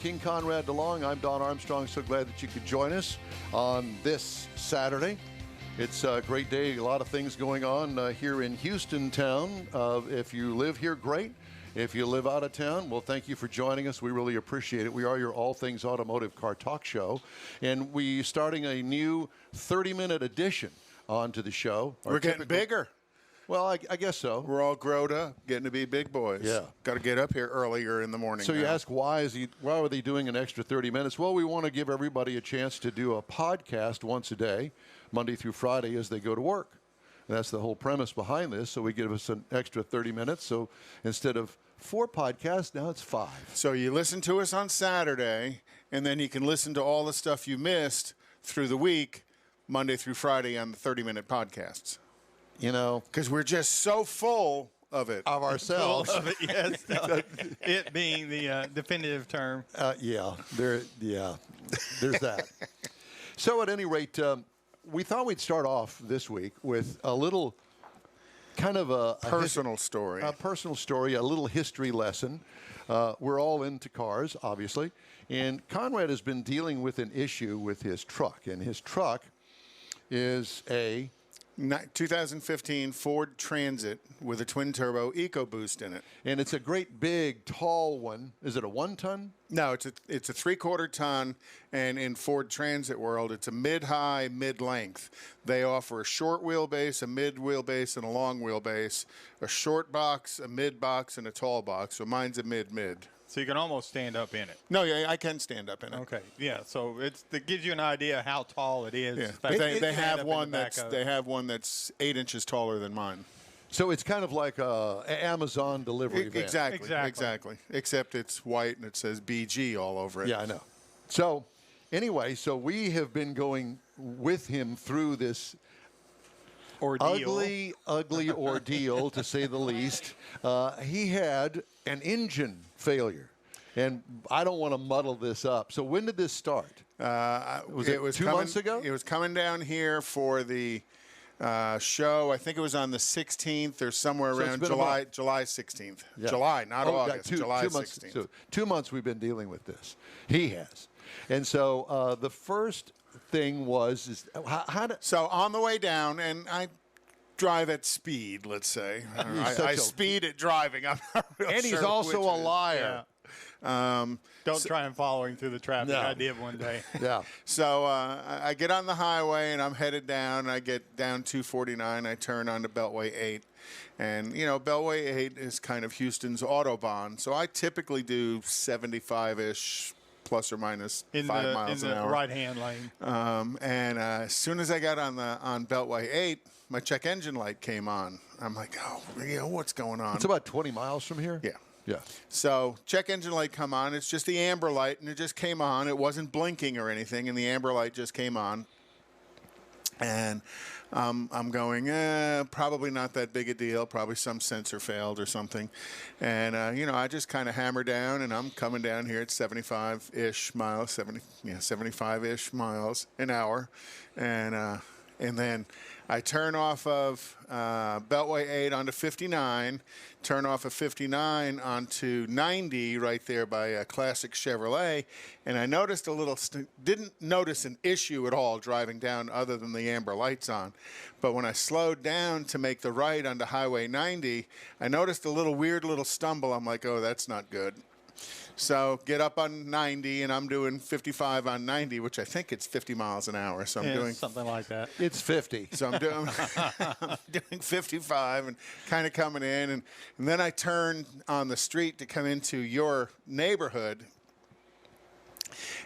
King Conrad DeLong. I'm Don Armstrong. So glad that you could join us on this Saturday. It's a great day. A lot of things going on here in Houston town. If you live here, great. If you live out of town, well, thank you for joining us. We really appreciate it. We are your all things automotive car talk show. And we're starting a new 30-minute edition onto the show. We're getting bigger. Well, I guess so. We're all grown up, getting to be big boys. Yeah. Got to get up here earlier in the morning. So you ask, why are they doing an extra 30 minutes? Well, we want to give everybody a chance to do a podcast once a day, Monday through Friday, as they go to work. And that's the whole premise behind this. So we give us an extra 30 minutes. So instead of 4 podcasts, now it's 5. So you listen to us on Saturday, and then you can listen to all the stuff you missed through the week, Monday through Friday on the 30-minute podcasts. You know, because we're just so full of it. Of ourselves. Full of it, yes. It being the definitive term. There's that. So at any rate, we thought we'd start off this week with a little kind of a personal story. A personal story, a little history lesson. We're all into cars, obviously. And Conrad has been dealing with an issue with his truck. And his truck is a 2015 Ford Transit with a twin-turbo EcoBoost in it. And it's a great big, tall one. Is it a 1-ton? No, it's a 3/4 ton, and in Ford Transit world, it's a mid-high, mid-length. They offer a short wheelbase, a mid wheelbase, and a long wheelbase, a short box, a mid box, and a tall box. So mine's a mid-mid. So you can almost stand up in it. No, yeah, I can stand up in it. Okay, yeah. So it gives you an idea how tall it is. Yeah. They have one that's 8 inches taller than mine. So it's kind of like a Amazon delivery van. Exactly. Except it's white and it says BG all over it. Yeah, I know. So anyway, we have been going with him through this ordeal. ugly ordeal, to say the least. He had an engine failure, and I don't want to muddle this up. So when did this start? Was it 2 months ago? It was coming down here for the show. I think it was on the 16th or somewhere around July 16th. Yeah. July, not August. July 16th. So 2 months we've been dealing with this. He has. And so the first thing was how did... So on the way down, and I drive at speed, let's say. I speed at driving. I'm not real and sure he's also a liar. Yeah. Don't try and follow him through the traffic. No. I did one day. Yeah. So I get on the highway, and I'm headed down. I get down 249. I turn onto Beltway 8. And, you know, Beltway 8 is kind of Houston's Autobahn. So I typically do 75-ish, plus or minus 5 miles an hour. In the right-hand lane. And as soon as I got on Beltway 8, my check engine light came on. I'm like, what's going on? It's about 20 miles from here? Yeah. Yeah. So check engine light come on. It's just the amber light, and it just came on. It wasn't blinking or anything, and the amber light just came on. And I'm going, probably not that big a deal. Probably some sensor failed or something. And, I just kind of hammer down, and I'm coming down here at 75-ish miles, 75-ish miles an hour. And then I turn off of Beltway 8 onto 59, turn off of 59 onto 90 right there by a classic Chevrolet, and I noticed didn't notice an issue at all driving down other than the amber lights on. But when I slowed down to make the right onto Highway 90, I noticed a weird little stumble. I'm like, oh, that's not good. So get up on 90, and I'm doing 55 on 90, which I think it's 50 miles an hour. So I'm doing something like that. It's 50. So I'm doing 55 and kind of coming in. And then I turn on the street to come into your neighborhood.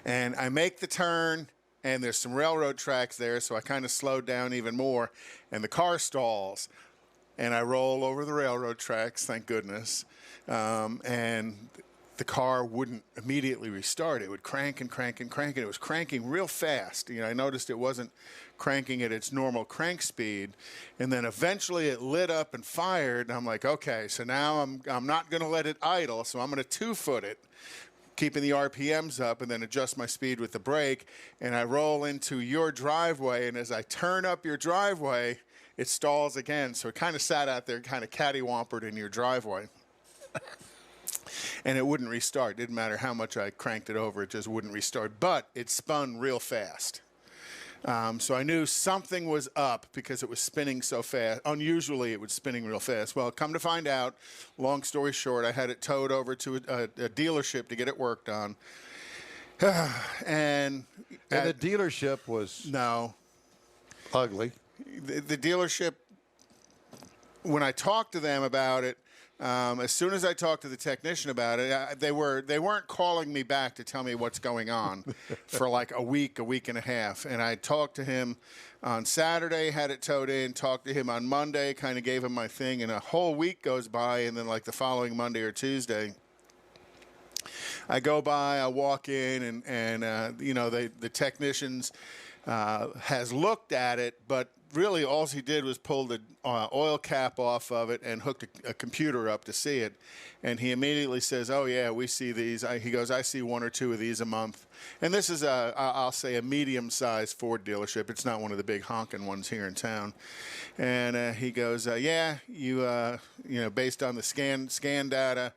And I make the turn, and there's some railroad tracks there. So I kind of slowed down even more, and the car stalls. And I roll over the railroad tracks, thank goodness. And the car wouldn't immediately restart. It would crank and crank and crank, and it was cranking real fast. I noticed it wasn't cranking at its normal crank speed, and then eventually it lit up and fired, and I'm like, okay, so now I'm not going to let it idle, so I'm going to 2-foot it, keeping the RPMs up, and then adjust my speed with the brake, and I roll into your driveway, and as I turn up your driveway, it stalls again, so it kind of sat out there kind of catty-wampered in your driveway. and it wouldn't restart. Didn't matter how much I cranked it over, it just wouldn't restart. But it spun real fast. So I knew something was up because it was spinning so fast. Unusually, it was spinning real fast. Well, come to find out, long story short, I had it towed over to a dealership to get it worked on. And the dealership was ugly. The dealership, when I talked to them about it, as soon as I talked to the technician about it, they weren't calling me back to tell me what's going on for like a week and a half. And I talked to him on Saturday, had it towed in, talked to him on Monday, kind of gave him my thing, and a whole week goes by, and then like the following Monday or Tuesday, I go by, I walk in, and you know, the technicians has looked at it, but really all he did was pull the oil cap off of it and hooked a computer up to see it. And he immediately says, oh, yeah, we see these. He goes, I see 1 or 2 of these a month. And this is, I'll say, a medium-sized Ford dealership. It's not one of the big honking ones here in town. And he goes, yeah, you know, based on the scan data,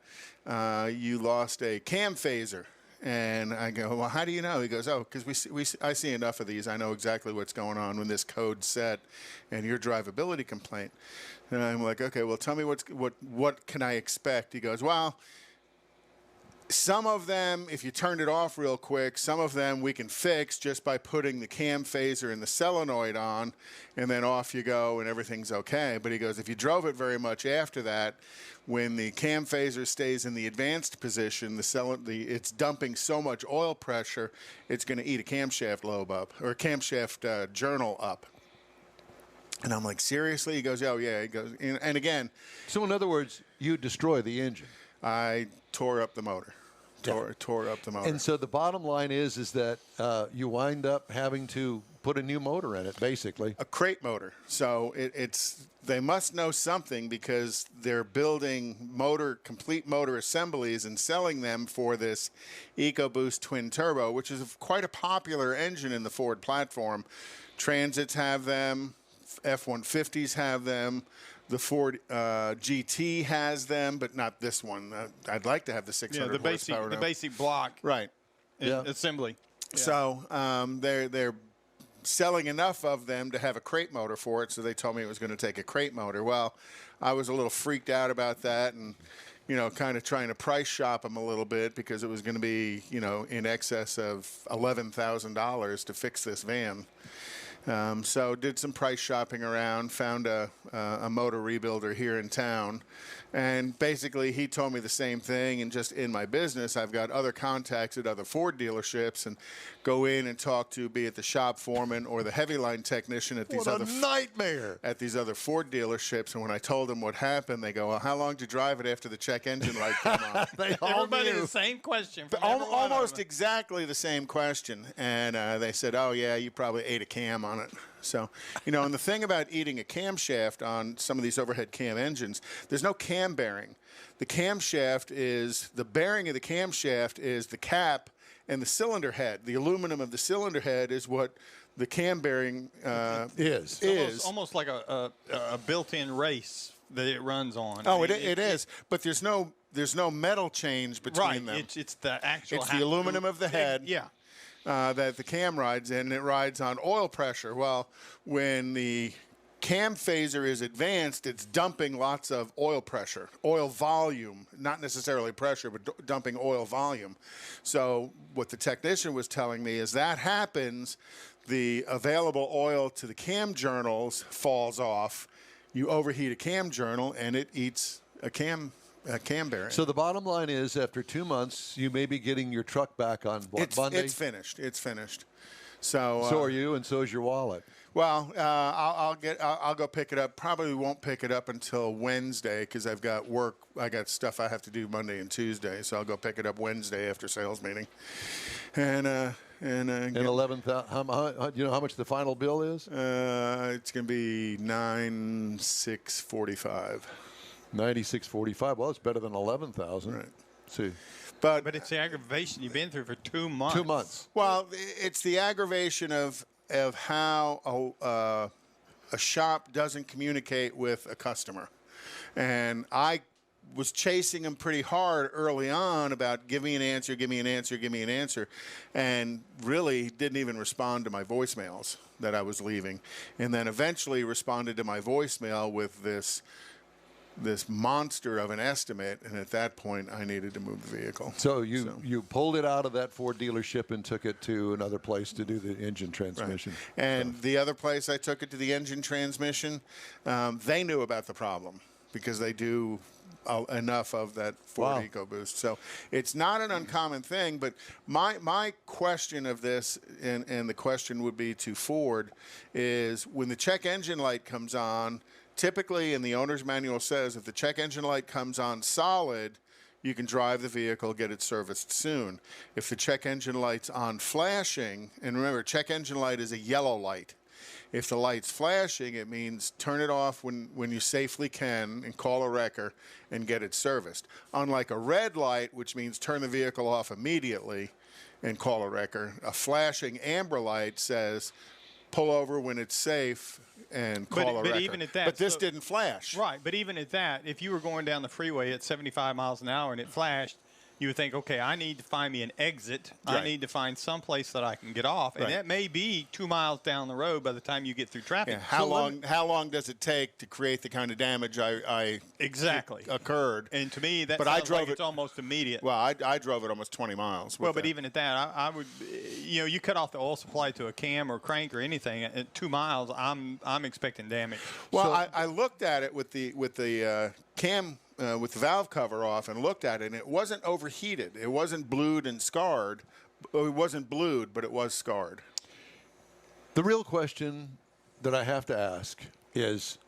you lost a cam phaser. And I go, well, how do you know? He goes, oh, because I see enough of these. I know exactly what's going on when this code's set and your drivability complaint. And I'm like, okay, well, tell me what can I expect? He goes, well, some of them, if you turned it off real quick, some of them we can fix just by putting the cam phaser and the solenoid on, and then off you go and everything's okay. But he goes, if you drove it very much after that, when the cam phaser stays in the advanced position, it's dumping so much oil pressure, it's going to eat a camshaft lobe up, or a camshaft journal up. And I'm like, seriously? He goes, oh, yeah. He goes, and again. So in other words, you destroy the engine. I tore up the motor. Tore up the motor. And so the bottom line is that you wind up having to put a new motor in it, basically. A crate motor. So they must know something because they're building complete motor assemblies and selling them for this EcoBoost twin turbo, which is quite a popular engine in the Ford platform. Transits have them. F-150s have them. The Ford GT has them, but not this one. I'd like to have the 600 horsepower. The basic block. Right. Assembly. Yeah. So they're selling enough of them to have a crate motor for it, so they told me it was going to take a crate motor. Well, I was a little freaked out about that and, you know, kind of trying to price shop them a little bit because it was going to be, you know, in excess of $11,000 to fix this van. So did some price shopping around, found a motor rebuilder here in town, and basically he told me the same thing. And just in my business, I've got other contacts at other Ford dealerships and go in and talk to, be it the shop foreman or the heavy line technician at these nightmare at these other Ford dealerships. And when I told them what happened, they go, well, how long did you drive it after the check engine light came on? Everybody the same question. Almost exactly the same question. And they said, oh, yeah, you probably ate a cam on it. So, you know, and the thing about eating a camshaft on some of these overhead cam engines, there's no cam bearing. The camshaft is, the bearing of the camshaft is the cap and the cylinder head. The aluminum of the cylinder head is what the cam bearing is. Almost like a built-in race that it runs on. Oh, it is. But there's no metal change between them. It's the actual. It's the aluminum of the head. Yeah. That the cam rides in, and it rides on oil pressure. Well, when the cam phaser is advanced, it's dumping lots of oil pressure, oil volume, not necessarily pressure, but dumping oil volume. So what the technician was telling me is that happens, the available oil to the cam journals falls off, you overheat a cam journal, and it eats a cam bearing. So the bottom line is, after 2 months, you may be getting your truck back on Monday? It's finished. It's finished. So are you, and so is your wallet. Well, I'll go pick it up. Probably won't pick it up until Wednesday because I've got work. I got stuff I have to do Monday and Tuesday. So I'll go pick it up Wednesday after sales meeting. And 11,000. You know how much the final bill is? It's going to be $9,645. 96.45. Well, it's better than 11,000. Right. See. But it's the aggravation you've been through for 2 months. 2 months. Well, it's the aggravation of how a shop doesn't communicate with a customer. And I was chasing him pretty hard early on about give me an answer, give me an answer, give me an answer, and really didn't even respond to my voicemails that I was leaving, and then eventually responded to my voicemail with this monster of an estimate, and at that point I needed to move the vehicle. So you pulled it out of that Ford dealership and took it to another place to do the engine transmission. Right. And the other place I took it to the engine transmission, they knew about the problem because they do enough of that Ford EcoBoost. So it's not an uncommon thing, but my question of this, and the question would be to Ford, is when the check engine light comes on, typically, in the owner's manual says, if the check engine light comes on solid, you can drive the vehicle, get it serviced soon. If the check engine light's on flashing, and remember, check engine light is a yellow light. If the light's flashing, it means turn it off when you safely can and call a wrecker and get it serviced. Unlike a red light, which means turn the vehicle off immediately and call a wrecker, a flashing amber light says pull over when it's safe and call a wrecker. Even at that, but this didn't flash. Right, but even at that, if you were going down the freeway at 75 miles an hour and it flashed, you would think, okay, I need to find me an exit. Right. I need to find some place that I can get off. And that may be 2 miles down the road by the time you get through traffic. Yeah. How long does it take to create the kind of damage I exactly occurred? And to me, that sounds like it's almost immediate. Well, I drove it almost 20 miles. Well, but even at that, I would, you cut off the oil supply to a cam or crank or anything at 2 miles. I'm expecting damage. Well, so, I looked at it with the cam. With the valve cover off and looked at it, and it wasn't overheated. It wasn't blued and scarred. It wasn't blued, but it was scarred. The real question that I have to ask is,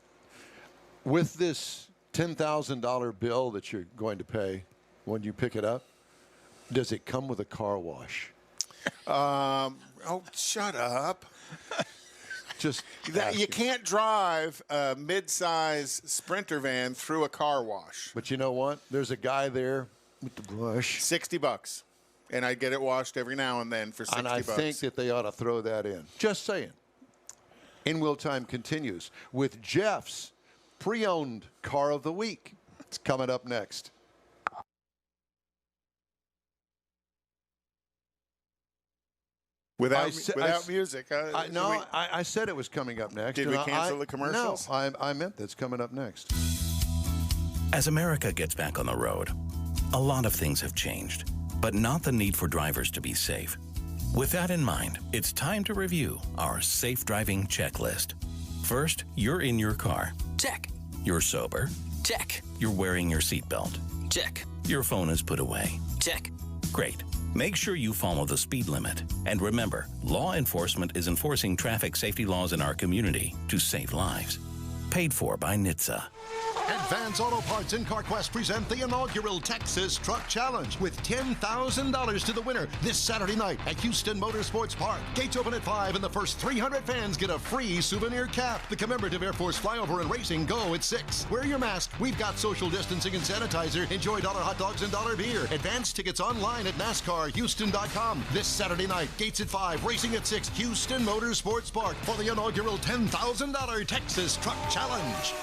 with this $10,000 bill that you're going to pay when you pick it up, does it come with a car wash? Oh, shut up. Just you can't drive a mid-size Sprinter van through a car wash. But you know what? There's a guy there with the brush. $60, and I get it washed every now and then for $60. And I think that they ought to throw that in. Just saying. In Wheel Time continues with Jeff's pre-owned car of the week. It's coming up next. Without music. I said it was coming up next. Did we cancel the commercials? No, I meant that's coming up next. As America gets back on the road, a lot of things have changed, but not the need for drivers to be safe. With that in mind, it's time to review our safe driving checklist. First, you're in your car. Check. You're sober. Check. You're wearing your seatbelt. Check. Your phone is put away. Check. Great. Make sure you follow the speed limit. And remember, law enforcement is enforcing traffic safety laws in our community to save lives. Paid for by NHTSA. Advance Auto Parts and CarQuest present the inaugural Texas Truck Challenge with $10,000 to the winner this Saturday night at Houston Motorsports Park. Gates open at 5 and the first 300 fans get a free souvenir cap. The commemorative Air Force flyover and racing go at 6. Wear your mask. We've got social distancing and sanitizer. Enjoy dollar hot dogs and dollar beer. Advance tickets online at NASCARHouston.com. This Saturday night, gates at 5, racing at 6, Houston Motorsports Park for the inaugural $10,000 Texas Truck Challenge.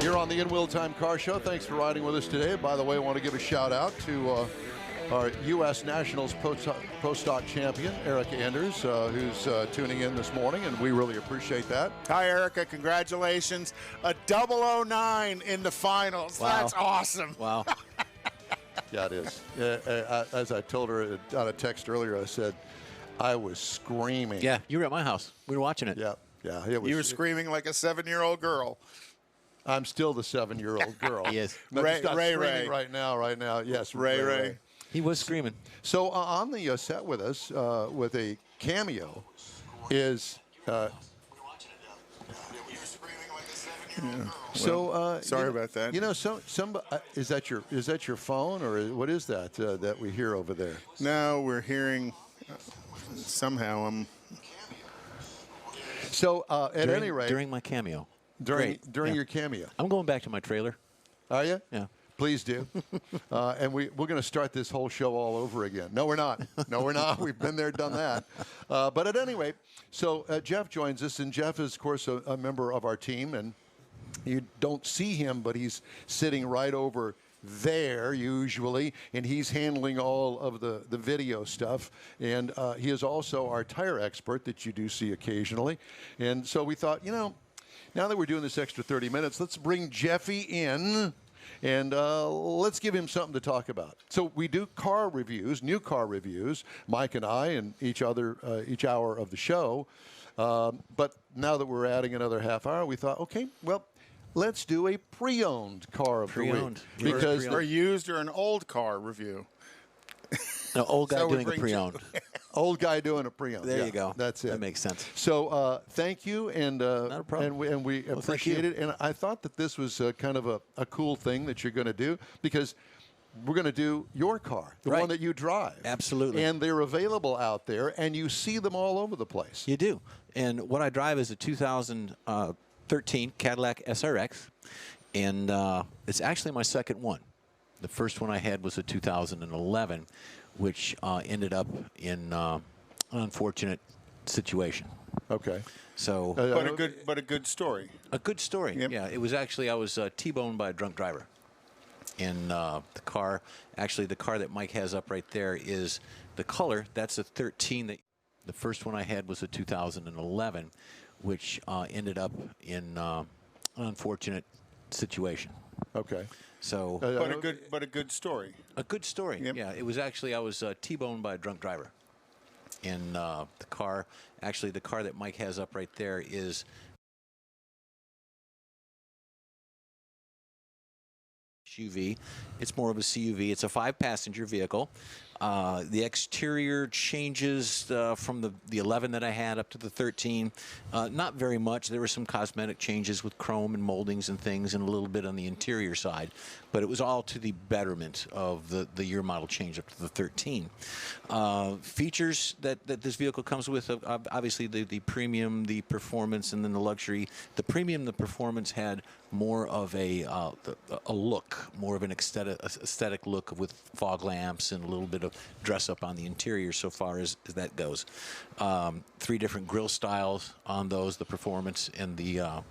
You're on the In Wheel Time Car Show. Thanks for riding with us today. By the way, I want to give a shout out to our U.S. Nationals Pro Stock champion, Erica Enders, who's tuning in this morning, and we really appreciate that. Hi, Erica. Congratulations. A 009 in the finals. Wow. That's awesome. Wow. Yeah, it is. As I told her on a text earlier, I said I was screaming. Yeah, you were at my house. We were watching it. Yeah. It was, You were screaming like a 7-year-old girl. I'm still the 7-year-old girl. He is. No, Ray, he's not Ray, screaming Ray. right now. Yes, Ray. He was screaming. So on the set with us with a cameo is. Sorry about that. You know, is that your phone or what is that that we hear over there? No, we're hearing somehow. So at any rate, during my cameo. during Yeah. your cameo, I'm going back to my trailer. are you? Yeah. Please do. And we're going to start this whole show all over again. No, we're not. No, we're not. We've been there, done that. But at any rate, so Jeff joins us, and Jeff is, of course, a member of our team, and you don't see him, but he's sitting right over there usually, and he's handling all of the video stuff. And he is also our tire expert that you do see occasionally. And so we thought, now that we're doing this extra 30 minutes, let's bring Jeffy in. And let's give him something to talk about. So we do car reviews, new car reviews, Mike and I, and each hour of the show. But now that we're adding another half hour, we thought, okay, well, let's do a pre-owned car of the week. Because or used or an old car review. No, old guy So we doing a bring pre-owned. old guy doing a pre-owned. There Yeah, you go. That's it. That makes sense. So thank you, and Not a problem. and we Well, thank appreciate you. it. And I thought that this was kind of a cool thing that you're going to do, because we're going to do your car, the Right. one that you drive. Absolutely. And they're available out there, and you see them all over the place. You do. And what I drive is a 2013 Cadillac SRX, and it's actually my second one. The first one I had was a 2011, which ended up in an unfortunate situation. Okay. So But a good story. a good story. Yep. Yeah, it was actually, I was T-boned by a drunk driver. And the car that Mike has up right there is the color. That's a 13. The first one I had was a 2011, which ended up in an unfortunate situation. Okay. So But a good story. a good story. Yep. Yeah, it was actually, I was T-boned by a drunk driver. And the car that Mike has up right there is SUV. It's more of a CUV. It's a 5-passenger vehicle. The exterior changes from the 11 that I had up to the 13. Not very much. There were some cosmetic changes with chrome and moldings and things, and a little bit on the interior side. But it was all to the betterment of the year model change up to the 13. Features that this vehicle comes with, obviously the premium, the performance, and then the luxury. The premium, the performance had more of a look, more of an aesthetic look with fog lamps and a little bit of dress up on the interior so far as that goes. 3 different grille styles on those, the performance and the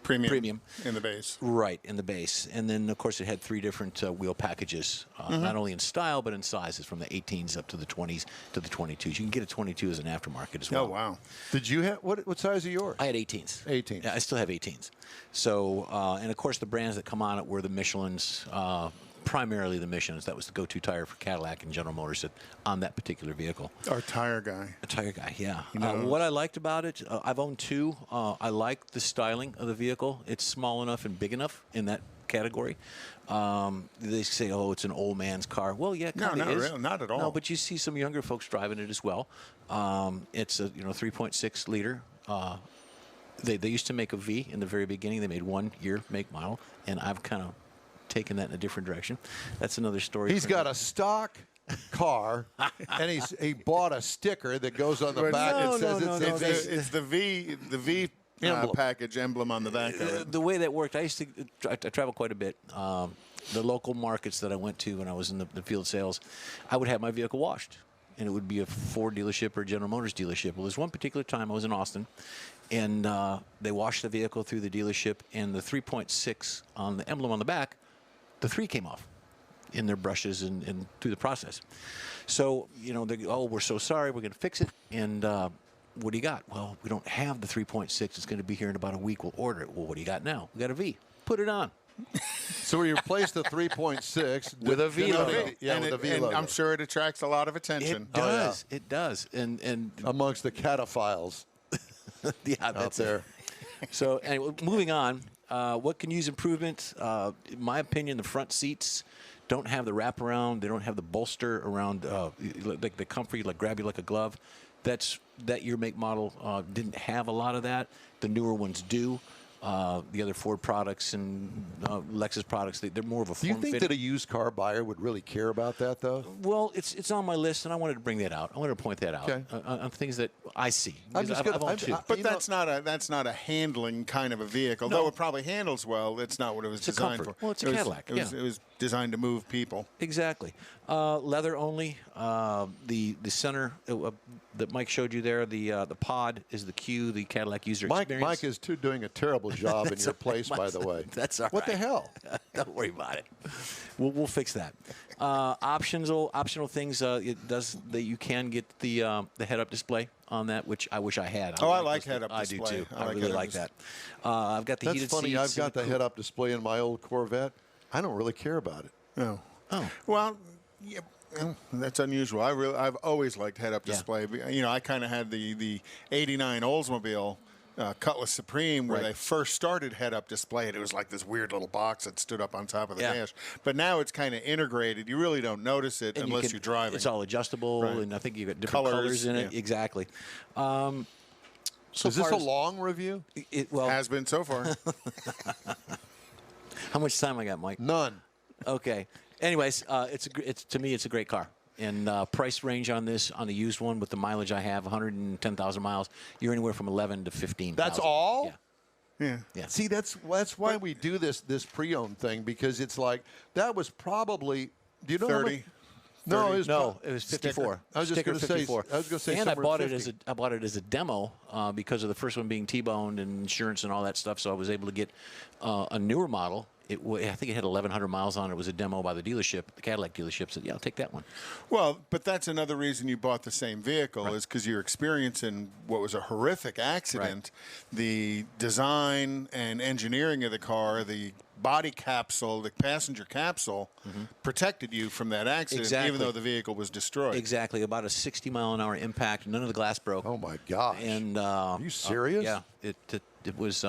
premium in the base. Right, in the base. And then, of course, it had 3 different wheel packages, not only in style, but in sizes, from the 18s up to the 20s to the 22s. You can get a 22 as an aftermarket as well. Oh, wow. Did you have, what size are yours? I had 18s. 18s. Yeah, I still have 18s. So, and of course, the brands that come on it were the Michelins, primarily the Michelins. That was the go-to tire for Cadillac and General Motors on that particular vehicle. Our tire guy. A tire guy, yeah. He knows. What I liked about it, I've owned 2. I like the styling of the vehicle. It's small enough and big enough in that category. They say, oh, it's an old man's car. Well, yeah, it No, kind of not is. really, not at all. No, but you see some younger folks driving it as well. It's a 3.6 liter. They used to make a V in the very beginning. They made 1 year, make, model, and I've kind of taken that in a different direction. That's another story. He's got a stock car, and he bought a sticker that goes on the But back. no, It says no, it's no, a It's the V Emblem. package emblem on the back of it. The way that worked, I used to I travel quite a bit. The local markets that I went to when I was in the field sales, I would have my vehicle washed, and it would be a Ford dealership or a General Motors dealership. Well, there's one particular time I was in Austin, and they washed the vehicle through the dealership, and the 3.6 on the emblem on the back, the 3 came off in their brushes and through the process. So, they go, oh, we're so sorry, we're going to fix it. And what do you got? Well, we don't have the 3.6. It's going to be here in about a week. We'll order it. Well, what do you got now? We got a V. Put it on. So we replaced the 3.6 With a V logo. Yeah, and with a V and logo. I'm sure it attracts a lot of attention. It does. It does. And Amongst the cataphiles yeah, out that's there. So anyway, moving on. What can use improvement? In my opinion, the front seats don't have the wraparound. They don't have the bolster around, like the comfort, like grab you like a glove. That year make model didn't have a lot of that. The newer ones do. the other Ford products and Lexus products. They're more of a Do you think that a used car buyer would really care about that, though? Well, it's on my list, and I wanted to bring that out. I wanted to point that out on things that I see. But that's not a handling kind of a vehicle. Though it probably handles well, it's not what it was designed for. Well, it's a Cadillac. It was designed to move people. Exactly. Leather only. The center that Mike showed you there, the pod is the Q, the Cadillac user experience. Mike is doing a terrible job in your place, by the way. That's all right. What the hell? Don't worry about it. We'll fix that. Optional things. It does that you can get the head-up display on that, which I wish I had. I like head-up display. I do too. I really like that. I've got the heated seats. That's funny. I've got the head-up display in my old Corvette. I don't really care about it. No. Oh. Well, yeah. That's unusual. I've always liked head-up display. You know, I kind of had the '89 Oldsmobile Cutlass Supreme where they first started head-up display, and it was like this weird little box that stood up on top of the dash. But now it's kind of integrated. You really don't notice it unless you're driving. It's all adjustable, and I think you've got different colors in it. Exactly. So is this a long review? It has been so far. How much time I got, Mike? None. Okay. Anyways, to me, it's a great car. And price range on this, on the used one with the mileage I have, 110,000 miles, you're anywhere from 11 to 15. That's all? Yeah. See, that's why we do this pre-owned thing, because it's like that was probably. Do you know 30? No, it was 54. I was just going to say. I was going to say. And I bought it as a demo because of the first one being T-boned and insurance and all that stuff. So I was able to get a newer model. I think it had 1,100 miles on it. It was a demo by the dealership, the Cadillac dealership. Said, yeah, I'll take that one. Well, but that's another reason you bought the same vehicle is because you're experiencing what was a horrific accident. The design and engineering of the car, the body capsule, the passenger capsule, protected you from that accident, even though the vehicle was destroyed. Exactly. About a 60-mile-an-hour impact. None of the glass broke. Oh, my gosh. And, are you serious? Yeah. It was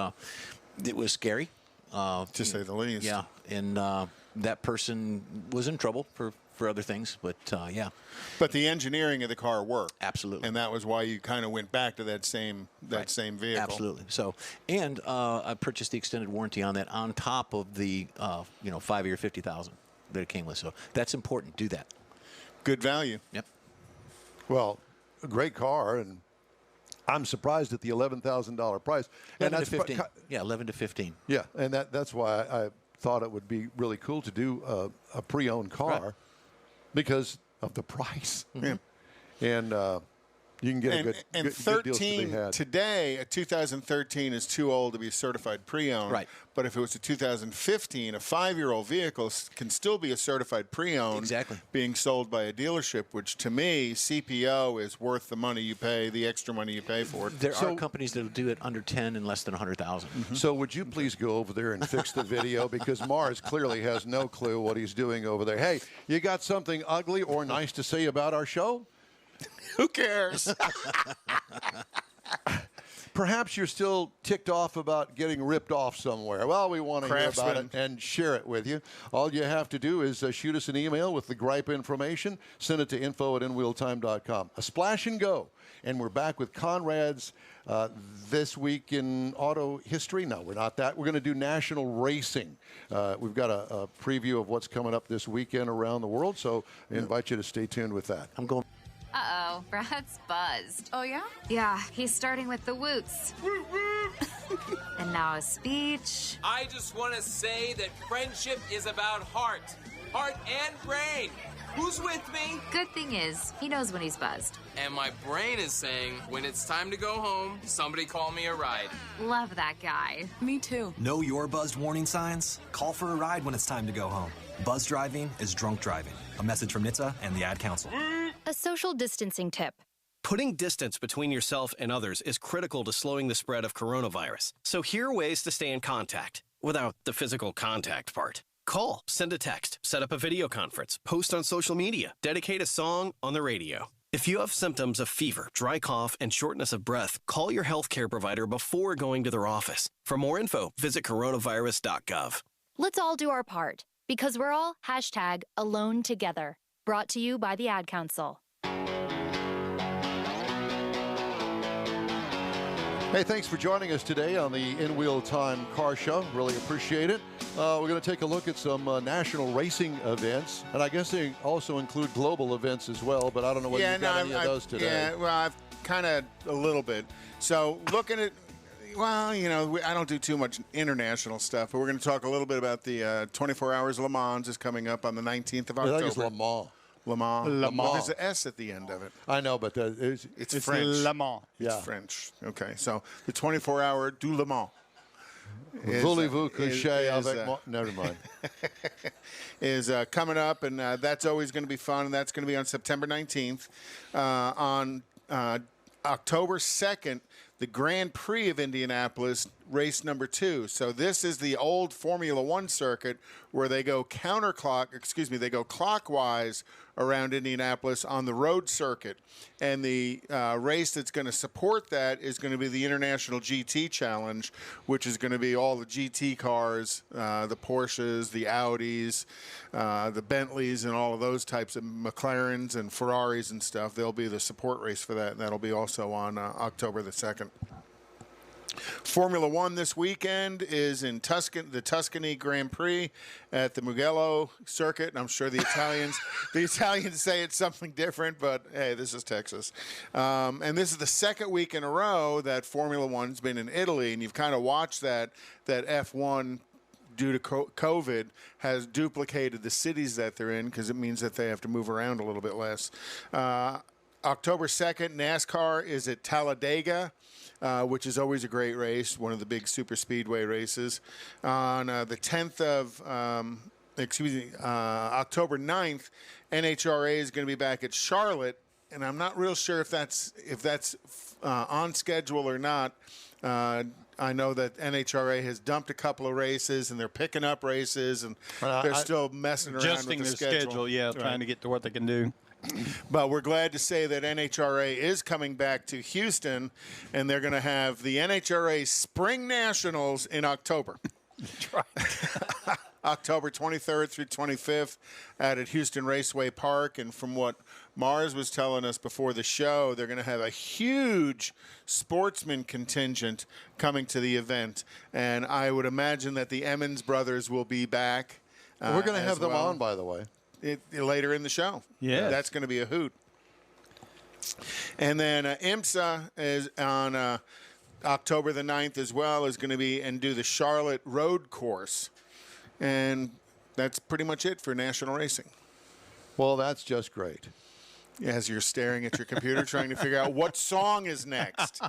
scary. To say the least. Yeah, and that person was in trouble for other things, but yeah. But the engineering of the car worked. Absolutely. And that was why you kind of went back to that same vehicle. Absolutely. So, and I purchased the extended warranty on that on top of the 5-year 50,000 that it came with. So that's important. Do that. Good value. Yep. Well, a great car, and I'm surprised at the $11,000 price. 11 to 15. Yeah, 11 to 15. Yeah, and that's why I thought it would be really cool to do a pre-owned car because of the price. Yeah. And you can get a good deals to be had. Today, a 2013 is too old to be certified pre-owned. Right. But if it was a 2015, a 5-year-old vehicle can still be a certified pre-owned. Exactly. Being sold by a dealership, which to me, CPO is worth the money you pay, the extra money you pay for it. There are companies that will do it under 10 and less than 100,000. So would you please go over there and fix the video, because Mars clearly has no clue what he's doing over there. Hey, you got something ugly or nice to say about our show? Who cares? Perhaps you're still ticked off about getting ripped off somewhere. Well, we want to hear about it and share it with you. All you have to do is shoot us an email with the gripe information. Send it to info@inwheeltime.com. A splash and go. And we're back with Conrad's This Week in Auto History. No, we're not that. We're going to do national racing. We've got a preview of what's coming up this weekend around the world, so I invite you to stay tuned with that. I'm going. Uh-oh, Brad's buzzed. Oh, yeah? Yeah, he's starting with the woots. And now a speech. I just want to say that friendship is about heart and brain. Who's with me? Good thing is, he knows when he's buzzed. And my brain is saying, when it's time to go home, somebody call me a ride. Love that guy. Me too. Know your buzzed warning signs? Call for a ride when it's time to go home. Buzz driving is drunk driving. A message from NHTSA and the Ad Council. A social distancing tip. Putting distance between yourself and others is critical to slowing the spread of coronavirus. So here are ways to stay in contact without the physical contact part. Call, send a text, set up a video conference, post on social media, dedicate a song on the radio. If you have symptoms of fever, dry cough, and shortness of breath, call your healthcare provider before going to their office. For more info, visit coronavirus.gov. Let's all do our part, because we're all #alone together. Brought to you by the Ad Council. Hey, thanks for joining us today on the In Wheel Time Car Show. Really appreciate it. We're going to take a look at some national racing events, and I guess they also include global events as well, but I don't know whether you've got any of those today. Yeah, well, I've kind of a little bit. So looking at, well, you know, I don't do too much international stuff, but we're going to talk a little bit about the 24 Hours of Le Mans is coming up on the 19th of October. I think it's Le Mans. Le Mans. Le Mans. There's an S at the end of it. I know, but it's French. Le Mans. It's French. Okay, so the 24-hour du Le Mans. Voulez-vous coucher avec moi? Never mind. Is coming up, and that's always going to be fun, and that's going to be on September 19th. On October 2nd, the Grand Prix of Indianapolis, race number 2. So this is the old Formula One circuit where they go they go clockwise around Indianapolis on the road circuit. And the race that's going to support that is going to be the International GT Challenge, which is going to be all the GT cars, the Porsches, the Audis, the Bentleys, and all of those types of McLarens and Ferraris and stuff. They'll be the support race for that, and that'll be also on October the 2nd. Formula One this weekend is in the Tuscany Grand Prix at the Mugello circuit. And I'm sure the Italians say it's something different, but hey, this is Texas. And this is the second week in a row that Formula One's been in Italy, and you've kind of watched that F1 due to COVID has duplicated the cities that they're in, because it means that they have to move around a little bit less. October 2nd, NASCAR is at Talladega, which is always a great race, one of the big super speedway races. On the 10th of, October 9th, NHRA is going to be back at Charlotte, and I'm not real sure if that's on schedule or not. I know that NHRA has dumped a couple of races, and they're picking up races, and they're still messing around adjusting with the their schedule. Yeah, trying to get to what they can do. But we're glad to say that NHRA is coming back to Houston, and they're going to have the NHRA Spring Nationals in October. That's right. October 23rd through 25th out at Houston Raceway Park. And from what Mars was telling us before the show, they're going to have a huge sportsman contingent coming to the event. And I would imagine that the Emmons brothers will be back. We're going to have them on, by the way. Later in the show. Yeah. That's going to be a hoot. And then IMSA is on October the 9th as well, is going to be and do the Charlotte Road Course. And that's pretty much it for national racing. Well, that's just great. As you're staring at your computer trying to figure out what song is next.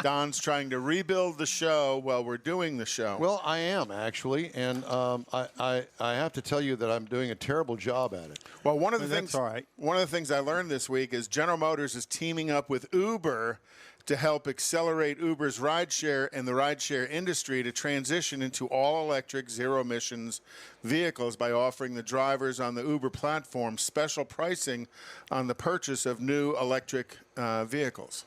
Don's trying to rebuild the show while we're doing the show. Well, I am, actually, and I have to tell you that I'm doing a terrible job at it. Well, one of the things I learned this week is General Motors is teaming up with Uber to help accelerate Uber's rideshare and the rideshare industry to transition into all-electric, zero-emissions vehicles by offering the drivers on the Uber platform special pricing on the purchase of new electric vehicles.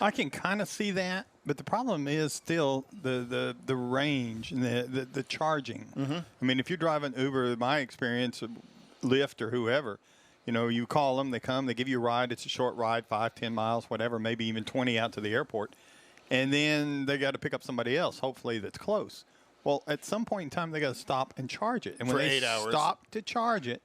I can kind of see that, but the problem is still the range and the charging. Mm-hmm. I mean, if you're driving Uber, my experience, Lyft or whoever, you know, you call them, they come, they give you a ride. It's a short ride, 5, 10 miles, whatever, maybe even 20 out to the airport. And then they got to pick up somebody else, hopefully that's close. Well, at some point in time, they got to stop and charge it. And when they stop to charge it,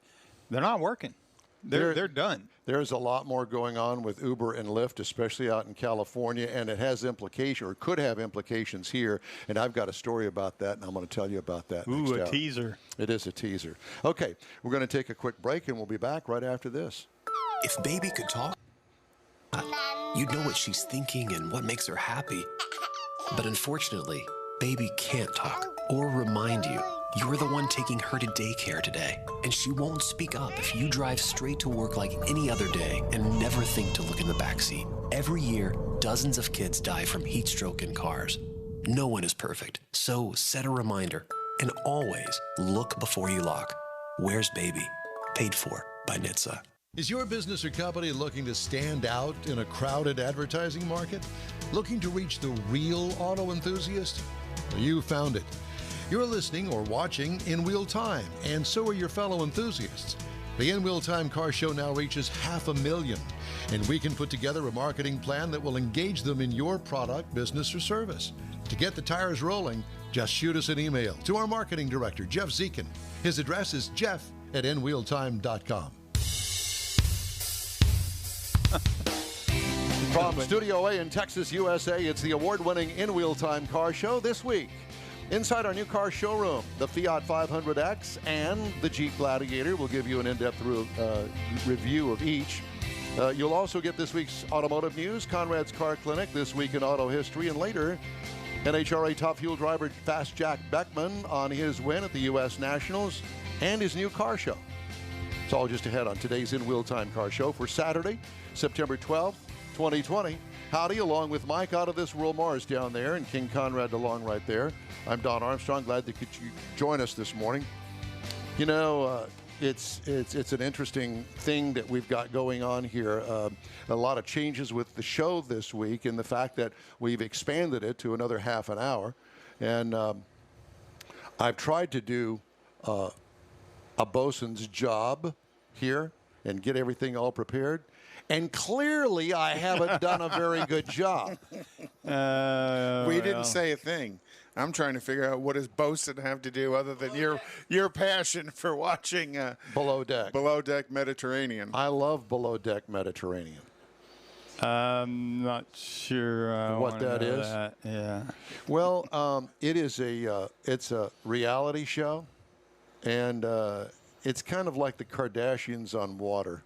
they're not working. They're done. There's a lot more going on with Uber and Lyft, especially out in California, and it has implications, or could have implications here. And I've got a story about that, and I'm going to tell you about that next hour. Teaser. It is a teaser. Okay, we're going to take a quick break, and we'll be back right after this. If baby could talk, you'd know what she's thinking and what makes her happy. But unfortunately, baby can't talk or remind you. You're the one taking her to daycare today, and she won't speak up if you drive straight to work like any other day and never think to look in the backseat. Every year, dozens of kids die from heat stroke in cars. No one is perfect, so set a reminder and always look before you lock. Where's Baby? Paid for by NHTSA. Is your business or company looking to stand out in a crowded advertising market? Looking to reach the real auto enthusiast? Well, you found it. You're listening or watching in real time, and so are your fellow enthusiasts. The In Wheel Time Car Show now reaches 500,000, and we can put together a marketing plan that will engage them in your product, business, or service. To get the tires rolling, just shoot us an email to our marketing director, Jeff Zekin. His address is jeff@inwheeltime.com. From Studio A in Texas, USA, it's the award-winning In Wheel Time Car Show this week. Inside our new car showroom, the Fiat 500X and the Jeep Gladiator. We'll give you an in-depth review of each. You'll also get this week's automotive news, Conrad's Car Clinic, This Week in Auto History, and later, NHRA Top Fuel driver Fast Jack Beckman on his win at the U.S. Nationals and his new car show. It's all just ahead on today's In Wheel Time Car Show for Saturday, September 12th, 2020. Howdy, along with Mike out of this world Mars down there and King Conrad along right there. I'm Don Armstrong. Glad that you join us this morning. You know, it's an interesting thing that we've got going on here. A lot of changes with the show this week, and the fact that we've expanded it to another half an hour. And I've tried to do a bosun's job here and get everything all prepared. And clearly, I haven't done a very good job. We didn't say a thing. I'm trying to figure out what does bosun have to do other than your passion for watching Below Deck Mediterranean. I love Below Deck Mediterranean. I'm not sure what that is. Yeah. Well, it's a reality show, and it's kind of like the Kardashians on water.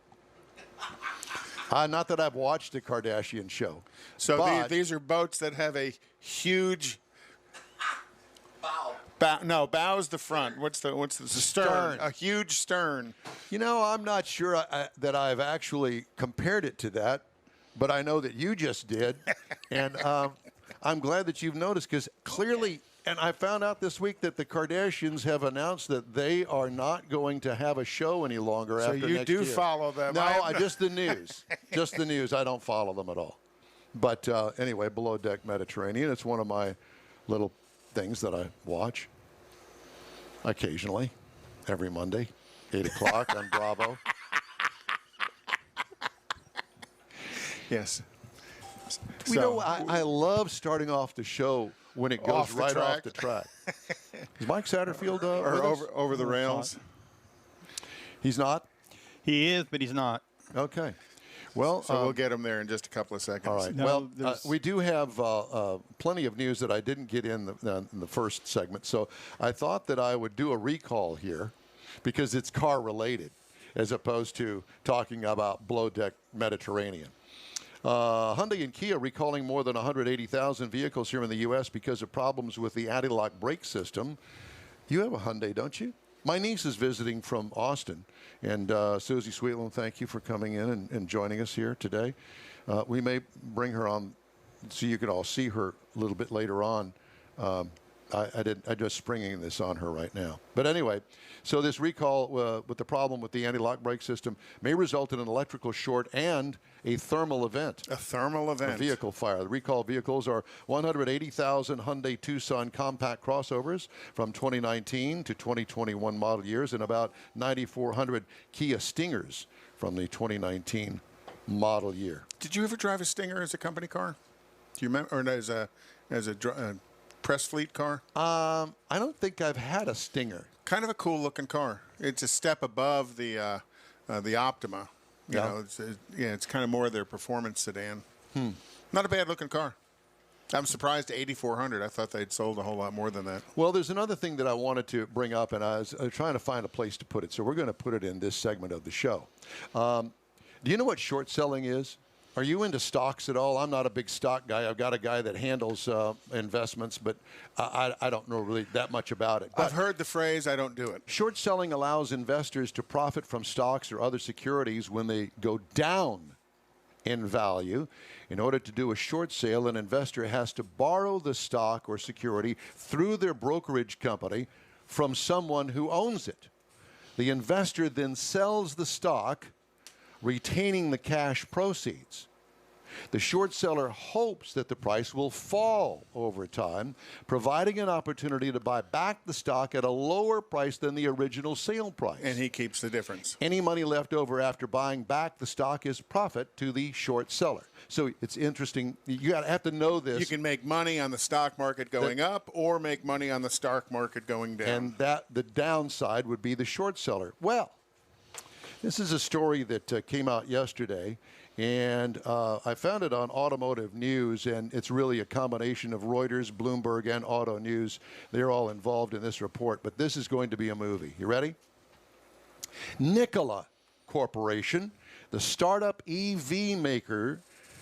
Not that I've watched the Kardashian show. So these are boats that have a huge bow. No, bow's the front. What's the stern? A huge stern. You know, I'm not sure that I've actually compared it to that, but I know that you just did, and I'm glad that you've noticed, because clearly. And I found out this week that the Kardashians have announced that they are not going to have a show any longer after next year. So you do follow them? No, just the news. Just the news. I don't follow them at all. But anyway, Below Deck Mediterranean, it's one of my little things that I watch occasionally, every Monday, 8 o'clock on Bravo. Yes. You know, I love starting off the show when it goes right off the track. Is Mike Satterfield over the rails? He's not? He is, but he's not. Okay. Well, so we'll get him there in just a couple of seconds. All right. No, well, we do have plenty of news that I didn't get in the first segment. So I thought that I would do a recall here because it's car related as opposed to talking about Below Deck Mediterranean. Hyundai and Kia recalling more than 180,000 vehicles here in the U.S. because of problems with the anti-lock brake system. You have a Hyundai, don't you? My niece is visiting from Austin. And Susie Sweetland, thank you for coming in and joining us here today. We may bring her on so you can all see her a little bit later on. I'm just springing this on her right now. But anyway, so this recall with the problem with the anti-lock brake system may result in an electrical short and a thermal event. A thermal event. A vehicle fire. The recall vehicles are 180,000 Hyundai Tucson compact crossovers from 2019 to 2021 model years and about 9,400 Kia Stingers from the 2019 model year. Did you ever drive a Stinger as a company car? Do you remember, or as a press fleet car? I don't think I've had a Stinger. Kind of a cool looking car. It's a step above the Optima. You know, it's kind of more of their performance sedan. Not a bad looking car. I'm surprised 8,400. I thought they'd sold a whole lot more than that. Well, there's another thing that I wanted to bring up, and I was trying to find a place to put it. So we're going to put it in this segment of the show. Do you know what short selling is? Are you into stocks at all? I'm not a big stock guy. I've got a guy that handles investments, but I don't know really that much about it. But I've heard the phrase, I don't do it. Short selling allows investors to profit from stocks or other securities when they go down in value. In order to do a short sale, an investor has to borrow the stock or security through their brokerage company from someone who owns it. The investor then sells the stock, retaining the cash proceeds. The short seller hopes that the price will fall over time, providing an opportunity to buy back the stock at a lower price than the original sale price. And he keeps the difference. Any money left over after buying back the stock is profit to the short seller. So it's interesting. You have to know this. You can make money on the stock market going up or make money on the stock market going down. And that the downside would be the short seller. Well, this is a story that came out yesterday, and I found it on Automotive News, and it's really a combination of Reuters, Bloomberg, and Auto News. They're all involved in this report, but this is going to be a movie. You ready? Nikola Corporation, the startup EV maker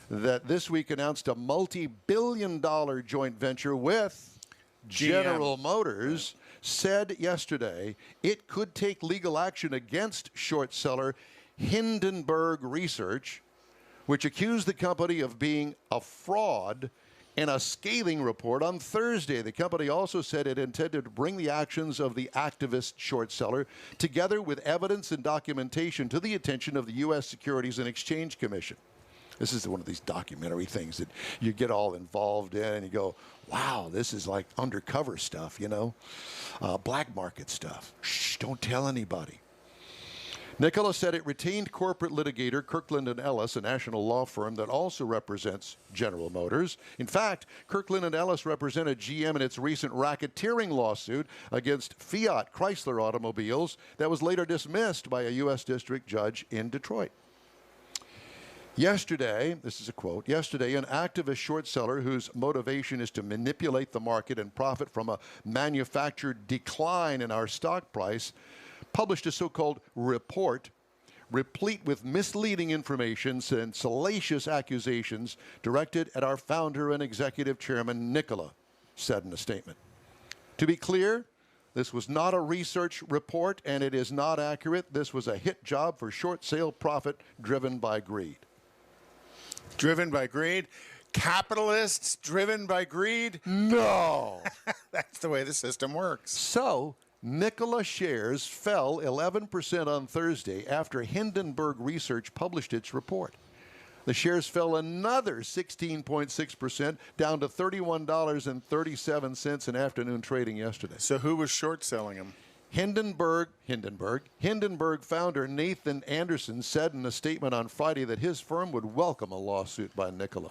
that this week announced a multi-billion-dollar joint venture with General Motors, said yesterday it could take legal action against short seller Hindenburg Research, which accused the company of being a fraud in a scathing report on Thursday. The company also said it intended to bring the actions of the activist short seller together with evidence and documentation to the attention of the U.S. Securities and Exchange Commission. This is one of these documentary things that you get all involved in and you go, wow, this is like undercover stuff, you know, black market stuff. Shh, don't tell anybody. Nikola said it retained corporate litigator Kirkland & Ellis, a national law firm that also represents General Motors. In fact, Kirkland & Ellis represented GM in its recent racketeering lawsuit against Fiat Chrysler automobiles that was later dismissed by a U.S. district judge in Detroit. Yesterday, this is a quote, yesterday an activist short seller whose motivation is to manipulate the market and profit from a manufactured decline in our stock price published a so-called report replete with misleading information and salacious accusations directed at our founder and executive chairman, Nikola, said in a statement. To be clear, this was not a research report and it is not accurate. This was a hit job for short sale profit driven by greed. Driven by greed? Capitalists driven by greed? No. That's the way the system works. So, Nikola shares fell 11% on Thursday after Hindenburg Research published its report. The shares fell another 16.6%, down to $31.37 in afternoon trading yesterday. So who was short selling them? Hindenburg founder Nathan Anderson said in a statement on Friday that his firm would welcome a lawsuit by Nikola.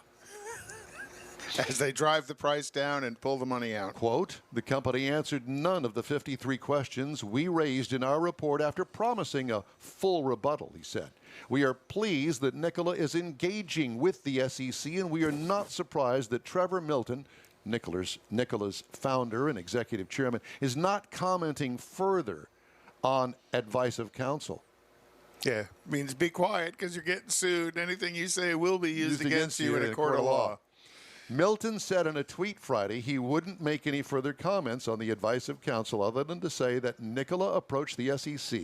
As they drive the price down and pull the money out. Quote, the company answered none of the 53 questions we raised in our report after promising a full rebuttal, he said. We are pleased that Nikola is engaging with the SEC, and we are not surprised that Trevor Milton, Nikola's founder and executive chairman, is not commenting further on advice of counsel. Yeah, means be quiet because you're getting sued. Anything you say will be used against you in a court of law. Milton said in a tweet Friday he wouldn't make any further comments on the advice of counsel other than to say that Nikola approached the SEC,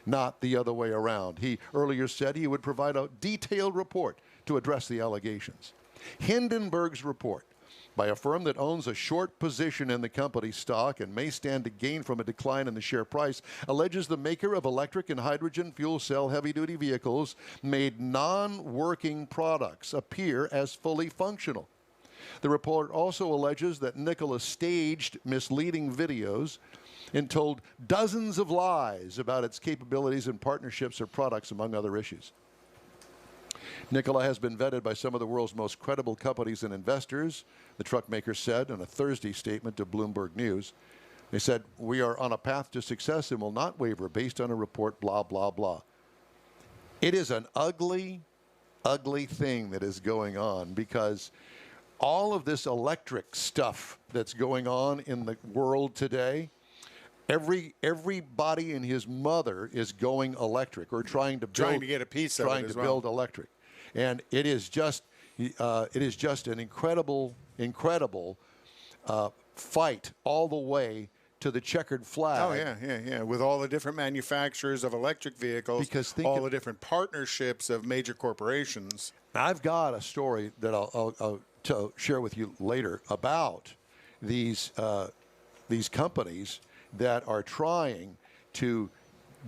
not the other way around. He earlier said he would provide a detailed report to address the allegations. Hindenburg's report, by a firm that owns a short position in the company's stock and may stand to gain from a decline in the share price, alleges the maker of electric and hydrogen fuel cell heavy-duty vehicles made non-working products appear as fully functional. The report also alleges that Nikola staged misleading videos and told dozens of lies about its capabilities and partnerships or products, among other issues. Nikola has been vetted by some of the world's most credible companies and investors, the truck maker said in a Thursday statement to Bloomberg News. They said, we are on a path to success and will not waver based on a report, blah, blah, blah. It is an ugly, ugly thing that is going on because all of this electric stuff that's going on in the world today, everybody and his mother is going electric or trying to get a piece of it as well. Build electric, and it is just an incredible fight all the way to the checkered flag. Oh yeah. With all the different manufacturers of electric vehicles, because all the different partnerships of major corporations. I've got a story that I'll to share with you later about these companies that are trying to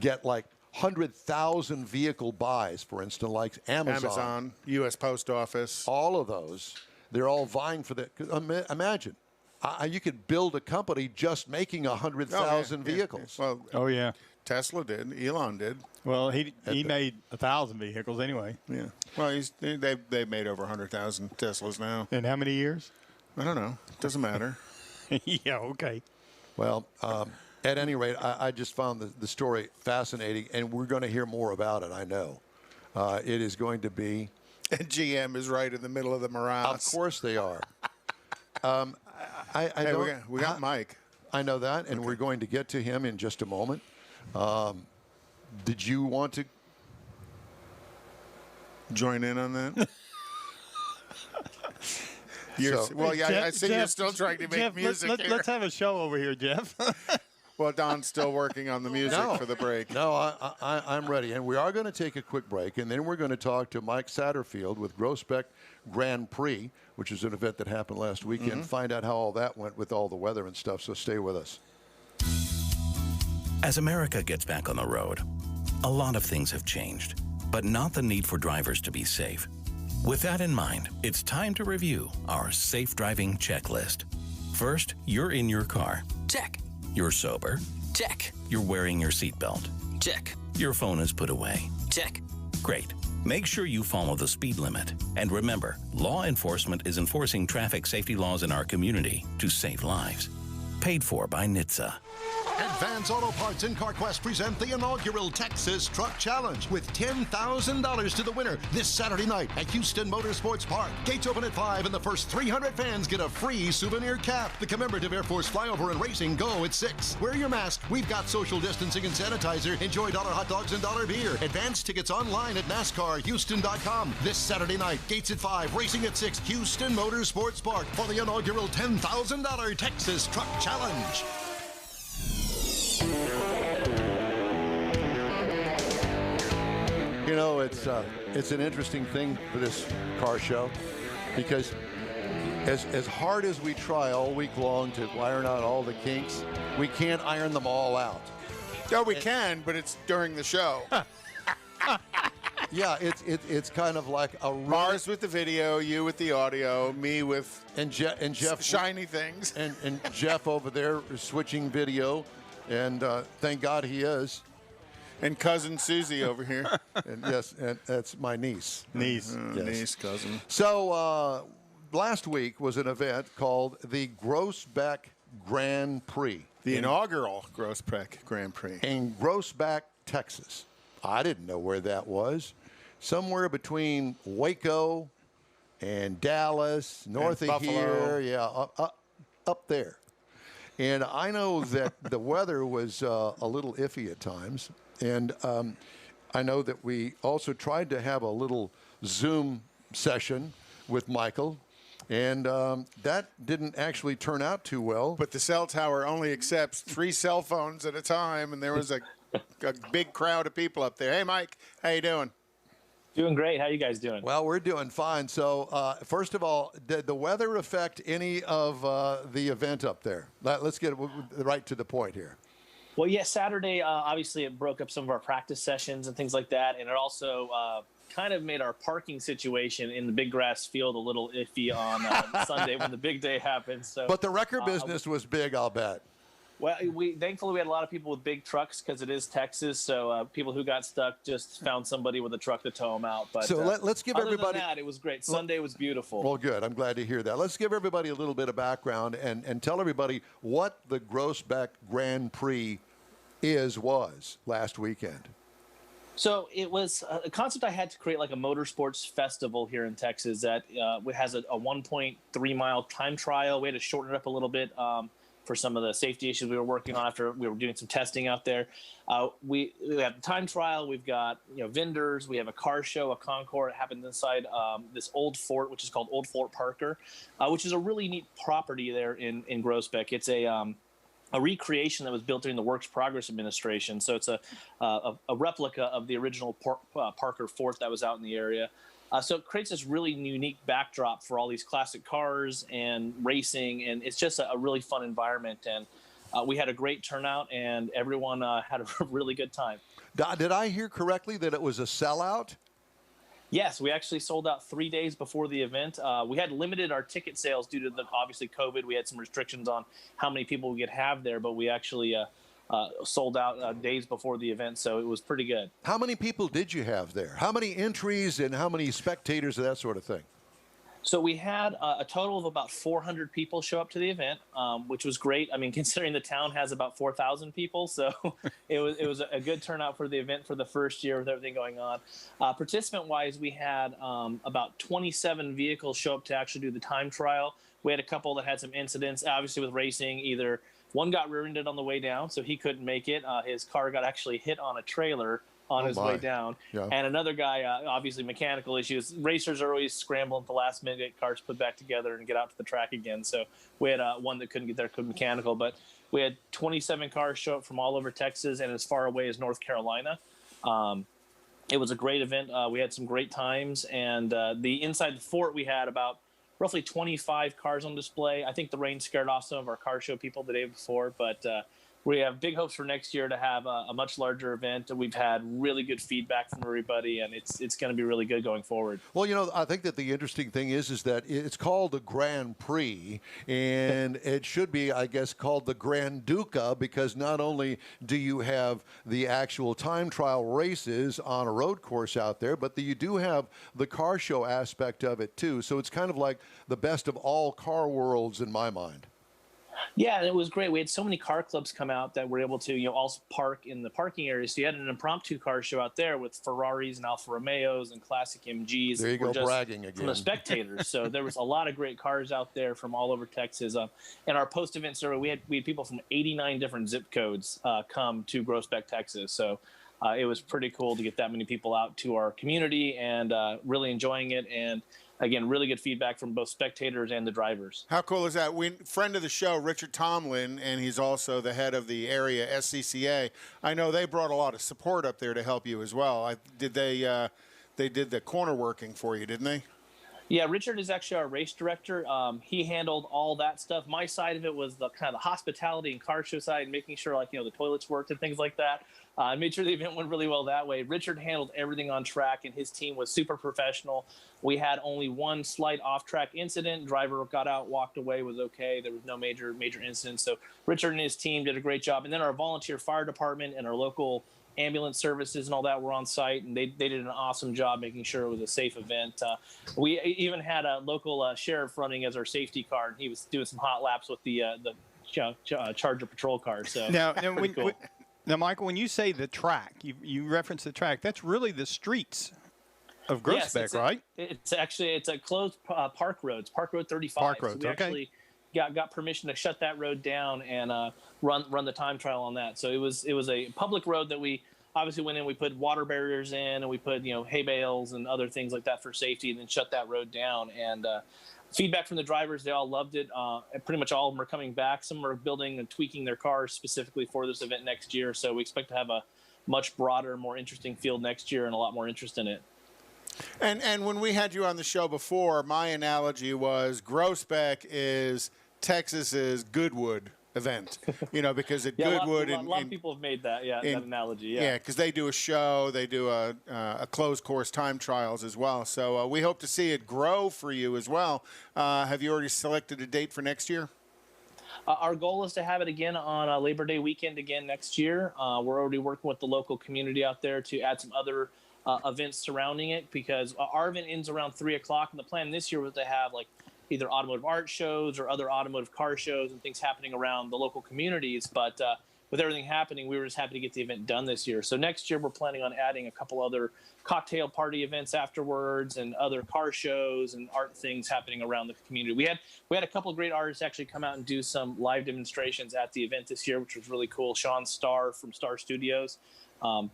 get like 100,000 vehicle buys, for instance, like Amazon, U.S. Post Office. all of those, they're all vying for that. 'Cause imagine, you could build a company just making 100,000 vehicles. Well, Oh, yeah. Tesla did. Elon did. Well, he made 1,000 vehicles anyway. Yeah. Well, they've made over 100,000 Teslas now. In how many years? I don't know. Doesn't matter. Yeah, okay. Well, at any rate, I just found the story fascinating, and we're going to hear more about it, I know. It is going to be... And GM is right in the middle of the morass. Of course they are. We got Mike. I know that, and we're going to get to him in just a moment. Did you want to join in on that? Jeff, I see you're still trying to make music here. Let's have a show over here, Jeff. Well, Don's still working on the music for the break. No, I'm ready. And we are going to take a quick break, and then we're going to talk to Mike Satterfield with Groesbeck Grand Prix, which is an event that happened last weekend, find out how all that went with all the weather and stuff, so stay with us. As America gets back on the road, a lot of things have changed, but not the need for drivers to be safe. With that in mind, it's time to review our safe driving checklist. First, you're in your car. Check. You're sober. Check. You're wearing your seatbelt. Check. Your phone is put away. Check. Great. Make sure you follow the speed limit. And remember, law enforcement is enforcing traffic safety laws in our community to save lives. Paid for by NHTSA. Advance Auto Parts and CarQuest present the inaugural Texas Truck Challenge with $10,000 to the winner this Saturday night at Houston Motorsports Park. Gates open at 5 and the first 300 fans get a free souvenir cap. The commemorative Air Force flyover and racing go at 6. Wear your mask. We've got social distancing and sanitizer. Enjoy dollar hot dogs and dollar beer. Advance tickets online at NASCARHouston.com. This Saturday night, gates at 5, racing at 6, Houston Motorsports Park for the inaugural $10,000 Texas Truck Challenge. You know, it's an interesting thing for this car show because as hard as we try all week long to iron out all the kinks, we can't iron them all out. No, we can, but it's during the show. Yeah, it's kind of like a Mars with the video, you with the audio, me with and Jeff shiny things, and Jeff over there switching video, and thank God he is. And cousin Susie over here. And yes, and that's my niece. Niece. Yes. Niece, cousin. So last week was an event called the Groesbeck Grand Prix. The inaugural Groesbeck Grand Prix. In Groesbeck, Texas. I didn't know where that was. Somewhere between Waco and Dallas, north of here. Yeah, up there. And I know that the weather was a little iffy at times. And I know that we also tried to have a little Zoom session with Michael. And that didn't actually turn out too well. But the cell tower only accepts 3 cell phones at a time. And there was a big crowd of people up there. Hey, Mike, how you doing? Doing great. How you guys doing? Well, we're doing fine. So, first of all, did the weather affect any of the event up there? Let's get right to the point here. Well, yeah, Saturday, obviously it broke up some of our practice sessions and things like that. And it also kind of made our parking situation in the big grass field a little iffy on Sunday when the big day happened. So, but the record business was big, I'll bet. Well, thankfully we had a lot of people with big trucks because it is Texas. So people who got stuck just found somebody with a truck to tow them out. But so let's give everybody. Other than that, it was great. Sunday was beautiful. Well, good. I'm glad to hear that. Let's give everybody a little bit of background and tell everybody what the Groesbeck Grand Prix was last weekend. So it was a concept I had to create like a motorsports festival here in Texas that has a 1.3 mile time trial. We had to shorten it up a little bit. For some of the safety issues we were working on after we were doing some testing out there. We have the time trial. We've got vendors. We have a car show, a concours. It happens inside this old fort, which is called Old Fort Parker, which is a really neat property there in Groesbeck. It's a recreation that was built during the Works Progress Administration. So it's a replica of the original Parker Fort that was out in the area. So it creates this really unique backdrop for all these classic cars and racing, and it's just a really fun environment. And we had a great turnout, and everyone had a really good time. Did I hear correctly that it was a sellout? Yes, we actually sold out 3 days before the event. We had limited our ticket sales due to obviously COVID. We had some restrictions on how many people we could have there, but we actually sold out days before the event, so it was pretty good. How many people did you have there? How many entries and how many spectators and that sort of thing? So we had a total of about 400 people show up to the event, which was great. I mean, considering the town has about 4,000 people, so it was a good turnout for the event for the first year with everything going on. Participant-wise, we had about 27 vehicles show up to actually do the time trial. We had a couple that had some incidents, obviously with racing. Either one got rear-ended on the way down, so he couldn't make it. His car got actually hit on a trailer on his way down. Yeah. And another guy, obviously mechanical issues. Racers are always scrambling at the last minute, get cars put back together and get out to the track again. So we had one that couldn't get there, mechanical, but we had 27 cars show up from all over Texas and as far away as North Carolina. It was a great event. We had some great times, and the inside the fort, we had about roughly 25 cars on display. I think the rain scared off some of our car show people the day before, but we have big hopes for next year to have a much larger event. We've had really good feedback from everybody, and it's going to be really good going forward. Well, you know, I think that the interesting thing is that it's called the Grand Prix, and it should be, I guess, called the Grand Duca, because not only do you have the actual time trial races on a road course out there, but you do have the car show aspect of it too. So it's kind of like the best of all car worlds in my mind. Yeah, and it was great. We had so many car clubs come out that were able to, also park in the parking area. So you had an impromptu car show out there with Ferraris and Alfa Romeos and classic MGs. There you go, bragging again. From the spectators. So there was a lot of great cars out there from all over Texas. And our post-event survey, we had people from 89 different zip codes come to Groesbeck, Texas. So it was pretty cool to get that many people out to our community and really enjoying it. And again, really good feedback from both spectators and the drivers. How cool is that? Friend of the show, Richard Tomlin, and he's also the head of the area SCCA. I know they brought a lot of support up there to help you as well. They did the corner working for you, didn't they? Yeah, Richard is actually our race director. He handled all that stuff. My side of it was the kind of the hospitality and car show side, making sure the toilets worked and things like that. I made sure the event went really well that way. Richard handled everything on track, and his team was super professional. We had only one slight off-track incident. Driver got out, walked away, was okay. There was no major incidents. So Richard and his team did a great job. And then our volunteer fire department and our local ambulance services and all that were on site, and they did an awesome job making sure it was a safe event. We even had a local sheriff running as our safety car, and he was doing some hot laps with the Charger patrol car. So cool. Now, Michael, when you say the track, you reference the track, that's really the streets of Groesbeck, yes, right? It's a closed park roads, Park Road 35. Park roads, so we actually got permission to shut that road down and run the time trial on that. So it was a public road that we obviously went in. We put water barriers in, and we put hay bales and other things like that for safety, and then shut that road down. And feedback from the drivers, they all loved it. Pretty much all of them are coming back. Some are building and tweaking their cars specifically for this event next year. So we expect to have a much broader, more interesting field next year and a lot more interest in it. And when we had you on the show before, my analogy was Groesbeck is Texas's Goodwood event, because at Goodwood, a lot of people have made that, that analogy. Yeah, because they do a show, they do a closed course time trials as well. So we hope to see it grow for you as well. Have you already selected a date for next year? Our goal is to have it again on Labor Day weekend again next year. We're already working with the local community out there to add some other events surrounding it, because our event ends around 3 o'clock, and the plan this year was to have either automotive art shows or other automotive car shows and things happening around the local communities. But with everything happening, we were just happy to get the event done this year. So next year, we're planning on adding a couple other cocktail party events afterwards and other car shows and art things happening around the community. We had a couple of great artists actually come out and do some live demonstrations at the event this year, which was really cool. Starr from Starr Studios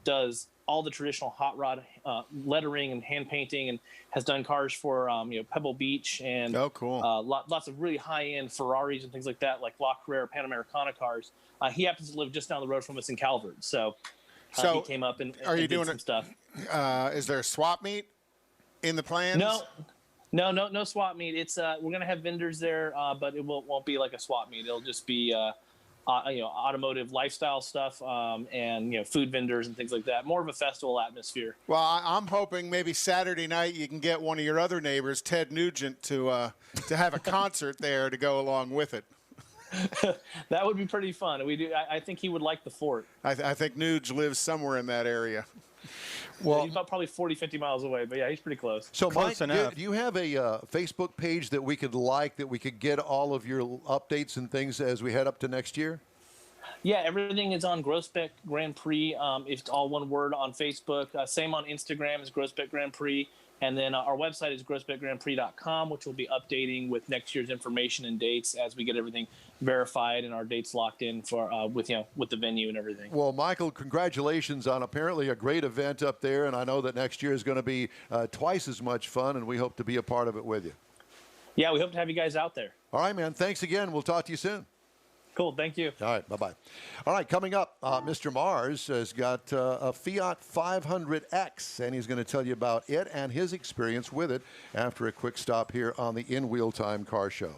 does all the traditional hot rod lettering and hand painting, and has done cars for Pebble Beach and lots of really high-end Ferraris and things like that, like La Carrera Panamericana cars. He happens to live just down the road from us in Calvert, so he came up and did some stuff. Is there a swap meet in the plans? No swap meet. It's we're gonna have vendors there, but it won't be like a swap meet. It'll just be automotive lifestyle stuff, and food vendors and things like that. More of a festival atmosphere. Well, I'm hoping maybe Saturday night you can get one of your other neighbors, Ted Nugent, to have a concert there to go along with it. That would be pretty fun. I think he would like the fort. I think Nuge lives somewhere in that area. Well, he's about probably 40, 50 miles away, but yeah, he's pretty close. So, Close Mike, enough. do you have a Facebook page that we could that we could get all of your updates and things as we head up to next year? Yeah, everything is on Grossbeck Grand Prix. It's all one word on Facebook. Same on Instagram as Grossbeck Grand Prix. And then our website is grossbeckgrandprix.com, which will be updating with next year's information and dates as we get everything verified and our dates locked in for with the venue and everything. Well, Michael, congratulations on apparently a great event up there, and I know that next year is going to be twice as much fun, and we hope to be a part of it with you. Yeah, we hope to have you guys out there. All right, man. Thanks again. We'll talk to you soon. Cool. Thank you. All right. Bye-bye. All right. Coming up, Mr. Mars has got a Fiat 500X, and he's going to tell you about it and his experience with it after a quick stop here on the In Wheel Time Car Show.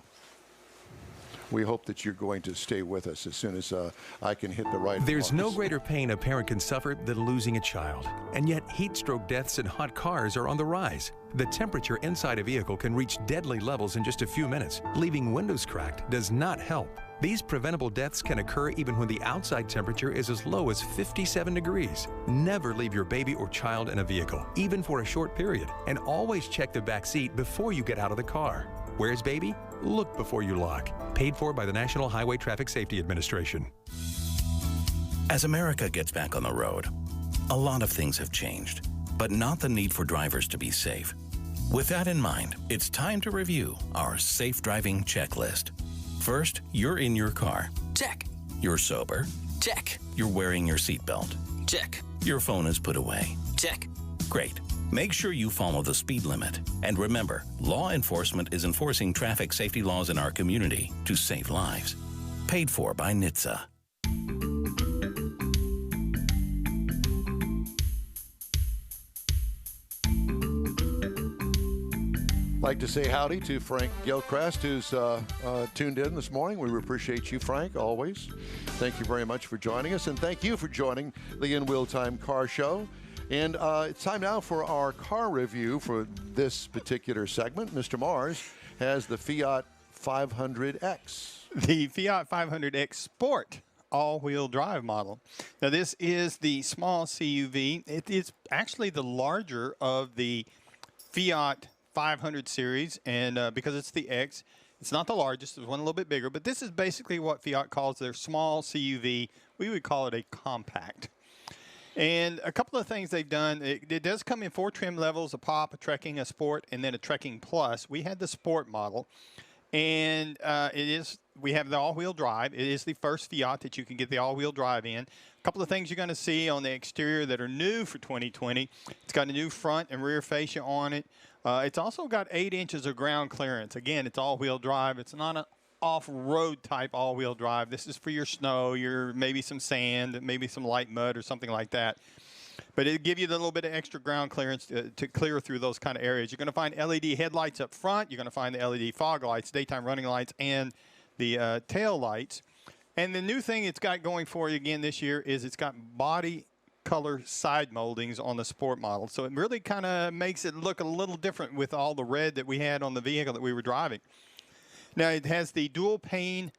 We hope that you're going to stay with us as soon as I can hit the right There's marks. no greater pain a parent can suffer than losing a child. And yet, heat stroke deaths in hot cars are on the rise. The temperature inside a vehicle can reach deadly levels in just a few minutes. Leaving windows cracked does not help. These preventable deaths can occur even when the outside temperature is as low as 57 degrees. Never leave your baby or child in a vehicle, even for a short period. And always check the back seat before you get out of the car. Where's baby? Look before you lock. Paid for by the National Highway Traffic Safety Administration. As America gets back on the road, a lot of things have changed, but not the need for drivers to be safe. With that in mind, it's time to review our safe driving checklist. First, you're in your car. Check. You're sober. Check. You're wearing your seatbelt. Check. Your phone is put away. Check. Great. Make sure you follow the speed limit. And remember, law enforcement is enforcing traffic safety laws in our community to save lives. Paid for by NHTSA. Like to say howdy to Frank Gilchrist, who's tuned in this morning. We appreciate you, Frank, always. Thank you very much for joining us, and thank you for joining the In Wheel Time Car Show. And it's time now for our car review for this particular segment. Mr. Mars has the Fiat 500X. The Fiat 500X Sport all-wheel drive model. Now, this is the small CUV. It is actually the larger of the Fiat 500 series, and because it's the X, it's not the largest. There's one a little bit bigger, but this is basically what Fiat calls their small CUV. We would call it a compact. And a couple of things they've done, it does come in 4 trim levels, a Pop, a Trekking, a Sport, and then a Trekking Plus. We had the Sport model, and we have the all-wheel drive. It is the first Fiat that you can get the all-wheel drive in. A couple of things you're going to see on the exterior that are new for 2020. It's got a new front and rear fascia on it. It's also got 8 inches of ground clearance. Again, it's all-wheel drive. It's not an off-road type all-wheel drive. This is for your snow, your maybe some sand, maybe some light mud or something like that. But it'll give you a little bit of extra ground clearance to clear through those kind of areas. You're going to find LED headlights up front. You're going to find the LED fog lights, daytime running lights, and the tail lights. And the new thing it's got going for you again this year is it's got body color side moldings on the Sport model. So it really kind of makes it look a little different with all the red that we had on the vehicle that we were driving. Now, it has the dual pane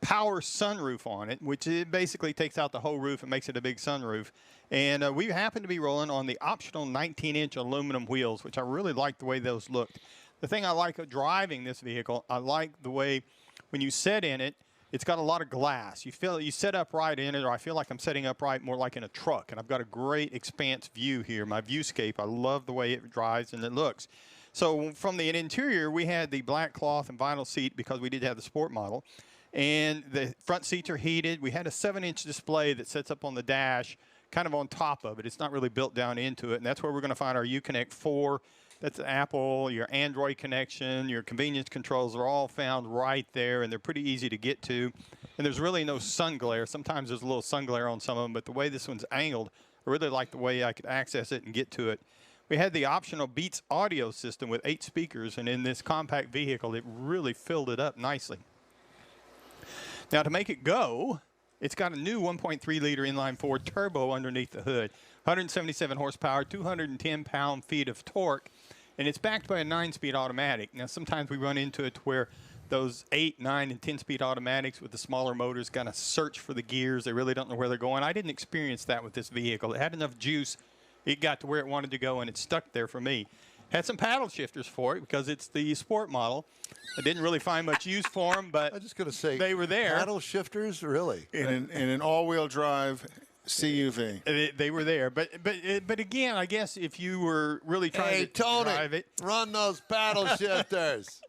power sunroof on it, which it basically takes out the whole roof and makes it a big sunroof. And we happen to be rolling on the optional 19-inch aluminum wheels, which I really like the way those looked. The thing I like of driving this vehicle, I like the way when you sit in it, it's got a lot of glass. You sit upright in it, or I feel like I'm sitting upright more like in a truck. And I've got a great expanse view here, my viewscape. I love the way it drives and it looks. So from the interior, we had the black cloth and vinyl seat because we did have the Sport model. And the front seats are heated. We had a 7-inch display that sits up on the dash, kind of on top of it. It's not really built down into it. And that's where we're going to find our Uconnect 4. That's Apple, your Android connection, your convenience controls are all found right there, and they're pretty easy to get to. And there's really no sun glare. Sometimes there's a little sun glare on some of them, but the way this one's angled, I really like the way I could access it and get to it. We had the optional Beats audio system with 8 speakers, and in this compact vehicle, it really filled it up nicely. Now, to make it go, it's got a new 1.3-liter inline-4 turbo underneath the hood, 177 horsepower, 210 pound-feet of torque, and it's backed by a 9-speed automatic. Now, sometimes we run into it where those 8, 9, and 10-speed automatics with the smaller motors kind of search for the gears. They really don't know where they're going. I didn't experience that with this vehicle. It had enough juice. It got to where it wanted to go, and it stuck there for me. Had some paddle shifters for it because it's the sport model. I didn't really find much use for them, but I'm just going to say they were there. Paddle shifters, really? In an all-wheel drive CUV. They were there, but again, I guess if you were really trying to drive it, run those paddle shifters.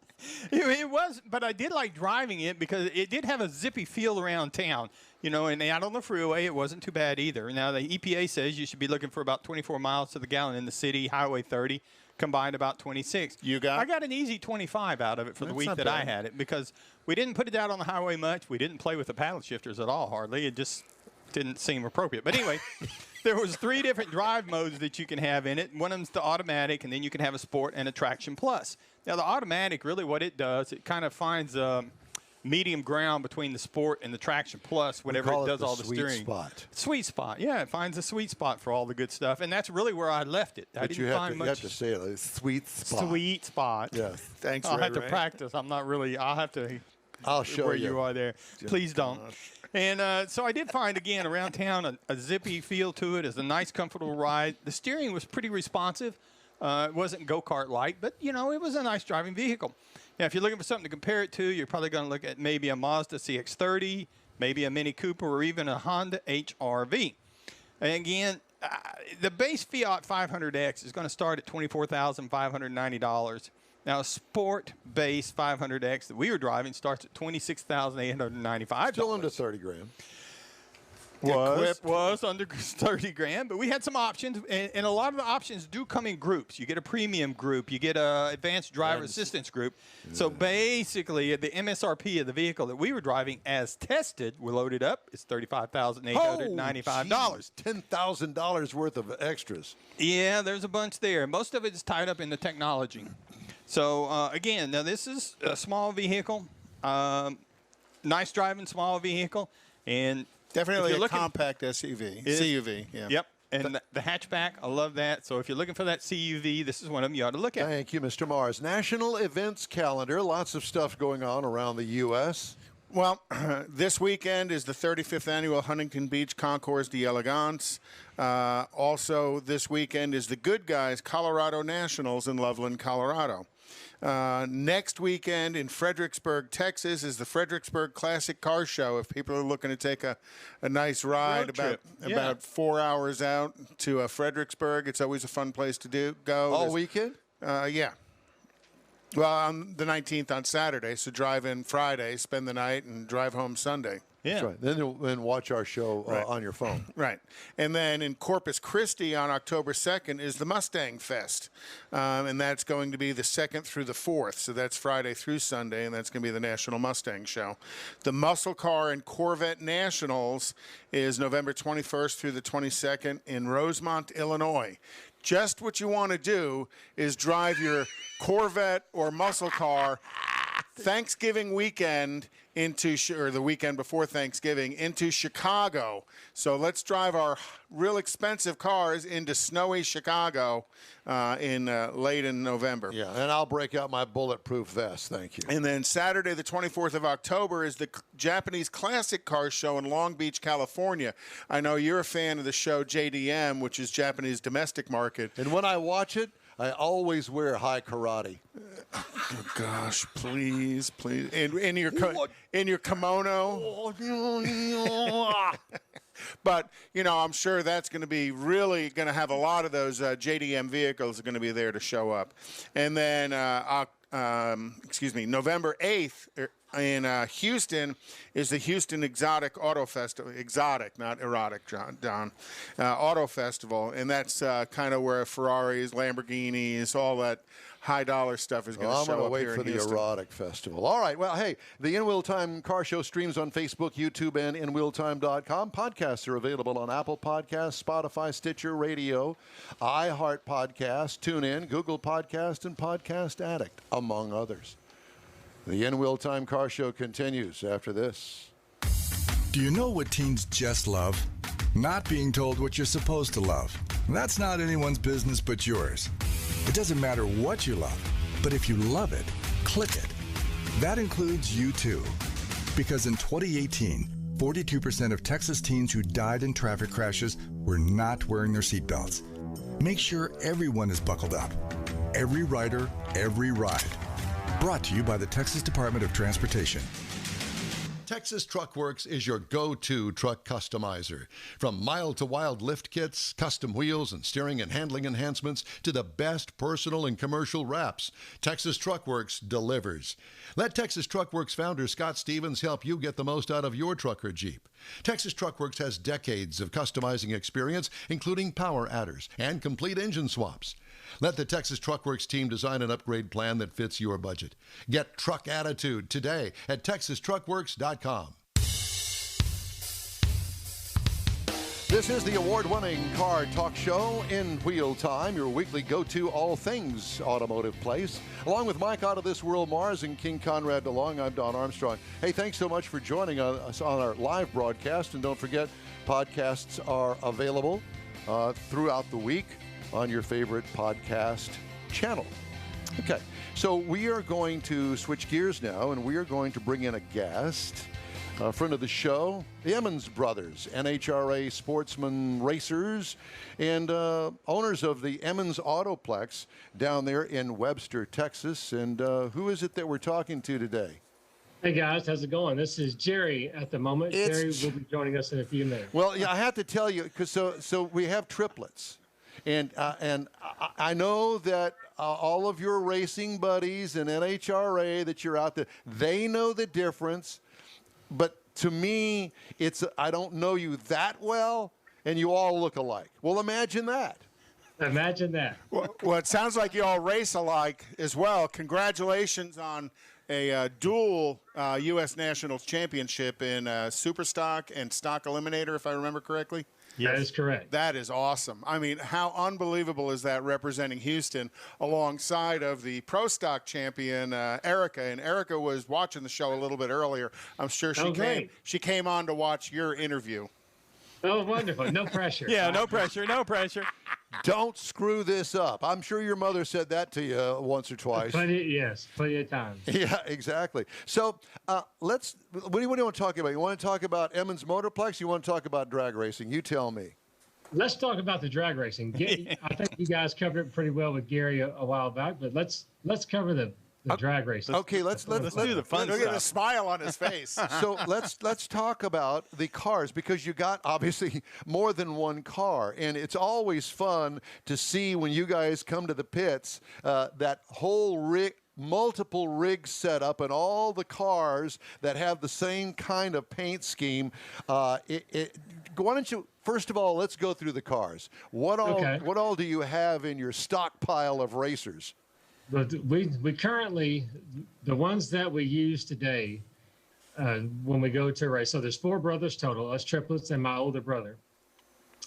It was, but I did like driving it because it did have a zippy feel around town. And out on the freeway, it wasn't too bad either. Now, the EPA says you should be looking for about 24 miles to the gallon in the city, Highway 30, combined about 26. I got an easy 25 out of it for the week that I had it because we didn't put it out on the highway much. We didn't play with the paddle shifters at all, hardly. It just didn't seem appropriate. But anyway, there was 3 different drive modes that you can have in it. One of them's the automatic, and then you can have a sport and a traction plus. Now, the automatic, really what it does, it kind of finds medium ground between the sport and the traction plus whenever it does all the steering. Sweet spot. Yeah, it finds a sweet spot for all the good stuff, and that's really where I left it. I didn't find much. You have to say it, like, sweet spot. Sweet spot. Yeah. Thanks, I'll have to practice. I'm not really. I'll have to. I'll show where you. you are there. Please don't. And so I did find, again, around town, a zippy feel to it. It's a nice, comfortable ride. The steering was pretty responsive. It wasn't go-kart-like, but, it was a nice driving vehicle. Now, if you're looking for something to compare it to, you're probably going to look at maybe a Mazda CX-30, maybe a Mini Cooper, or even a Honda HR-V. And again, the base Fiat 500X is going to start at $24,590. Now, a sport base 500X that we were driving starts at $26,895. Still under 30 grand. Was under 30 grand, but we had some options, and a lot of the options do come in groups. You get a premium group, you get a advanced driver assistance group. Yeah. So basically, the MSRP of the vehicle that we were driving, as tested, we loaded up, is $35,895. $10,000 worth of extras. Yeah, there's a bunch there. Most of it is tied up in the technology. So again, now this is a small vehicle, nice driving small vehicle, and definitely a compact SUV. CUV, yeah. Yep. And the hatchback, I love that. So if you're looking for that CUV, this is one of them you ought to look at. Thank you, Mr. Mars. National events calendar. Lots of stuff going on around the U.S. Well, this weekend is the 35th Annual Huntington Beach Concours d'Elegance. Also, this weekend is the Good Guys Colorado Nationals in Loveland, Colorado. Next weekend in Fredericksburg, Texas, is the Fredericksburg Classic Car Show. If people are looking to take a nice ride about 4 hours out to Fredericksburg, it's always a fun place to go. All weekend? Yeah. Well, on the 19th on Saturday, so drive in Friday, spend the night, and drive home Sunday. Yeah. That's right. Then watch our show on your phone. Right. And then in Corpus Christi on October 2nd is the Mustang Fest. And that's going to be the 2nd through the 4th. So that's Friday through Sunday, and that's going to be the National Mustang Show. The Muscle Car and Corvette Nationals is November 21st through the 22nd in Rosemont, Illinois. Just what you want to do is drive your Corvette or muscle car Thanksgiving weekend or the weekend before Thanksgiving into Chicago. So let's drive our real expensive cars into snowy Chicago late in November. Yeah, and I'll break out my bulletproof vest. Thank you. And then Saturday, the 24th of October, is the Japanese Classic Car Show in Long Beach, California. I know you're a fan of the show JDM, which is Japanese domestic market. And when I watch it, I always wear high karate. Oh gosh, please. In your kimono. But, I'm sure that's going to be really going to have a lot of those JDM vehicles are going to be there to show up. And then, November 8th in Houston is the Houston Exotic Auto Festival. Exotic, not erotic, Don. Auto Festival. And that's kind of where Ferraris, Lamborghinis, all that high-dollar stuff is going to show up here in Houston. I'm going to wait for the erotic festival. All right. Well, hey, the In Wheel Time Car Show streams on Facebook, YouTube, and InWheelTime.com. Podcasts are available on Apple Podcasts, Spotify, Stitcher Radio, iHeart Podcast, TuneIn, Google Podcast, and Podcast Addict, among others. The In Wheel Time Car Show continues after this. Do you know what teens just love? Not being told what you're supposed to love. That's not anyone's business but yours. It doesn't matter what you love, but if you love it, click it. That includes you too. Because in 2018, 42% of Texas teens who died in traffic crashes were not wearing their seatbelts. Make sure everyone is buckled up. Every rider, every ride. Brought to you by the Texas Department of Transportation. Texas Truck Works is your go-to truck customizer. From mild-to-wild lift kits, custom wheels, and steering and handling enhancements to the best personal and commercial wraps, Texas Truck Works delivers. Let Texas Truck Works founder Scott Stevens help you get the most out of your truck or Jeep. Texas Truck Works has decades of customizing experience, including power adders and complete engine swaps. Let the Texas Truck Works team design an upgrade plan that fits your budget. Get truck attitude today at TexasTruckWorks.com. This is the award-winning car talk show in Wheel Time, your weekly go-to all things automotive place. Along with Mike Out of This World Mars and King Conrad DeLong, I'm Don Armstrong. Hey, thanks so much for joining us on our live broadcast. And don't forget, podcasts are available throughout the week on your favorite podcast channel. Okay, so we are going to switch gears now, and we are going to bring in a guest, a friend of the show, the Emmons brothers, NHRA sportsman racers, and owners of the Emmons Autoplex down there in Webster, Texas. And who is it that we're talking to today? Hey guys, how's it going? This is Jerry at the moment. Jerry will be joining us in a few minutes. Well, yeah, I have to tell you, because so we have triplets. And I know that all of your racing buddies and NHRA that you're out there, they know the difference. But to me, I don't know you that well, and you all look alike. Well, imagine that. Imagine that. Well, it sounds like you all race alike as well. Congratulations on a dual U.S. Nationals championship in Super Stock and Stock Eliminator, if I remember correctly. Yes. That is correct. That is awesome. I mean, how unbelievable is that, representing Houston alongside of the Pro Stock champion, Erica. And Erica was watching the show a little bit earlier. I'm sure she came on to watch your interview. Oh, wonderful. No pressure. Yeah, no pressure, no pressure. Don't screw this up. I'm sure your mother said that to you once or twice. Plenty of times. Yeah, exactly. So what do you want to talk about? You want to talk about Emmons Motorplex? You want to talk about drag racing? You tell me. Let's talk about the drag racing. I think you guys covered it pretty well with Gary a while back, but let's cover the drag racing. Okay, let's do the fun stuff. Look at the smile on his face. So let's talk about the cars, because you got obviously more than one car, and it's always fun to see when you guys come to the pits that whole multiple rigs set up and all the cars that have the same kind of paint scheme. Why don't you, first of all, let's go through the cars. What all do you have in your stockpile of racers? But we currently, the ones that we use today when we go to a race, so there's 4 brothers total, us triplets and my older brother.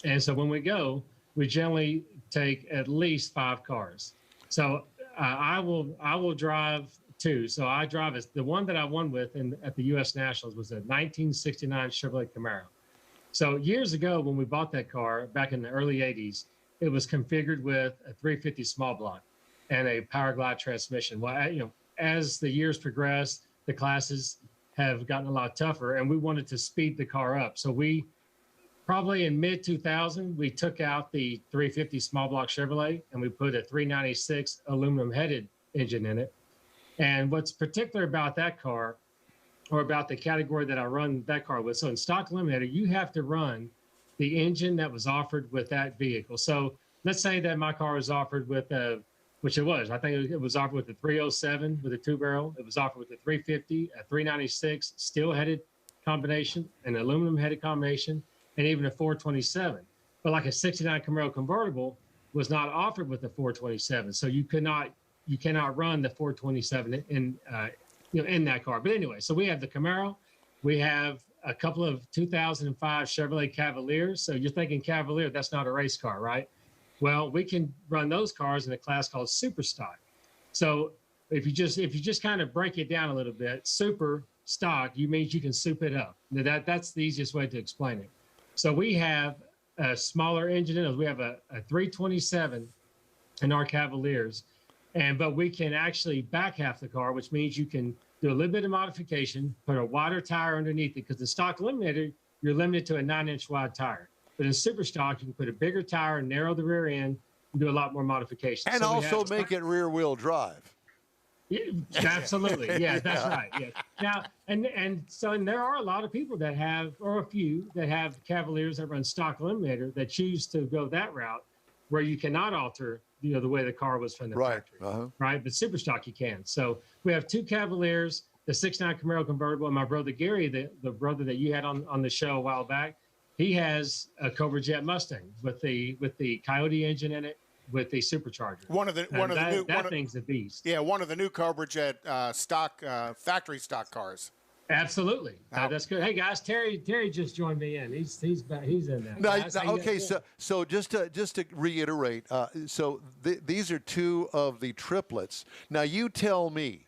And so when we go, we generally take at least 5 cars. So I will drive 2. So I drive the one that I won with at the U.S. Nationals was a 1969 Chevrolet Camaro. So years ago when we bought that car back in the early 80s, it was configured with a 350 small block and a power glide transmission. Well, as the years progressed, the classes have gotten a lot tougher, and we wanted to speed the car up. So we probably in mid-2000, we took out the 350 small block Chevrolet and we put a 396 aluminum headed engine in it. And what's particular about that car, or about the category that I run that car with, so in Stock Eliminator, you have to run the engine that was offered with that vehicle. So let's say that my car was offered with which it was. I think it was offered with the 307 with a 2-barrel. It was offered with the 350, a 396 steel-headed combination, an aluminum-headed combination, and even a 427. But like a 69 Camaro convertible was not offered with the 427, so you cannot run the 427 in that car. But anyway, so we have the Camaro, we have a couple of 2005 Chevrolet Cavaliers. So you're thinking Cavalier, that's not a race car, right? Well, we can run those cars in a class called Super Stock. So if you just kind of break it down a little bit, Super stock, you means you can soup it up. That's the easiest way to explain it. So we have a smaller engine in it. We have a 327 in our Cavaliers, but we can actually back half the car, which means you can do a little bit of modification, put a wider tire underneath it, because the stock Eliminator, you're limited to a 9-inch wide tire. But in super stock, you can put a bigger tire, narrow the rear end, and do a lot more modifications. And also make it rear-wheel drive. Yeah, absolutely. Yeah, that's right. Yeah. Now, and there are a lot of people that have, or a few that have Cavaliers that run stock Eliminator that choose to go that route, where you cannot alter, the way the car was from the factory, right? But super stock you can. So we have 2 Cavaliers, the 6.9 Camaro convertible, and my brother Gary, the brother that you had on the show a while back, he has a Cobra Jet Mustang with the Coyote engine in it, with the supercharger. That thing's a beast. Yeah, one of the new Cobra Jet factory stock cars. Absolutely. That's good. Hey guys, Terry just joined me in. He's in there. Okay, so just to reiterate, these are 2 of the triplets. Now you tell me,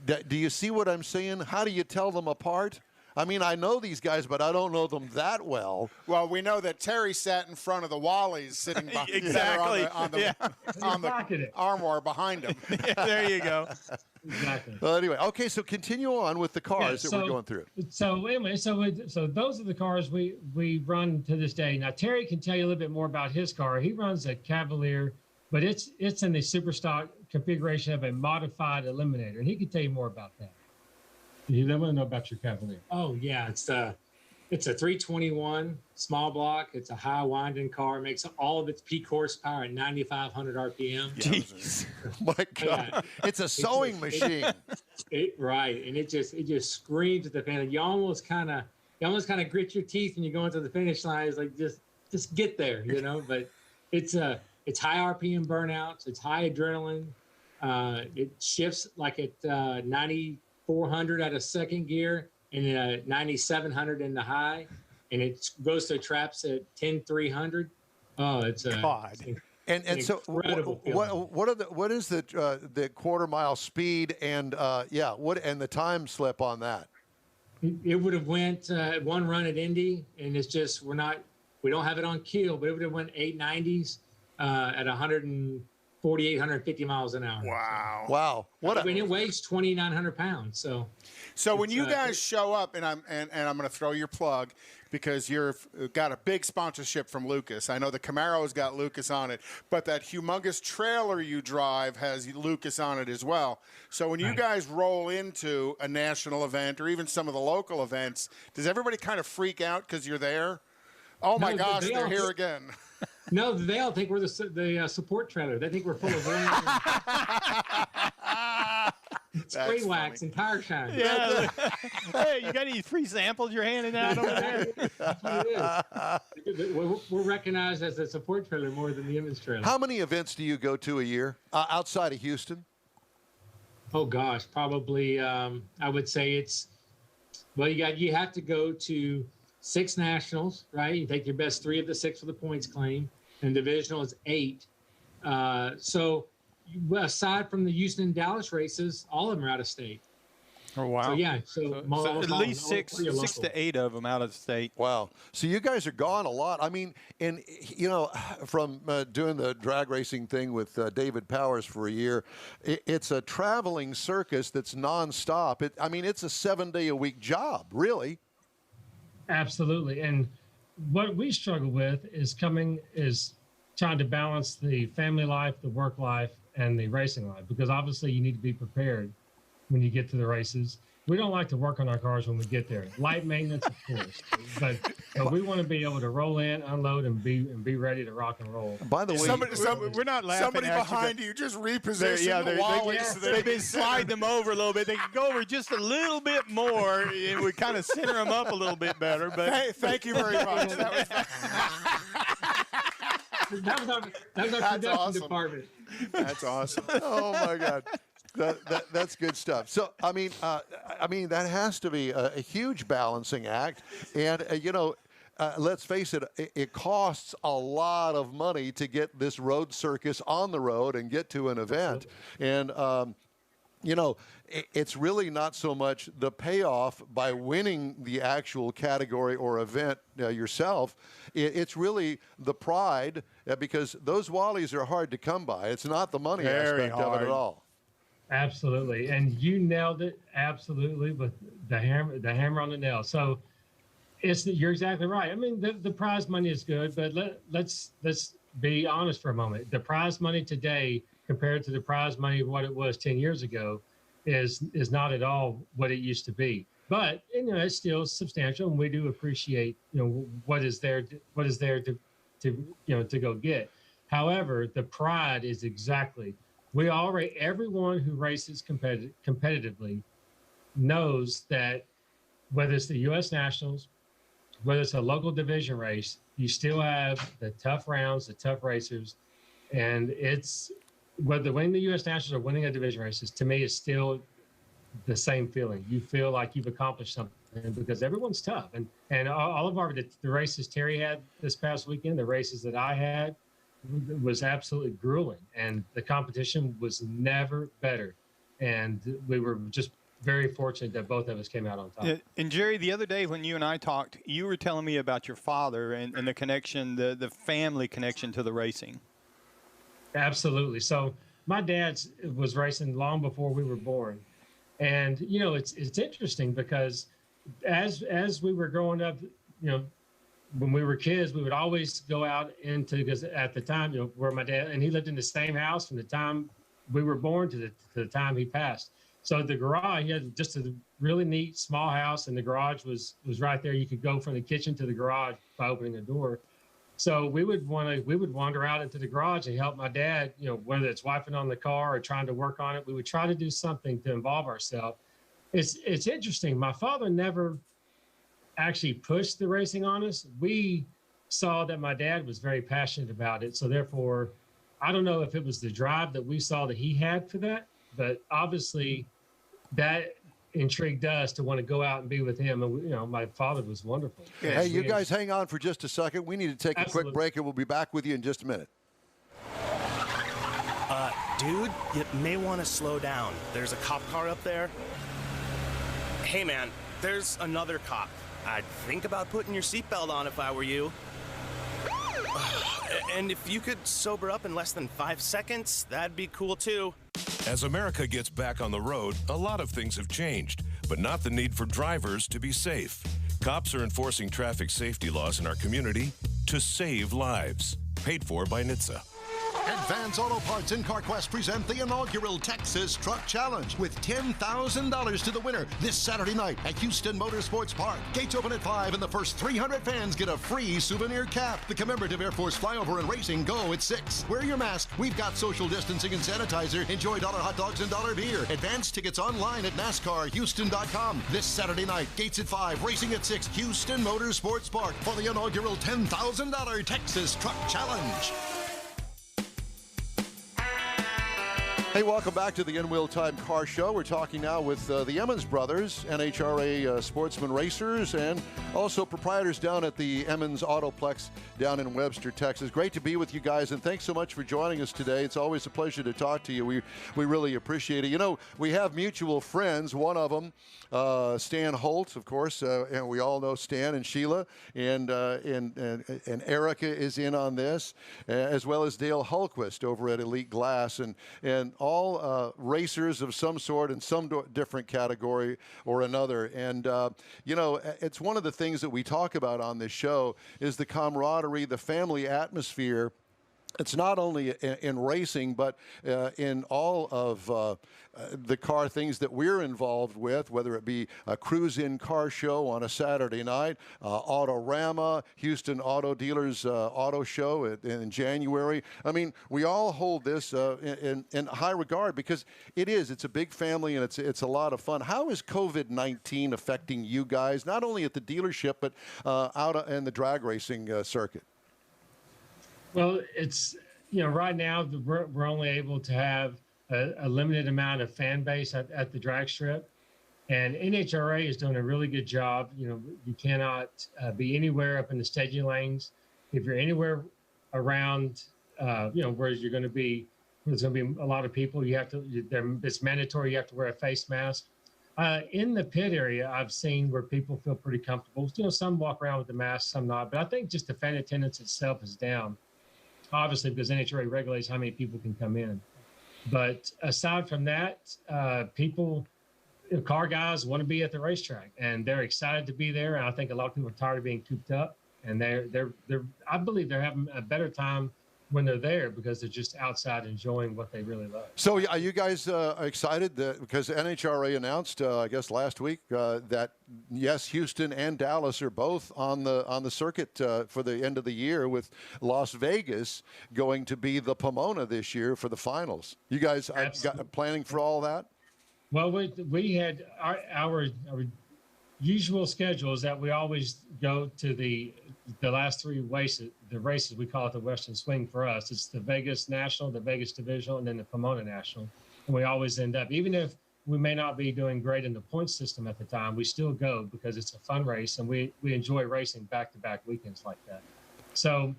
do you see what I'm saying? How do you tell them apart? I mean, I know these guys, but I don't know them that well. Well, we know that Terry sat in front of the Wallies sitting exactly. on the armoire behind him. Yeah, there you go. Exactly. Well, anyway, okay, so continue on with the cars that we're going through. So anyway, so those are the cars we run to this day. Now, Terry can tell you a little bit more about his car. He runs a Cavalier, but it's in the super stock configuration of a modified Eliminator, and he can tell you more about that. You want to know about your Cavalier? Oh yeah, it's a 321 small block. It's a high winding car. It makes all of its peak horsepower at 9,500 RPM. Jeez, my God, it's a sewing machine. Right, and it just screams at the finish. You almost kind of grit your teeth when you go into the finish line. It's like just get there, But it's high RPM burnouts. It's high adrenaline. It shifts like at 9,400 at a second gear, and 9,700 in the high, and it goes to traps at 10,300. Oh, it's a God. And so what is the quarter mile speed and and the time slip on that? It would have went one run at Indy, and it's just we don't have it on keel, but it would have went 890s at 148, 150 miles an hour. Wow. It weighs 2,900 pounds. So when you guys show up, and I'm going to throw your plug because you've got a big sponsorship from Lucas. I know the Camaro's got Lucas on it, but that humongous trailer you drive has Lucas on it as well. So when you guys roll into a national event or even some of the local events, does everybody kind of freak out because you're there? Oh my gosh, they're here again. No, they all think we're the support trailer. They think we're full of spray wax and tire shine. Yeah. Hey, you got any free samples you're handing out over there? That's what it is. We're recognized as a support trailer more than the image trailer. How many events do you go to a year outside of Houston? Oh gosh, probably. I would say you have to go to 6 nationals, right? You take your best 3 of the 6 for the points claim, and divisional is 8. So aside from the Houston and Dallas races, all of them are out of state. Oh wow! So yeah, so at least 6 to 8 of them out of state. Wow! So you guys are gone a lot. I mean, and from doing the drag racing thing with David Powers for a year, it's a traveling circus that's nonstop. It's a 7-day-a-week job, really. Absolutely. And what we struggle with is trying to balance the family life, the work life, and the racing life, because obviously you need to be prepared when you get to the races. We don't like to work on our cars when we get there. Light maintenance, of course, but we want to be able to roll in, unload, and be ready to rock and roll. By the way, we're not laughing. Somebody behind you just repositioned the Wallies. They've been sliding them over a little bit. They can go over just a little bit more. It would kind of center them up a little bit better. But thank you very much. That was our production department. That's awesome. Oh my God. That's good stuff. So I mean that has to be a huge balancing act, and let's face it, it costs a lot of money to get this road circus on the road and get to an event. And you know, it's really not so much the payoff by winning the actual category or event yourself. It's really the pride, because those Wallies are hard to come by. It's not the money aspect of it at all. Absolutely, and you nailed it absolutely with the hammer on the nail. So you're exactly right. I mean, the prize money is good, but let's be honest for a moment. The prize money today compared to the prize money of what it was 10 years ago is not at all what it used to be. But it's still substantial, and we do appreciate what is there to go get. However, the pride is exactly, everyone who races competitively knows that whether it's the U.S. Nationals, whether it's a local division race, you still have the tough rounds, the tough racers, and it's whether winning the U.S. Nationals or winning a division races, to me, is still the same feeling. You feel like you've accomplished something because everyone's tough. And all of the races Terry had this past weekend, the races that I had, was absolutely grueling. And the competition was never better. And we were just very fortunate that both of us came out on top. Yeah, and Jerry, the other day when you and I talked, you were telling me about your father and the connection, the family connection to the racing. Absolutely. So my dad was racing long before we were born. And, it's interesting because as we were growing up, when we were kids, we would always go out because at the time, where my dad, and he lived in the same house from the time we were born to the time he passed. So the garage, he had just a really neat small house, and the garage was right there. You could go from the kitchen to the garage by opening a door. So we would wander out into the garage and help my dad, whether it's wiping on the car or trying to work on it. We would try to do something to involve ourselves. It's interesting. My father never actually pushed the racing on us. We saw that my dad was very passionate about it. So therefore, I don't know if it was the drive that we saw that he had for that, but obviously that intrigued us to want to go out and be with him. And, my father was wonderful. Hey, you guys hang on for just a second. We need to take a quick break, and we'll be back with you in just a minute. Dude, you may want to slow down. There's a cop car up there. Hey, man, there's another cop. I'd think about putting your seatbelt on if I were you. And if you could sober up in less than 5 seconds, that'd be cool, too. As America gets back on the road, a lot of things have changed, but not the need for drivers to be safe. Cops are enforcing traffic safety laws in our community to save lives. Paid for by NHTSA. Advance Auto Parts and CarQuest present the inaugural Texas Truck Challenge with $10,000 to the winner this Saturday night at Houston Motorsports Park. Gates open at 5 and the first 300 fans get a free souvenir cap. The commemorative Air Force flyover and racing go at 6. Wear your mask. We've got social distancing and sanitizer. Enjoy dollar hot dogs and dollar beer. Advance tickets online at NASCARHouston.com. This Saturday night, gates at 5, racing at 6, Houston Motorsports Park for the inaugural $10,000 Texas Truck Challenge. Hey, welcome back to the In Wheel Time Car Show. We're talking now with the Emmons brothers, NHRA sportsman racers, and also proprietors down at the Emmons Autoplex down in Webster, Texas. Great to be with you guys, and thanks so much for joining us today. It's always a pleasure to talk to you. We really appreciate it. We have mutual friends. One of them, Stan Holt, of course, and we all know Stan and Sheila, and Erica is in on this, as well as Dale Hulquist over at Elite Glass, and all racers of some sort in some different category or another. And, it's one of the things that we talk about on this show is the camaraderie, the family atmosphere. It's not only in racing, but in all of the car things that we're involved with, whether it be a cruise-in car show on a Saturday night, Autorama, Houston Auto Dealers Auto Show in January. I mean, we all hold this in high regard because it's a big family and it's a lot of fun. How is COVID-19 affecting you guys, not only at the dealership, but out in the drag racing circuit? Well, it's, right now we're only able to have a limited amount of fan base at the drag strip. And NHRA is doing a really good job. You cannot be anywhere up in the staging lanes. If you're anywhere around, where you're going to be There's going to be a lot of people. It's mandatory. You have to wear a face mask. In the pit area, I've seen where people feel pretty comfortable. Some walk around with the mask, some not. But I think just the fan attendance itself is down, obviously, because NHRA regulates how many people can come in. But aside from that, car guys want to be at the racetrack, and they're excited to be there. And I think a lot of people are tired of being cooped up, and I believe they're having a better time when they're there because they're just outside enjoying what they really love. So are you guys excited because NHRA announced, I guess last week, that yes, Houston and Dallas are both on the circuit for the end of the year, with Las Vegas going to be the Pomona this year for the finals. You guys are planning for all that? Well, we had our usual schedule is that we always go to the last three races. The races, we call it the Western Swing for us. It's the Vegas National, the Vegas Divisional, and then the Pomona National. And we always end up, even if we may not be doing great in the point system at the time, we still go because it's a fun race, and we enjoy racing back-to-back weekends like that. So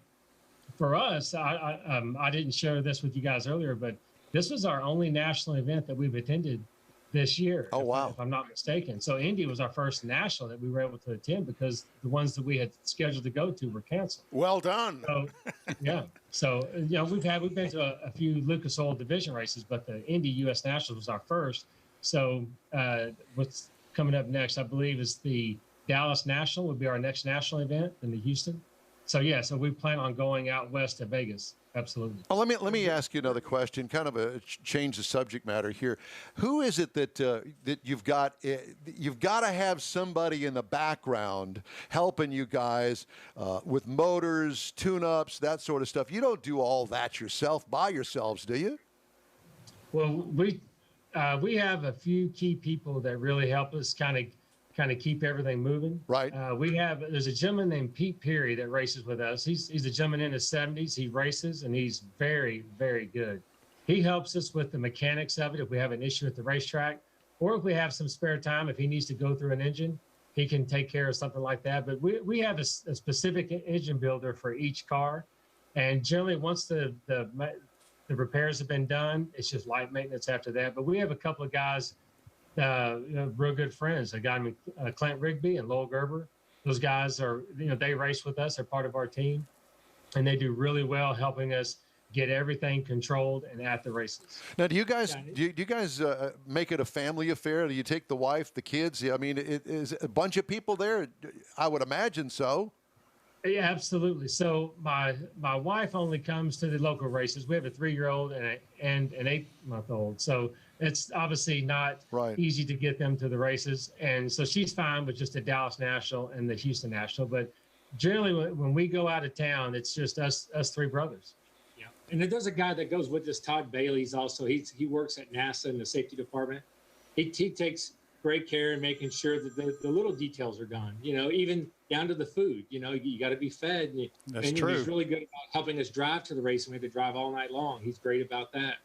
for us, I didn't share this with you guys earlier, but this was our only national event that we've attended this year. Oh, wow. If I'm not mistaken. So Indy was our first national that we were able to attend because the ones that we had scheduled to go to were canceled. Well done. So, yeah. So, we've been to a few Lucas Oil division races, but the Indy U.S. Nationals was our first. So what's coming up next, I believe, is the Dallas National would be our next national event in the Houston. So, yeah, so we plan on going out west to Vegas. Absolutely. Well, let me ask you another question, kind of a change the subject matter here. Who is it that you've got? You've got to have somebody in the background helping you guys with motors, tune-ups, that sort of stuff. You don't do all that by yourselves, do you? Well, we have a few key people that really help us kind of keep everything moving. Right. There's a gentleman named Pete Peary that races with us. He's a gentleman in his 70s. He races, and he's very, very good. He helps us with the mechanics of it if we have an issue at the racetrack, or if we have some spare time, if he needs to go through an engine, he can take care of something like that. But we have a specific engine builder for each car, and generally once the repairs have been done, it's just light maintenance after that. But we have a couple of guys, real good friends, a guy named Clint Rigby and Lowell Gerber. Those guys are, they race with us. They're part of our team, and they do really well helping us get everything controlled and at the races. Now, do you guys make it a family affair? Do you take the wife, the kids? I mean, it is a bunch of people there. I would imagine so. Yeah, absolutely. So my wife only comes to the local races. We have a 3-year-old and an 8-month-old. So it's obviously not easy to get them to the races. And so she's fine with just the Dallas National and the Houston National. But generally, when we go out of town, it's just us three brothers. Yeah. And there's a guy that goes with us, Todd Bailey's also. He works at NASA in the safety department. He takes great care in making sure that the little details are done, even down to the food. You got to be fed. That's true. He's really good about helping us drive to the race, and we have to drive all night long. He's great about that,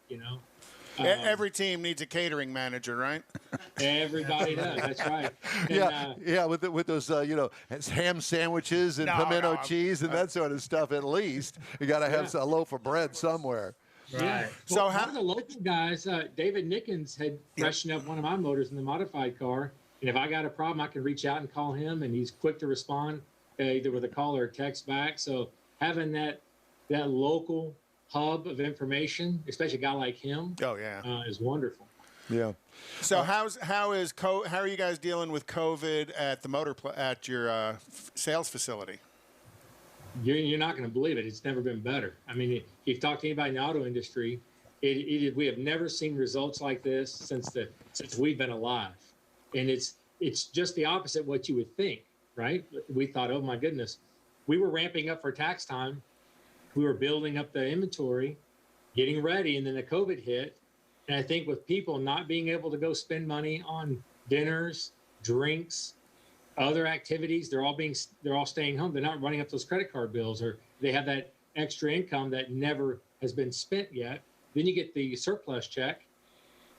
Every team needs a catering manager, right? Everybody does. That's right. And, with those ham sandwiches and pimento cheese and that sort of stuff. At least you got to have a loaf of bread somewhere. Right. Yeah. So one of the local guys, David Nickens, had freshened up one of my motors in the modified car. And if I got a problem, I can reach out and call him, and he's quick to respond, either with a call or a text back. So having that local hub of information, especially a guy like him, is wonderful. Yeah. So how are you guys dealing with COVID at the at your sales facility? You're not going to believe it. It's never been better. I mean, if you've talked to anybody in the auto industry, we have never seen results like this since we've been alive. And it's just the opposite of what you would think, right? We thought, oh my goodness, we were ramping up for tax time. We were building up the inventory, getting ready, and then the COVID hit. And I think with people not being able to go spend money on dinners, drinks, other activities, they're all staying home. They're not running up those credit card bills, or they have that extra income that never has been spent yet. Then you get the surplus check,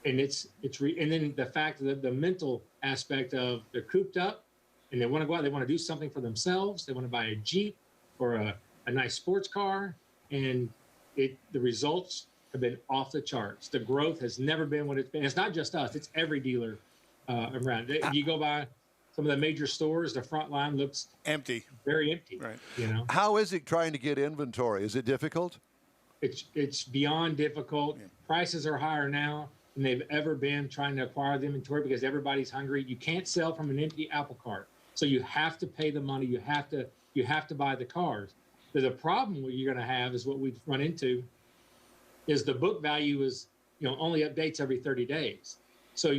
and and then the fact that the mental aspect of they're cooped up and they want to go out, they want to do something for themselves. They want to buy a Jeep or a nice sports car, and the results have been off the charts. The growth has never been what it's been. It's not just us; it's every dealer around. You go by some of the major stores, the front line looks empty, very empty. Right. You know, How is it trying to get inventory? Is it difficult? it's beyond difficult. Prices are higher now than they've ever been trying to acquire the inventory because everybody's hungry. You can't sell from an empty apple cart, so you have to pay the money. You have to buy the cars. The problem you're going to have is what we've run into is the book value is only updates every 30 days. So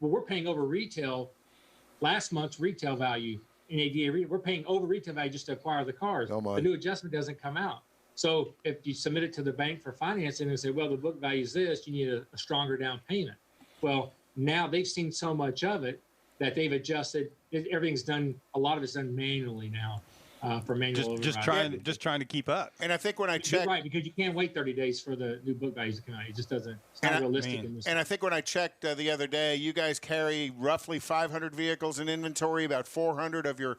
we're paying over retail. Last month's retail value in ADA, we're paying over retail value just to acquire the cars. Oh my. The new adjustment doesn't come out. So if you submit it to the bank for financing and say, well, the book value is this, you need a stronger down payment. Well, now they've seen so much of it that they've adjusted. Everything's done. A lot of it's done manually now. For manual just trying to keep up. And I think when I You're checked, right, because you can't wait 30 days for the new book values to come out. It just doesn't. It's not realistic in this. And I think when I checked the other day, you guys carry roughly 500 vehicles in inventory, about 400 of your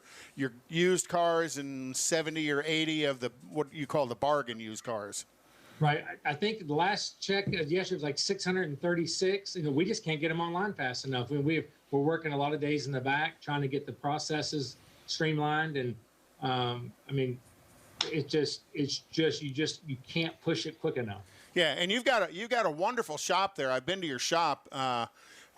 used cars, and 70 or 80 of the what you call the bargain used cars. Right. I think the last check yesterday was like 636. We just can't get them online fast enough. We're working a lot of days in the back trying to get the processes streamlined, and it's just you can't push it quick enough. Yeah, and you've got a wonderful shop there. I've been to your shop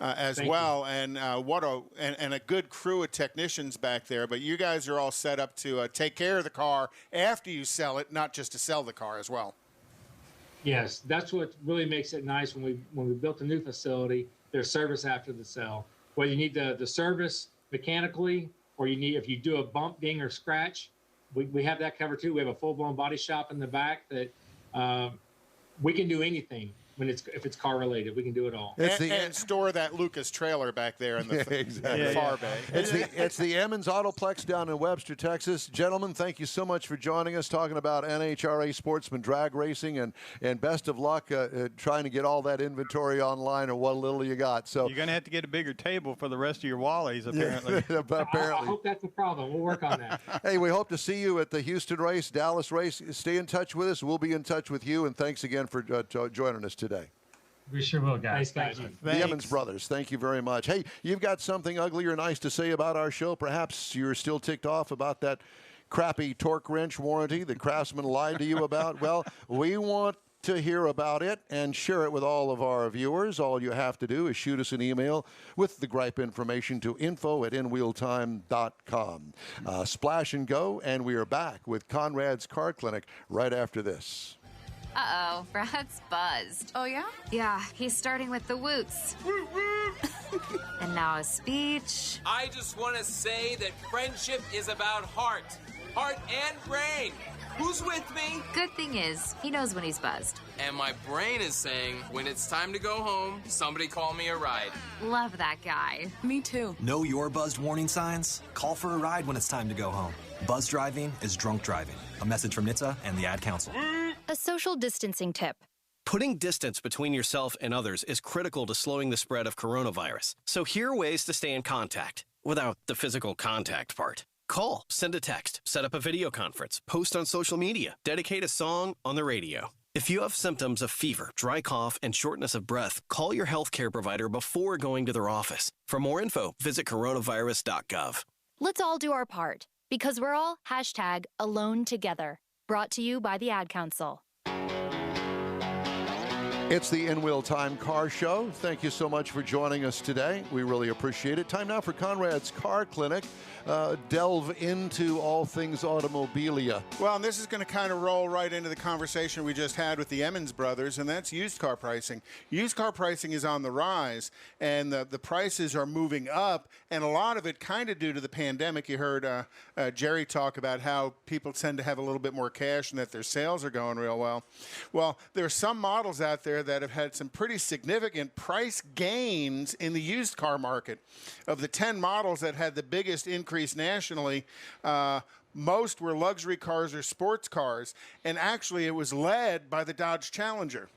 as Thank well, and and a good crew of technicians back there. But you guys are all set up to take care of the car after you sell it, not just to sell the car as well. Yes, that's what really makes it nice when we built a new facility. There's service after the sale. Whether you need the service mechanically, or if you do a bump, ding, or scratch, we have that covered too. We have a full-blown body shop in the back that we can do anything if it's car related. We can do it all. And store that Lucas trailer back there in the, exactly. in the far bay. It's the Emmons Autoplex down in Webster, Texas. Gentlemen, thank you so much for joining us, talking about NHRA Sportsman Drag Racing, and best of luck trying to get all that inventory online or what little you got. So you're going to have to get a bigger table for the rest of your Wallies, apparently. Apparently. I hope that's a problem. We'll work on that. Hey, we hope to see you at the Houston race, Dallas race. Stay in touch with us. We'll be in touch with you, and thanks again for joining us today. We sure will, guys. Thank you. The Emmons brothers, thank you very much. Hey, you've got something ugly or nice to say about our show? Perhaps you're still ticked off about that crappy torque wrench warranty that Craftsman lied to you about? Well, we want to hear about it and share it with all of our viewers. All you have to do is shoot us an email with the gripe information to info@inwheeltime.com. Splash and go, and we are back with Conrad's Car Clinic right after this. Uh-oh, Brad's buzzed. Oh, yeah? Yeah, he's starting with the woots. And now a speech. I just want to say that friendship is about heart and brain. Who's with me? Good thing is, he knows when he's buzzed. And my brain is saying, when it's time to go home, somebody call me a ride. Love that guy. Me too. Know your buzzed warning signs? Call for a ride when it's time to go home. Buzz driving is drunk driving. A message from NHTSA and the Ad Council. A social distancing tip. Putting distance between yourself and others is critical to slowing the spread of coronavirus. So here are ways to stay in contact without the physical contact part. Call, send a text, set up a video conference, post on social media, dedicate a song on the radio. If you have symptoms of fever, dry cough, and shortness of breath, call your healthcare provider before going to their office. For more info, visit coronavirus.gov. Let's all do our part, because we're all #AloneTogether. Brought to you by the Ad Council. It's the In Wheel Time Car Show. Thank you so much for joining us today. We really appreciate it. Time now for Conrad's Car Clinic. Delve into all things automobilia. Well, and this is going to kind of roll right into the conversation we just had with the Emmons brothers, and that's used car pricing. Used car pricing is on the rise, and the prices are moving up, and a lot of it kind of due to the pandemic. You heard Jerry talk about how people tend to have a little bit more cash and that their sales are going real well. Well, there are some models out there that have had some pretty significant price gains in the used car market. Of the 10 models that had the biggest increase nationally, most were luxury cars or sports cars, and actually it was led by the Dodge Challenger.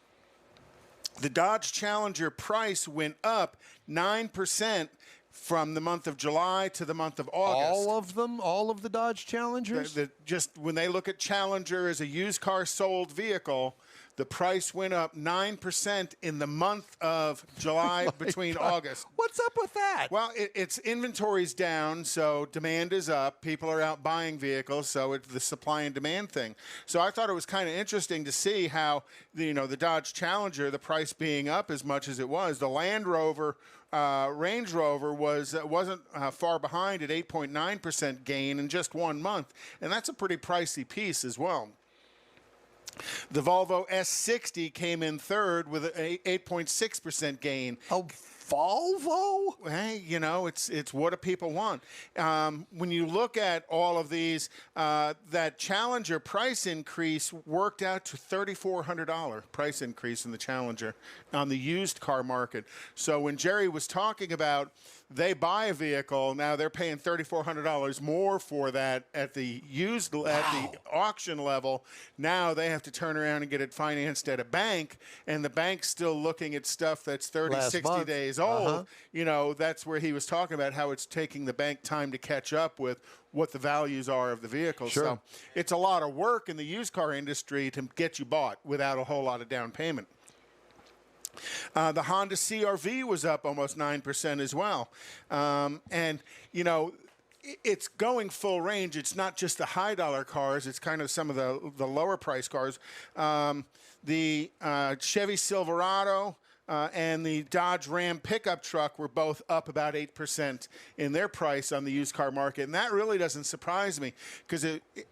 The Dodge Challenger price went up 9% from the month of July to the month of August. All of them? All of the Dodge Challengers? Just when they look at Challenger as a used car sold vehicle, the price went up 9% in the month of July between August. What's up with that? Well, it's inventory's down, so demand is up. People are out buying vehicles, so it's the supply and demand thing. So I thought it was kind of interesting to see how the Dodge Challenger, the price being up as much as it was. The Land Rover, Range Rover wasn't far behind at 8.9% gain in just 1 month, and that's a pretty pricey piece as well. The Volvo S60 came in third with an 8.6% gain. Oh, Volvo? Hey, it's what do people want? When you look at all of these, that Challenger price increase worked out to $3,400 price increase in the Challenger on the used car market. So when Jerry was talking about they buy a vehicle, now they're paying $3,400 more for that at the the auction level. Now they have to turn around and get it financed at a bank, and the bank's still looking at stuff that's 30, 60 days old. That's where he was talking about how it's taking the bank time to catch up with what the values are of the vehicle. Sure. So it's a lot of work in the used car industry to get you bought without a whole lot of down payment. The Honda CR-V was up almost 9% as well. It's going full range. It's not just the high dollar cars. It's kind of some of the lower price cars. The Chevy Silverado and the Dodge Ram pickup truck were both up about 8% in their price on the used car market. And that really doesn't surprise me because,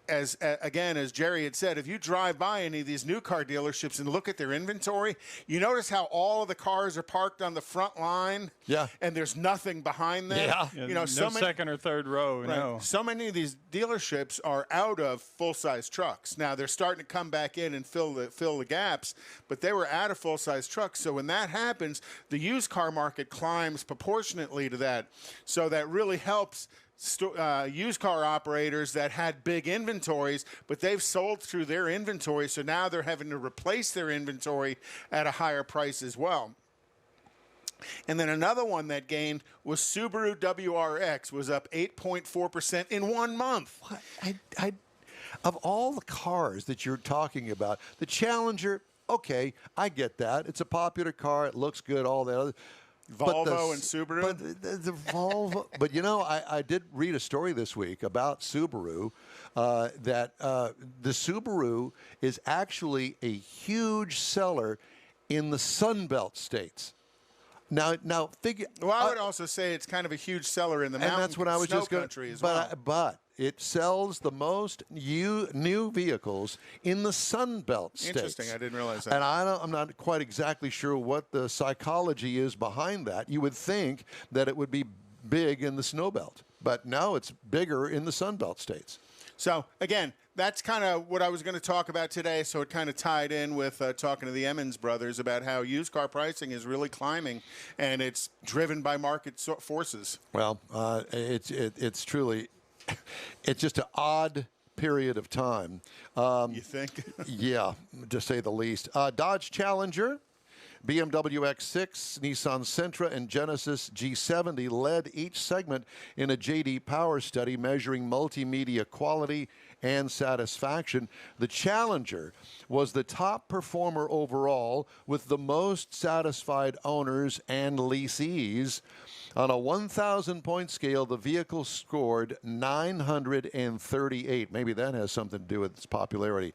as Jerry had said, if you drive by any of these new car dealerships and look at their inventory, you notice how all of the cars are parked on the front line. Yeah. And there's nothing behind them. Yeah. No second or third row. Right. No. So many of these dealerships are out of full-size trucks. Now they're starting to come back in and fill the gaps, but they were out of full-size trucks. So when that happens, the used car market climbs proportionately to that. So that really helps used car operators that had big inventories, but they've sold through their inventory. So now they're having to replace their inventory at a higher price as well. And then another one that gained was Subaru WRX, was up 8.4% in 1 month. Of all the cars that you're talking about, the Challenger, okay, I get that. It's a popular car. It looks good, all that other. Volvo and Subaru? But the Volvo. But, I did read a story this week about Subaru that the Subaru is actually a huge seller in the Sunbelt states. Now figure. Well, I would also say it's kind of a huge seller in the mountain, and that's what I was snow just going. country as well. But it sells the most new vehicles in the Sunbelt states. Interesting, I didn't realize that. And I'm not quite exactly sure what the psychology is behind that. You would think that it would be big in the Snowbelt, but now it's bigger in the Sunbelt states. So again, that's kind of what I was going to talk about today. So it kind of tied in with talking to the Emmons brothers about how used car pricing is really climbing, and it's driven by market forces. Well, it's truly, it's just an odd period of time. You think? Yeah, to say the least. Dodge Challenger, BMW X6, Nissan Sentra, and Genesis G70 led each segment in a J.D. Power study measuring multimedia quality and satisfaction. The Challenger was the top performer overall with the most satisfied owners and lessees. On a 1,000-point scale, the vehicle scored 938. Maybe that has something to do with its popularity.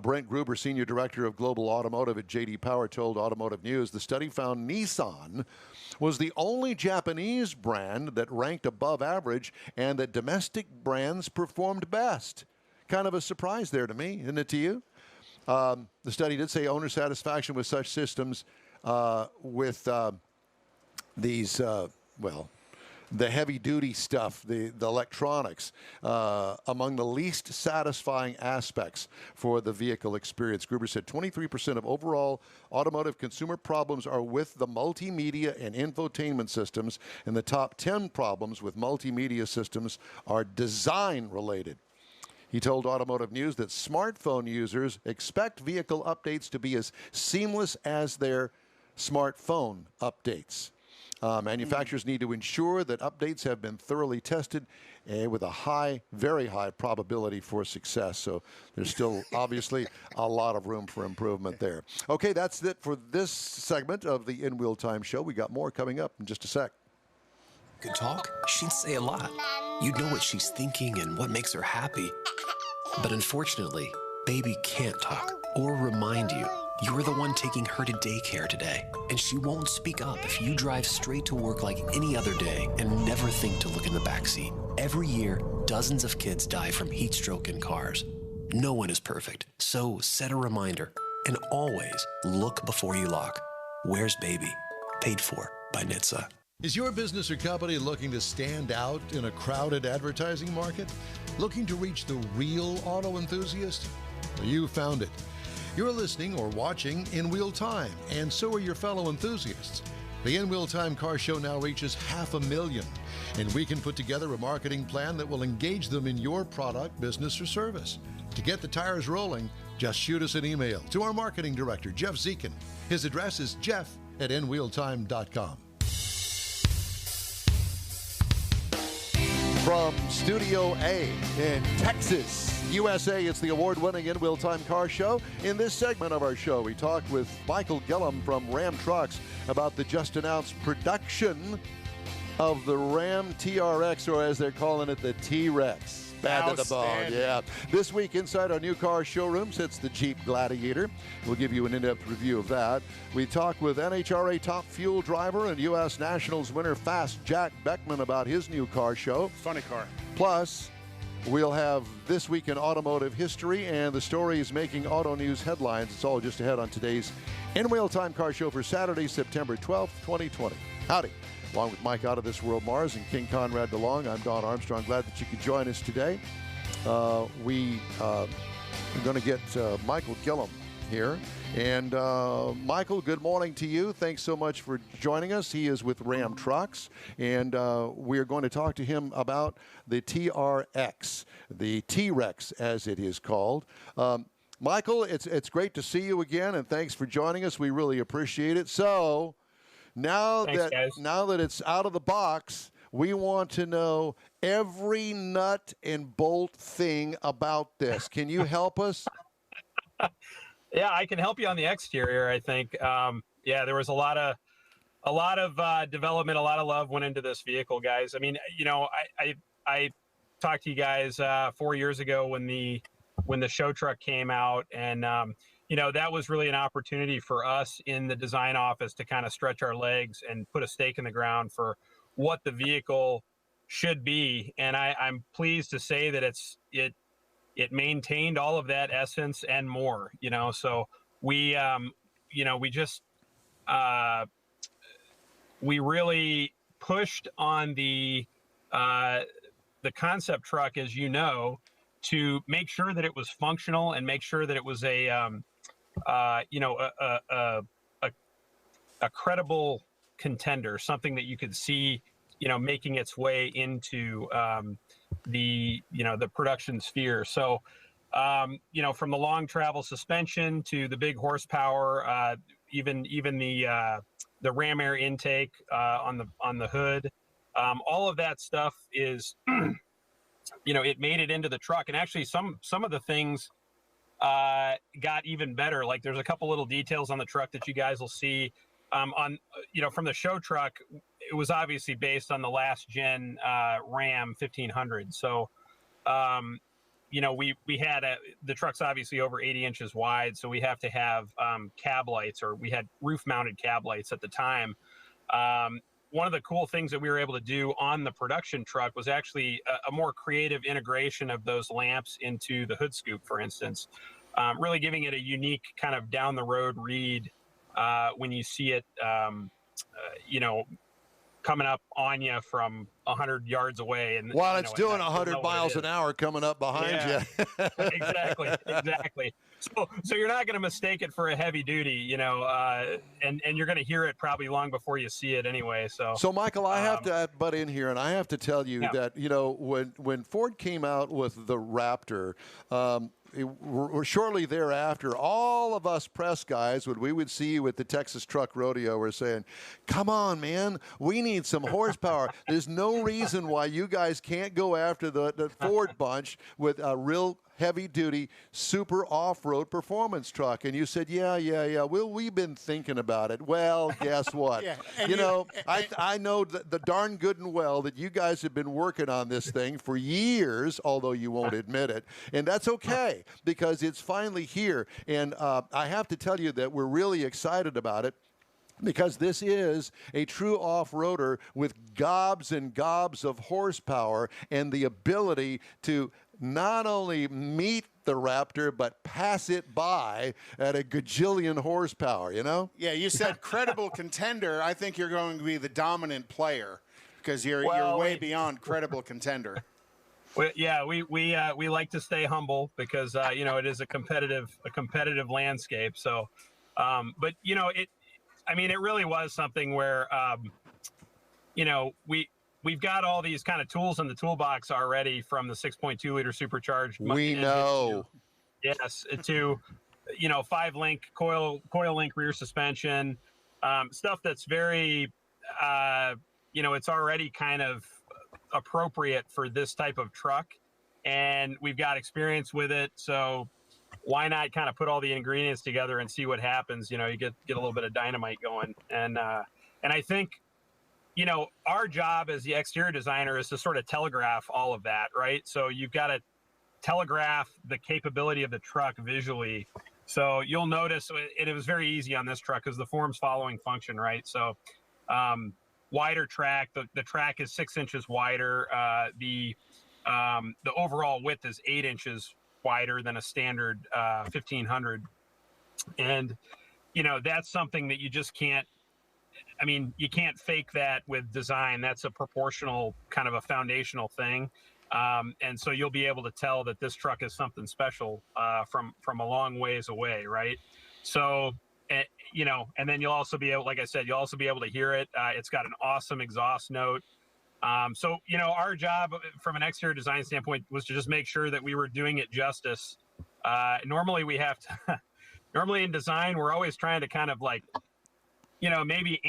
Brent Gruber, Senior Director of Global Automotive at J.D. Power, told Automotive News the study found Nissan was the only Japanese brand that ranked above average and that domestic brands performed best. Kind of a surprise there to me, isn't it to you? The study did say owner satisfaction with such systems with these... the heavy-duty stuff, the electronics, among the least satisfying aspects for the vehicle experience. Gruber said 23% of overall automotive consumer problems are with the multimedia and infotainment systems, and the top 10 problems with multimedia systems are design-related. He told Automotive News that smartphone users expect vehicle updates to be as seamless as their smartphone updates. Manufacturers need to ensure that updates have been thoroughly tested with a very high probability for success. So there's still obviously a lot of room for improvement there. Okay, that's it for this segment of the In Wheel Time Show. We got more coming up in just a sec. Could talk, she'd say a lot. You'd know what she's thinking and what makes her happy. But unfortunately, baby can't talk or remind you you're the one taking her to daycare today, and she won't speak up if you drive straight to work like any other day and never think to look in the backseat. Every year, dozens of kids die from heat stroke in cars. No one is perfect, so set a reminder and always look before you lock. Where's Baby? Paid for by NHTSA. Is your business or company looking to stand out in a crowded advertising market? Looking to reach the real auto enthusiast? Well, you found it. You're listening or watching In Wheel Time, and so are your fellow enthusiasts. The In Wheel Time Car Show now reaches 500,000, and we can put together a marketing plan that will engage them in your product, business, or service. To get the tires rolling, just shoot us an email to our marketing director, Jeff Zekin. His address is jeff@nwheeltime.com. From Studio A in Texas, USA, it's the award-winning In Wheel Time Car Show. In this segment of our show, we talk with Michael Gillum from Ram Trucks about the just-announced production of the Ram TRX, or as they're calling it, the T-Rex. Bad to the bone, yeah. This week, inside our new car showroom sits the Jeep Gladiator. We'll give you an in-depth review of that. We talk with NHRA top fuel driver and U.S. Nationals winner Fast Jack Beckman about his new car show. Funny car. Plus, we'll have This Week in Automotive History and the stories making auto news headlines. It's all just ahead on today's In Wheel Time Car Show for Saturday, September 12th, 2020. Howdy. Along with Mike Out of This World Mars and King Conrad DeLong, I'm Don Armstrong. Glad that you could join us today. We're going to get Michael Gillum here. And Michael, good morning to you. Thanks so much for joining us. He is with Ram Trucks, and we're going to talk to him about the TRX, the T-Rex as it is called. Michael, it's great to see you again, and thanks for joining us. We really appreciate it. So now that it's out of the box, we want to know every nut and bolt thing about this. Can you help us? Yeah, I can help you on the exterior, I think. There was a lot of development, a lot of love went into this vehicle, guys. I mean, you know, I talked to you guys 4 years ago when the show truck came out, and you know, that was really an opportunity for us in the design office to kind of stretch our legs and put a stake in the ground for what the vehicle should be. And I'm pleased to say that it maintained all of that essence and more, you know. So we really pushed on the concept truck, as you know, to make sure that it was functional and make sure that it was a credible contender, something that you could see, you know, making its way into the production sphere. So, you know, from the long travel suspension to the big horsepower, even the ram air intake on the hood, all of that stuff is, you know, it made it into the truck. And actually, some of the things got even better. Like, there's a couple little details on the truck that you guys will see on, you know, from the show truck. It was obviously based on the last gen Ram 1500. So, you know, we had the truck's obviously over 80 inches wide, so we have to have cab lights, or we had roof mounted cab lights at the time. One of the cool things that we were able to do on the production truck was actually a more creative integration of those lamps into the hood scoop, for instance, really giving it a unique kind of down the road read when you see it, you know, coming up on you from 100 yards away. And while it's doing 100 miles an hour coming up behind you. Exactly. So you're not going to mistake it for a heavy duty, you know, and you're going to hear it probably long before you see it anyway. So Michael, I have to butt in here, and I have to tell you that, you know, when Ford came out with the Raptor, shortly thereafter, all of us press guys, when we would see you at the Texas Truck Rodeo, were saying, come on, man, we need some horsepower. There's no reason why you guys can't go after the Ford bunch with a real heavy-duty, super off-road performance truck. And you said, yeah. Well, we've been thinking about it. Well, guess what? I know the darn good and well that you guys have been working on this thing for years, although you won't admit it. And that's okay, because it's finally here. And I have to tell you that we're really excited about it, because this is a true off-roader with gobs and gobs of horsepower and the ability to not only meet the Raptor, but pass it by at a gajillion horsepower, you know? Yeah, you said credible contender. I think you're going to be the dominant player, because you're way beyond credible contender. Well, yeah, we like to stay humble, because it is a competitive landscape. So, but it really was something where we've got all these kind of tools in the toolbox already, from the 6.2 liter supercharged. We know. Yes, to 5-link coil link rear suspension, stuff that's very it's already kind of appropriate for this type of truck, and we've got experience with it. So why not kind of put all the ingredients together and see what happens? You get a little bit of dynamite going, and I think our job as the exterior designer is to sort of telegraph all of that, right? So you've got to telegraph the capability of the truck visually. So you'll notice it was very easy on this truck, because the form's following function, right? So wider track, the track is 6 inches wider. The overall width is 8 inches wider than a standard 1500. And, that's something that you just can't, you can't fake that with design. That's a proportional kind of a foundational thing. And so you'll be able to tell that this truck is something special from a long ways away, right? So, and then you'll also be able, like I said, you'll also be able to hear it. It's got an awesome exhaust note. So, our job from an exterior design standpoint was to just make sure that we were doing it justice. Normally we have to, normally in design, we're always trying to kind of maybe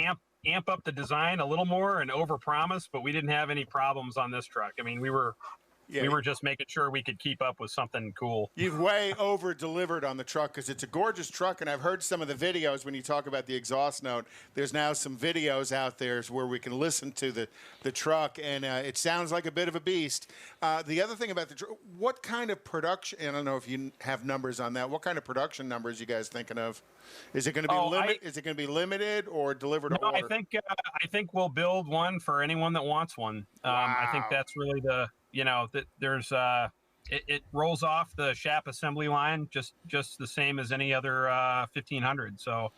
amp up the design a little more and overpromise, but we didn't have any problems on this truck. We were just making sure we could keep up with something cool. You've way over-delivered on the truck, because it's a gorgeous truck, and I've heard some of the videos when you talk about the exhaust note. There's now some videos out there where we can listen to the truck, and it sounds like a bit of a beast. The other thing about the truck, what kind of production, I don't know if you have numbers on that, what kind of production numbers you guys thinking of? Is it going to be Is it going to be limited or delivered to order? I think we'll build one for anyone that wants one. Wow. I think that's really that there's it rolls off the shop assembly line just the same as any other 1500. So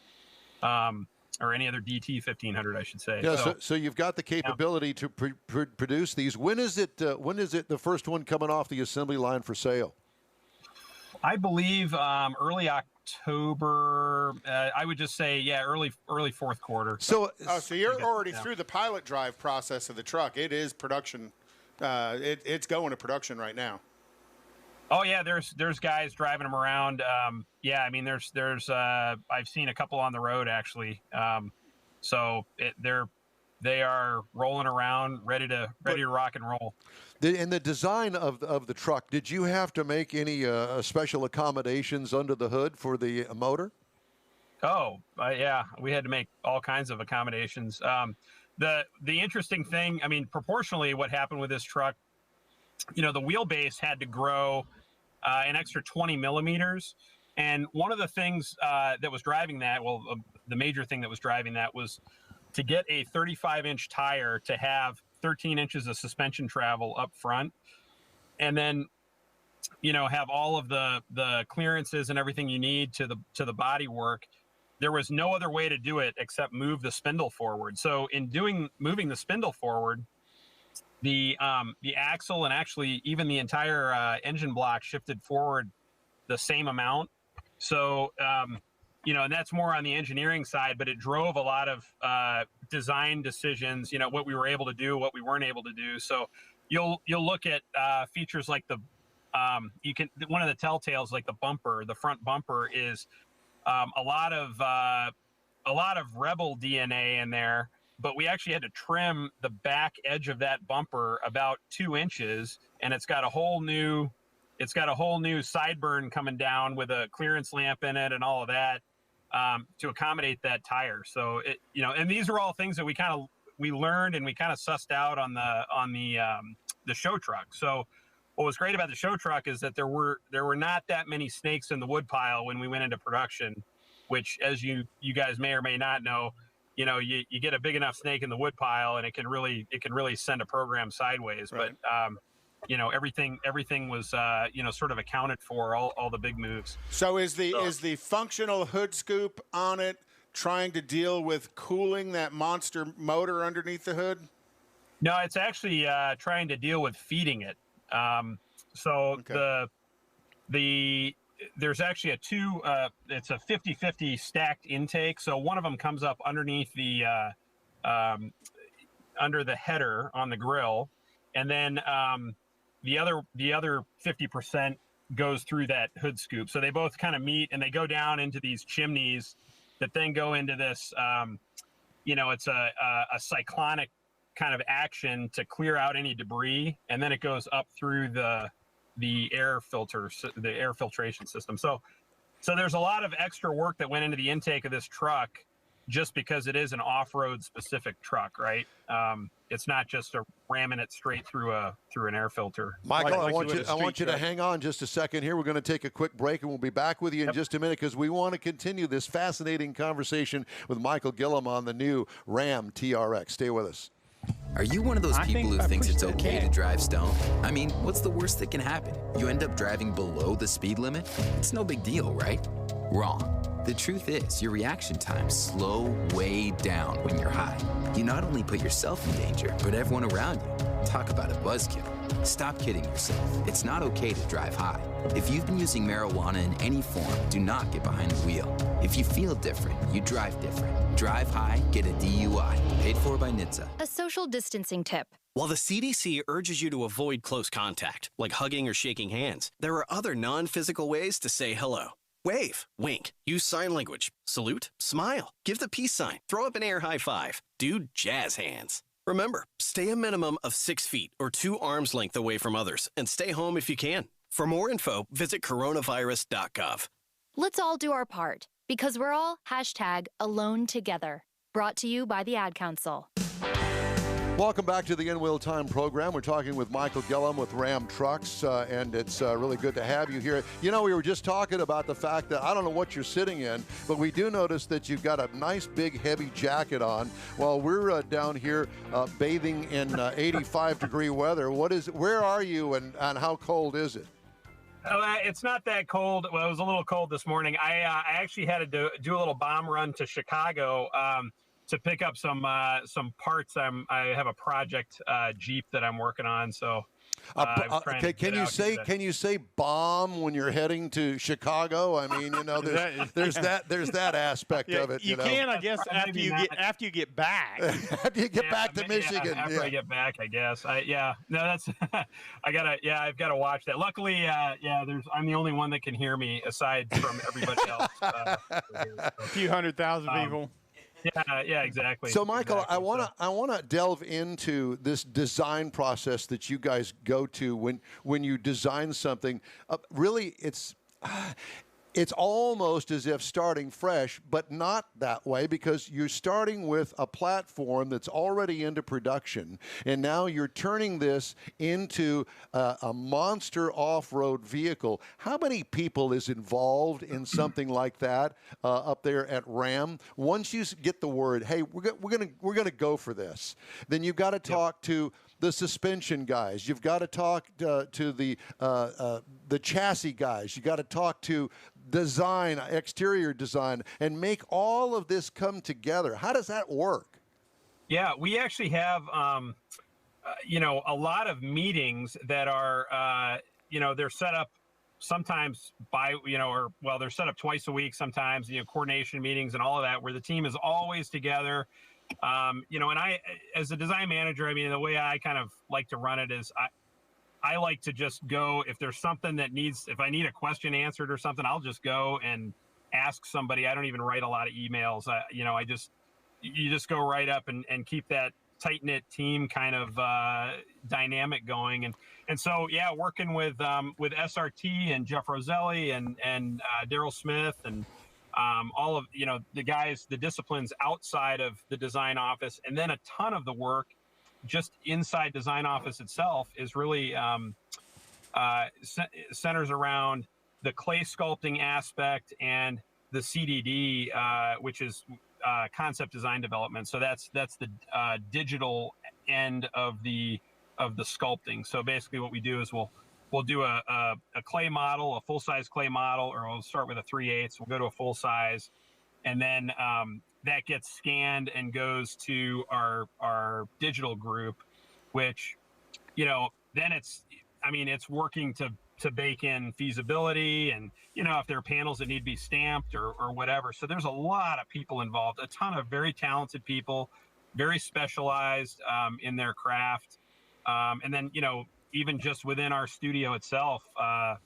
or any other DT 1500, I should say. Yeah. So you've got the capability to produce these. When is it the first one coming off the assembly line for sale? I believe early October. I would just say, early fourth quarter. So you're already through the pilot drive process of the truck. It is production. It's going to production right now. Oh yeah, there's guys driving them around. There's I've seen a couple on the road actually. They are rolling around, ready to rock and roll. In the design of the truck, did you have to make any special accommodations under the hood for the motor? Oh, yeah, we had to make all kinds of accommodations. The interesting thing, proportionally, what happened with this truck, the wheelbase had to grow an extra 20 millimeters. And one of the things that was driving that, the major thing that was driving that was to get a 35-inch tire to have 13 inches of suspension travel up front, and then have all of the clearances and everything you need to the body work. There was no other way to do it except move the spindle forward. So in moving the spindle forward, the axle and actually even the entire engine block shifted forward the same amount. So and that's more on the engineering side, but it drove a lot of design decisions, what we were able to do, what we weren't able to do. So you'll look at features like the you can, one of the telltales, like the front bumper is a lot of Rebel DNA in there, but we actually had to trim the back edge of that bumper about 2 inches, and it's got a whole new sideburn coming down with a clearance lamp in it and all of that to accommodate that tire. So and these are all things that we learned and we kind of sussed out on the show truck. So what was great about the show truck is that there were not that many snakes in the woodpile when we went into production, which, as you guys may or may not know, you get a big enough snake in the woodpile and it can really send a program sideways. Right. But everything was sort of accounted for, all the big moves. So is the functional hood scoop on it trying to deal with cooling that monster motor underneath the hood? No, it's actually trying to deal with feeding it. There's actually it's a 50-50 stacked intake. So one of them comes up underneath under the header on the grill, and then the other 50% goes through that hood scoop. So they both kind of meet and they go down into these chimneys that then go into this. It's a cyclonic kind of action to clear out any debris, and then it goes up through the air filters, the air filtration system. So there's a lot of extra work that went into the intake of this truck, just because it is an off-road specific truck, right? It's not just ramming it straight through an air filter. Michael, I want you to hang on just a second here. We're going to take a quick break, and we'll be back with you in just a minute, because we want to continue this fascinating conversation with Michael Gillum on the new Ram TRX. Stay with us. Are you one of those people who thinks it's okay to drive stoned? I mean, what's the worst that can happen? You end up driving below the speed limit? It's no big deal, right? Wrong. The truth is, your reaction times slow way down when you're high. You not only put yourself in danger, but everyone around you. Talk about a buzzkill. Stop kidding yourself. It's not okay to drive high. If you've been using marijuana in any form, do not get behind the wheel. If you feel different, you drive different. Drive high, get a DUI. Paid for by NHTSA. A social distancing tip. While the CDC urges you to avoid close contact, like hugging or shaking hands, there are other non-physical ways to say hello. Wave, wink, use sign language, salute, smile, give the peace sign, throw up an air high five, do jazz hands. Remember, stay a minimum of 6 feet or 2 arms length away from others, and stay home if you can. For more info, visit coronavirus.gov. Let's all do our part, because we're all #AloneTogether. Brought to you by the Ad Council. Welcome back to the In Wheel Time program. We're talking with Michael Gillum with Ram Trucks, and it's really good to have you here. We were just talking about the fact that I don't know what you're sitting in, but we do notice that you've got a nice big heavy jacket on while we're down here bathing in 85-degree weather. Where are you, and how cold is it? It's not that cold. Well, it was a little cold this morning. I actually had to do a little bomb run to Chicago to pick up some parts. I have a project Jeep that I'm working on, so can you say bomb when you're heading to Chicago? I mean, there's that aspect of it. You can, I guess, after you get back. After you get back to Michigan. After I get back, I guess. I've got to watch that. Luckily, I'm the only one that can hear me aside from everybody else. A few 100,000 people. Yeah, exactly. So, Michael, I want to delve into this design process that you guys go to when you design something. Really, it's almost as if starting fresh, but not that way, because you're starting with a platform that's already into production, and now you're turning this into a monster off-road vehicle. How many people is involved in something like that up there at Ram? Once you get the word, hey, we're gonna go for this, then you've got to talk to the suspension guys. You've got to talk to the chassis guys. You got to talk to design, exterior design, and make all of this come together. How does that work? Yeah, we actually have, a lot of meetings that are, they're set up sometimes they're set up twice a week sometimes, coordination meetings and all of that, where the team is always together. And I, as a design manager, I mean, the way I kind of like to run it is I like to just go, if there's something that if I need a question answered or something, I'll just go and ask somebody. I don't even write a lot of emails. You just go right up and keep that tight knit team kind of dynamic going. And so, yeah, working with SRT and Jeff Roselli and Daryl Smith and all of, the guys, the disciplines outside of the design office, and then a ton of the work just inside design office itself is really centers around the clay sculpting aspect and the CDD, which is concept design development. So that's the digital end of the sculpting. So basically what we do is we'll do a clay model, a full size clay model, or we'll start with a 3/8. We'll go to a full size, and then that gets scanned and goes to our digital group, which, then it's working to bake in feasibility and, if there are panels that need to be stamped or whatever. So there's a lot of people involved, a ton of very talented people, very specialized in their craft. And then, even just within our studio itself, the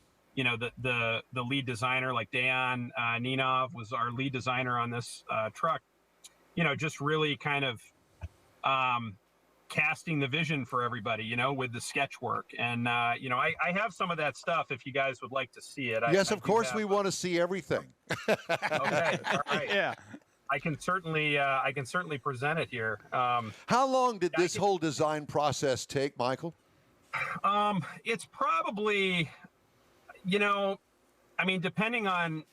lead designer, like Dejan Ninov was our lead designer on this truck, just really kind of casting the vision for everybody, with the sketch work. And, I have some of that stuff if you guys would like to see it. Yes, of course we want to see everything. Okay, all right. Yeah. I can certainly present it here. How long did this whole design process take, Michael? It's probably, depending on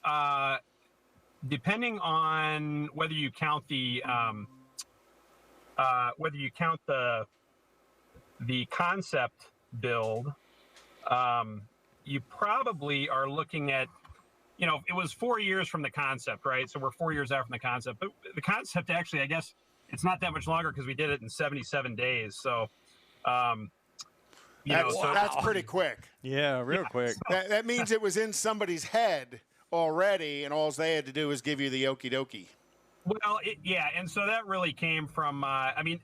whether you count the concept build, you probably are looking at, it was 4 years from the concept, right? So we're 4 years out from the concept, but the concept actually, I guess it's not that much longer because we did it in 77 days. So, that's pretty quick. Yeah, real quick. That means it was in somebody's head already, and all they had to do was give you the okie dokie. Well, and so that really came from,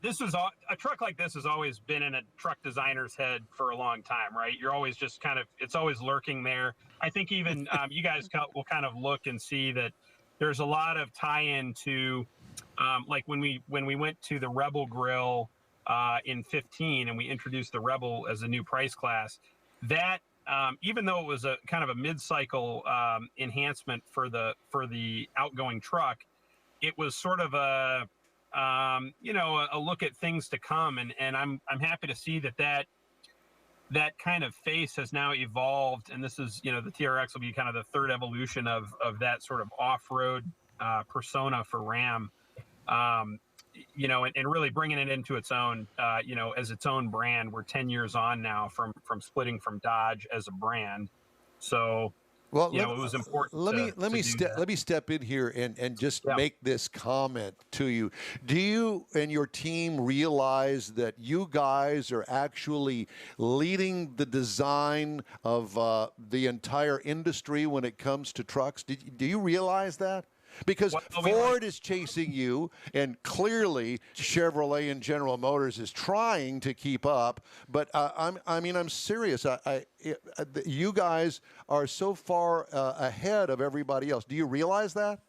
this was a truck like this has always been in a truck designer's head for a long time, right? You're always just it's always lurking there. I think even you guys will kind of look and see that there's a lot of tie-in to, like when we went to the Rebel Grill in 15 and we introduced the Rebel as a new price class, that even though it was a kind of a mid-cycle enhancement for the outgoing truck, it was sort of a look at things to come, and I'm happy to see that kind of face has now evolved, and this is, the TRX will be kind of the third evolution of that sort of off-road persona for Ram, and really bringing it into its own, as its own brand. We're 10 years on now from splitting from Dodge as a brand, so. Well, it was important. Let me step in here and just make this comment to you. Do you and your team realize that you guys are actually leading the design of the entire industry when it comes to trucks? Do you realize that? Because Ford is chasing you, and clearly Chevrolet and General Motors is trying to keep up. But I'm serious. You guys are so far ahead of everybody else. Do you realize that?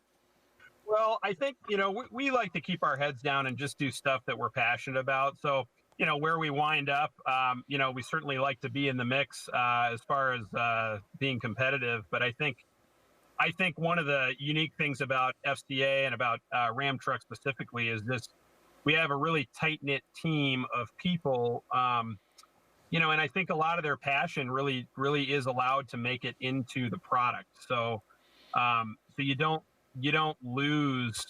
Well, I think, we like to keep our heads down and just do stuff that we're passionate about. So, where we wind up, we certainly like to be in the mix as far as being competitive. But I think one of the unique things about FCA and about Ram Truck specifically is we have a really tight-knit team of people, and I think a lot of their passion really is allowed to make it into the product. So you don't lose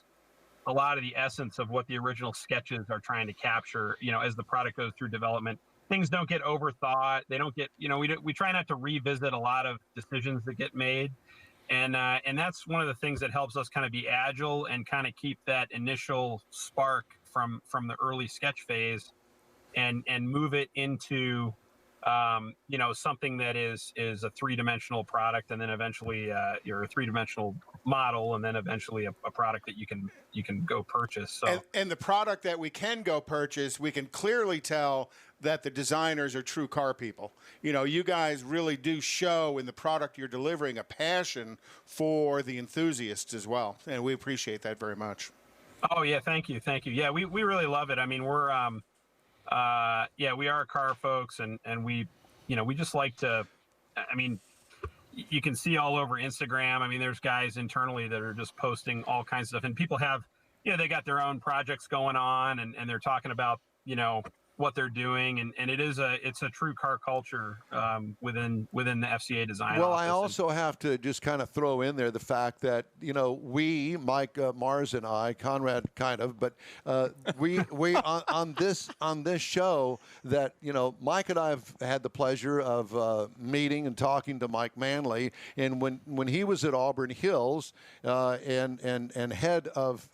a lot of the essence of what the original sketches are trying to capture, as the product goes through development. Things don't get overthought. They don't get, we try not to revisit a lot of decisions that get made. And that's one of the things that helps us kind of be agile and kind of keep that initial spark from the early sketch phase and move it into, something that is a three-dimensional product, and then eventually you're a three-dimensional model, and then eventually a product that you can go purchase. So and the product that we can go purchase, we can clearly tell that the designers are true car people. You know, you guys really do show in the product you're delivering a passion for the enthusiasts as well, and we appreciate that very much. Oh yeah, thank you. Yeah, we really love it. I mean, we're we are car folks, and we we just like to. I mean, you can see all over Instagram. I mean, there's guys internally that are just posting all kinds of stuff, and people have, they got their own projects going on, and they're talking about, what they're doing, and it's a true car culture within the FCA design. Well, office. I also have to just kind of throw in there the fact that we, Mike Mars and I, Conrad kind of, but we on this show that Mike and I have had the pleasure of meeting and talking to Mike Manley, and when he was at Auburn Hills and head of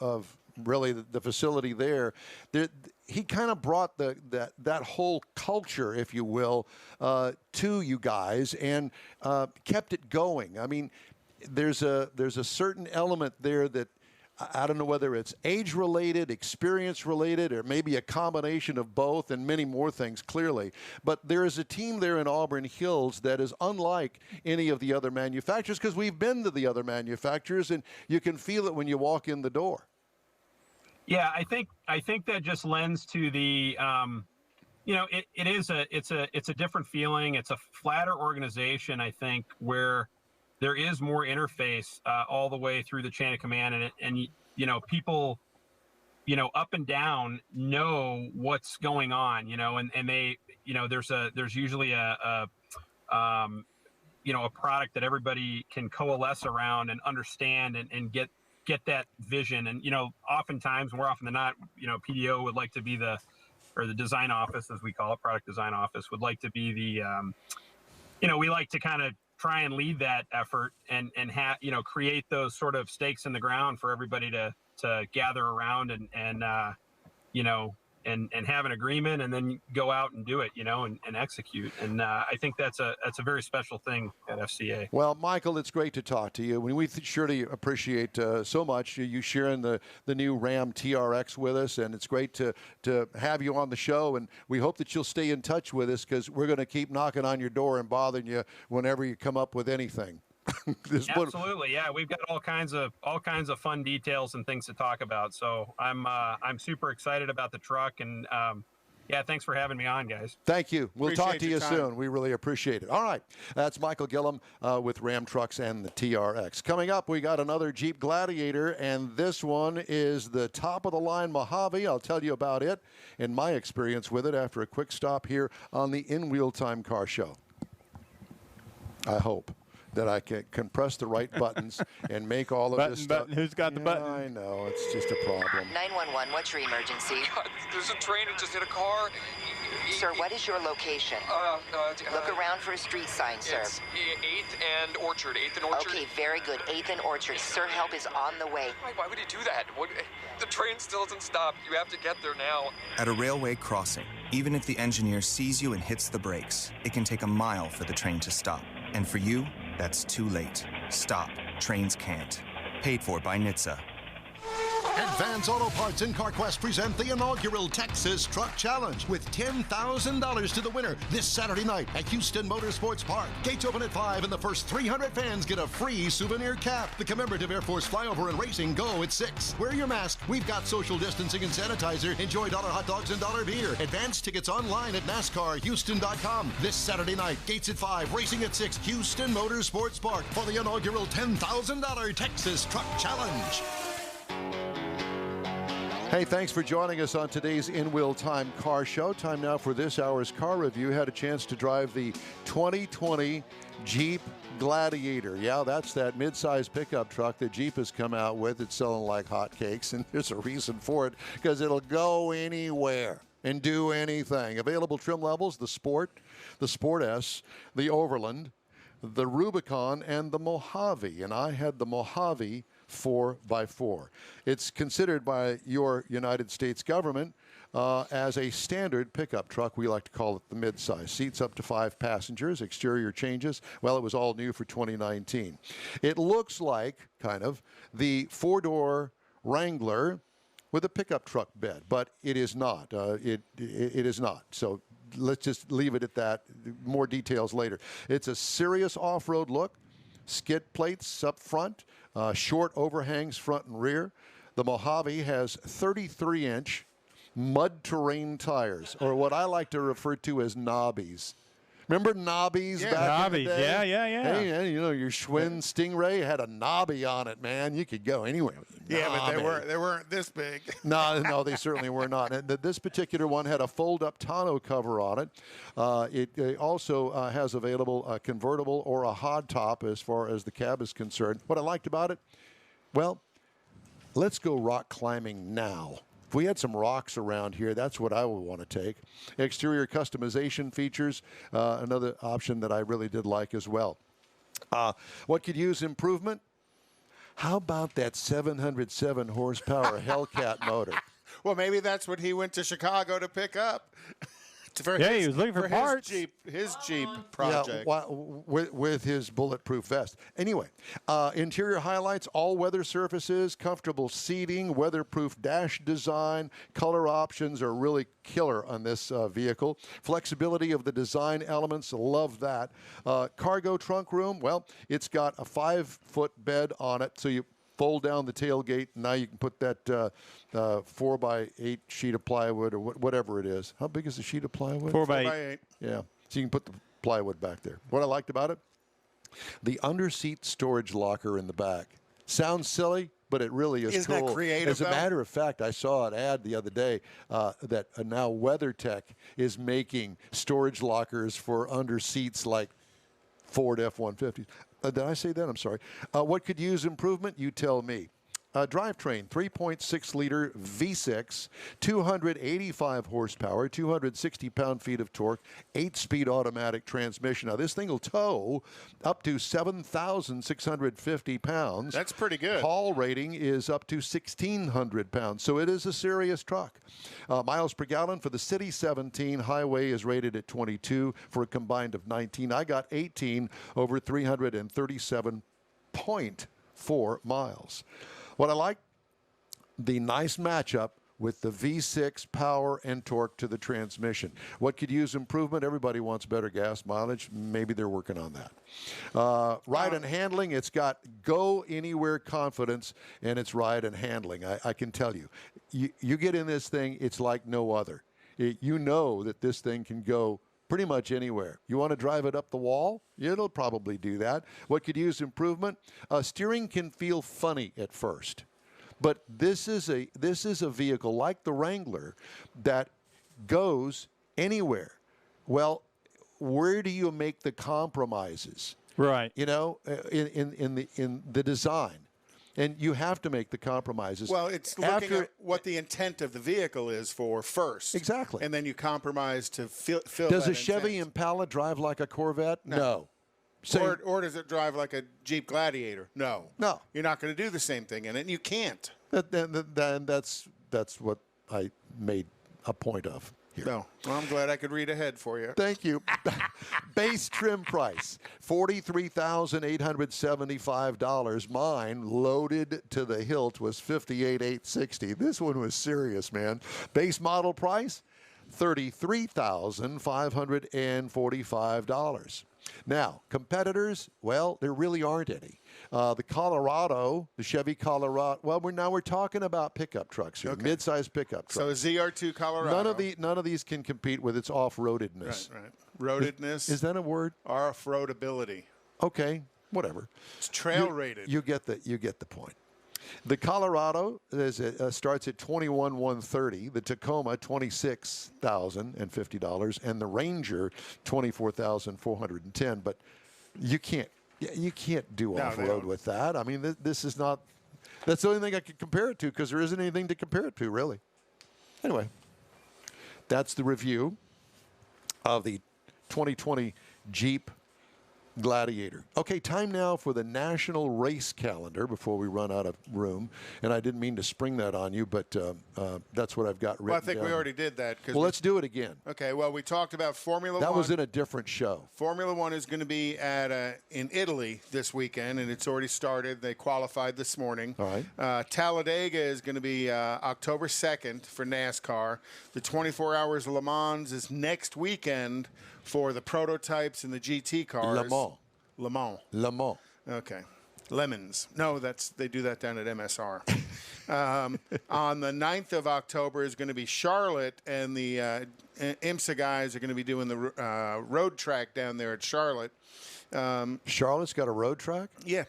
really the facility there, he kind of brought that whole culture, if you will, to you guys and kept it going. I mean, there's a certain element there that I don't know whether it's age-related, experience-related, or maybe a combination of both and many more things, clearly. But there is a team there in Auburn Hills that is unlike any of the other manufacturers, because we've been to the other manufacturers, and you can feel it when you walk in the door. Yeah, I think that just lends to the, it's a different feeling. It's a flatter organization, I think, where there is more interface all the way through the chain of command, and people, up and down know what's going on, and they, there's usually a product that everybody can coalesce around and understand and get that vision. And oftentimes, more often than not, PDO would like to be the design office, as we call it, product design office, would like to be the we like to kind of try and lead that effort and create those sort of stakes in the ground for everybody to gather around and have an agreement, and then go out and do it, and execute. And I think that's a very special thing at FCA. Well, Michael, it's great to talk to you. We surely appreciate so much you sharing the new Ram TRX with us, and it's great to have you on the show. And we hope that you'll stay in touch with us, because we're going to keep knocking on your door and bothering you whenever you come up with anything. Absolutely, yeah. We've got all kinds of fun details and things to talk about. So I'm super excited about the truck, and thanks for having me on, guys. Thank you. We'll Appreciate talk to you your time. soon. We really appreciate it. All right, that's Michael Gillum with Ram Trucks and the TRX. Coming up, we got another Jeep Gladiator, and this one is the top-of-the-line Mojave. I'll tell you about it and my experience with it after a quick stop here on the In Wheel Time Car Show. I hope that I can press the right buttons and make all of this stuff. Who's got the button? I know, it's just a problem. 911, what's your emergency? God, there's a train that just hit a car. Sir, what is your location? Look around for a street sign, sir. It's 8th and Orchard. 8th and Orchard. Okay, very good. 8th and Orchard. Sir, help is on the way. Why would he do that? The train still hasn't stopped. You have to get there now. At a railway crossing, even if the engineer sees you and hits the brakes, it can take a mile for the train to stop. And for you, that's too late. Stop. Trains can't. Paid for by NHTSA. Advance Auto Parts and CarQuest present the inaugural Texas Truck Challenge with $10,000 to the winner this Saturday night at Houston Motorsports Park. Gates open at 5, and the first 300 fans get a free souvenir cap. The commemorative Air Force flyover and racing go at 6. Wear your mask. We've got social distancing and sanitizer. Enjoy dollar hot dogs and dollar beer. Advance tickets online at NASCARHouston.com. This Saturday night, gates at 5, racing at 6, Houston Motorsports Park for the inaugural $10,000 Texas Truck Challenge. Hey, thanks for joining us on today's In Wheel Time Car Show. Time now for this hour's car review. Had a chance to drive the 2020 Jeep Gladiator. Yeah, that's that mid-size pickup truck that Jeep has come out with. It's selling like hotcakes, and there's a reason for it, because it'll go anywhere and do anything. Available trim levels: the Sport S, the Overland, the Rubicon, and the Mojave. And I had the Mojave 4x4. It's considered by your United States government as a standard pickup truck. We like to call it the midsize. Seats up to 5 passengers. Exterior changes. Well, it was all new for 2019. It looks like, kind of, the 4-door Wrangler with a pickup truck bed, but it is not. It is not. So let's just leave it at that. More details later. It's a serious off-road look. Skid plates up front, short overhangs front and rear. The Mojave has 33-inch mud terrain tires, or what I like to refer to as knobbies. Remember knobbies back in the day? Yeah. Hey, you know, your Schwinn Stingray had a knobby on it, man. You could go anywhere. Yeah, but they weren't this big. No, they certainly were not. And this particular one had a fold-up tonneau cover on it. It also has available a convertible or a hot top as far as the cab is concerned. What I liked about it, well, let's go rock climbing now. If we had some rocks around here, that's what I would want to take. Exterior customization features, another option that I really did like as well. What could use improvement? How about that 707 horsepower Hellcat motor? Well, maybe that's what he went to Chicago to pick up. He was looking for parts. His Jeep project. Yeah, with his bulletproof vest. Anyway, interior highlights, all-weather surfaces, comfortable seating, weatherproof dash design. Color options are really killer on this vehicle. Flexibility of the design elements, love that. Cargo trunk room, well, it's got a 5-foot bed on it, so you fold down the tailgate, and now you can put that 4x8 sheet of plywood or whatever it is. How big is the sheet of plywood? 4x8. Yeah, so you can put the plywood back there. What I liked about it, the under-seat storage locker in the back. Sounds silly, but it really is Isn't cool. that creative, As a though? matter of fact, I saw an ad the other day that now WeatherTech is making storage lockers for under seats like Ford F-150s. Did I say that? I'm sorry. What could use improvement? You tell me. Drivetrain, 3.6-liter V6, 285 horsepower, 260 pound-feet of torque, 8-speed automatic transmission. Now, this thing will tow up to 7,650 pounds. That's pretty good. Haul rating is up to 1,600 pounds, so it is a serious truck. Miles per gallon for the city, 17. Highway is rated at 22 for a combined of 19. I got 18 over 337.4 miles. What I like, the nice matchup with the V6 power and torque to the transmission. What could use improvement? Everybody wants better gas mileage. Maybe they're working on that. Ride and handling, it's got go-anywhere confidence in its ride and handling. I can tell you. You get in this thing, it's like no other. You know that this thing can go pretty much anywhere. You want to drive it up the wall? It'll probably do that. What could use improvement? Steering can feel funny at first, but this is a vehicle like the Wrangler that goes anywhere. Well, where do you make the compromises? Right. You know, in the design. And you have to make the compromises. Well, it's looking at what the intent of the vehicle is for first. Exactly. And then you compromise to fill Does that a Chevy intent. Impala drive like a Corvette? No. Or does it drive like a Jeep Gladiator? No. No. You're not going to do the same thing in it, and you can't. That's what I made a point of here. No. Well, I'm glad I could read ahead for you. Thank you. Base trim price, $43,875. Mine, loaded to the hilt, was $58,860. This one was serious, man. Base model price, $33,545. Now, competitors, well, there really aren't any. The Chevy Colorado, well, we're talking about pickup trucks here, mid-size pickup trucks. So a ZR2 Colorado. None of these can compete with its off-roadedness. Right. Roadedness. Is that a word? Off-roadability. Okay, whatever. It's trail rated. You get the point. The Colorado starts at $21,130. The Tacoma, $26,050, and the Ranger, $24,410. But you can't do off-road with that. I mean, this is not. That's the only thing I could compare it to, because there isn't anything to compare it to, really. Anyway, that's the review of the 2020 Jeep Gladiator. Okay, time now for the national race calendar before we run out of room. And I didn't mean to spring that on you, but that's what I've got written Well, I think down. we already did that. Well, let's do it again. Okay, well, we talked about Formula 1. That was in a different show. Formula 1 is going to be in Italy this weekend, and it's already started. They qualified this morning. All right. Talladega is going to be October 2nd for NASCAR. The 24 Hours of Le Mans is next weekend for the prototypes and the GT cars. Le Mans. Okay. Lemons. No, they do that down at MSR. On the 9th of October is going to be Charlotte, and the IMSA guys are going to be doing the road track down there at Charlotte. Charlotte's got a road track? Yeah.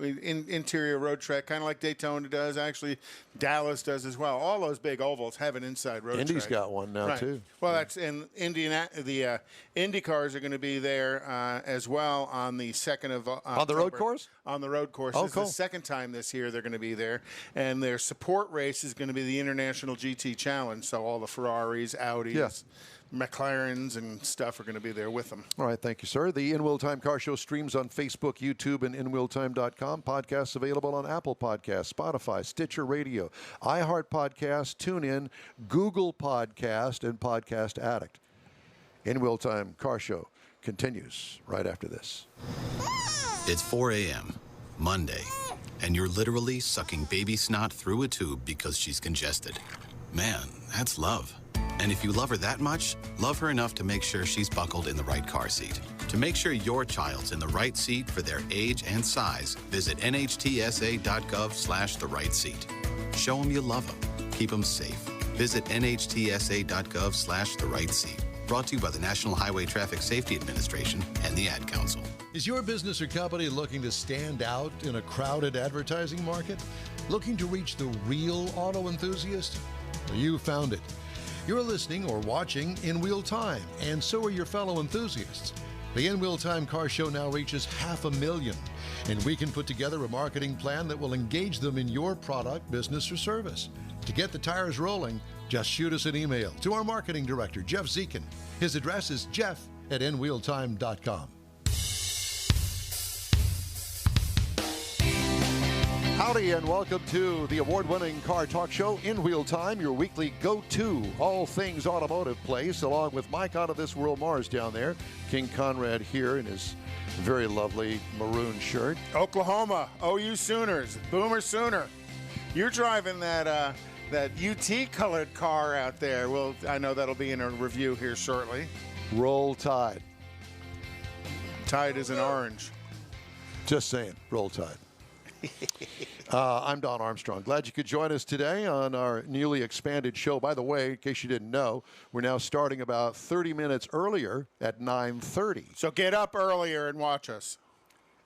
Interior road track, kind of like Daytona does. Actually, Dallas does as well. All those big ovals have an inside road track. Indy's got one now, too. Well, that's in Indiana. The Indy cars are going to be there as well on the 2nd of October. On the road course? On the road course. Oh, This cool. is the second time this year they're going to be there. And their support race is going to be the International GT Challenge. So all the Ferraris, Audis, McLarens, and stuff are going to be there with them. All right, thank you, sir. The In Wheel Time Car Show streams on Facebook, YouTube, and InWheelTime.com. Podcasts available on Apple Podcasts, Spotify, Stitcher Radio, iHeart Podcast, TuneIn, Google Podcast, and Podcast Addict. In Wheel Time Car Show continues right after this. It's 4 a.m., Monday, and you're literally sucking baby snot through a tube because she's congested. Man, that's love. And if you love her that much, love her enough to make sure she's buckled in the right car seat. To make sure your child's in the right seat for their age and size, visit nhtsa.gov/the right seat. Show them you love them. Keep them safe. Visit nhtsa.gov/the right seat. Brought to you by the National Highway Traffic Safety Administration and the Ad Council. Is your business or company looking to stand out in a crowded advertising market? Looking to reach the real auto enthusiast? Well, you found it. You're listening or watching In Wheel Time, and so are your fellow enthusiasts. The In Wheel Time Car Show now reaches 500,000, and we can put together a marketing plan that will engage them in your product, business, or service. To get the tires rolling, just shoot us an email to our marketing director, Jeff Zekin. His address is jeff@inwheeltime.com. Howdy and welcome to the award-winning car talk show, In Wheel Time, your weekly go-to all things automotive place, along with Mike out of this world Mars down there, King Conrad here in his very lovely maroon shirt. Oklahoma, OU Sooners, Boomer Sooner. You're driving that UT-colored car out there. Well, I know that'll be in a review here shortly. Roll Tide. Tide is an orange. Just saying, roll Tide. I'm Don Armstrong. Glad you could join us today on our newly expanded show. By the way, in case you didn't know, we're now starting about 30 minutes earlier at 9:30. So get up earlier and watch us.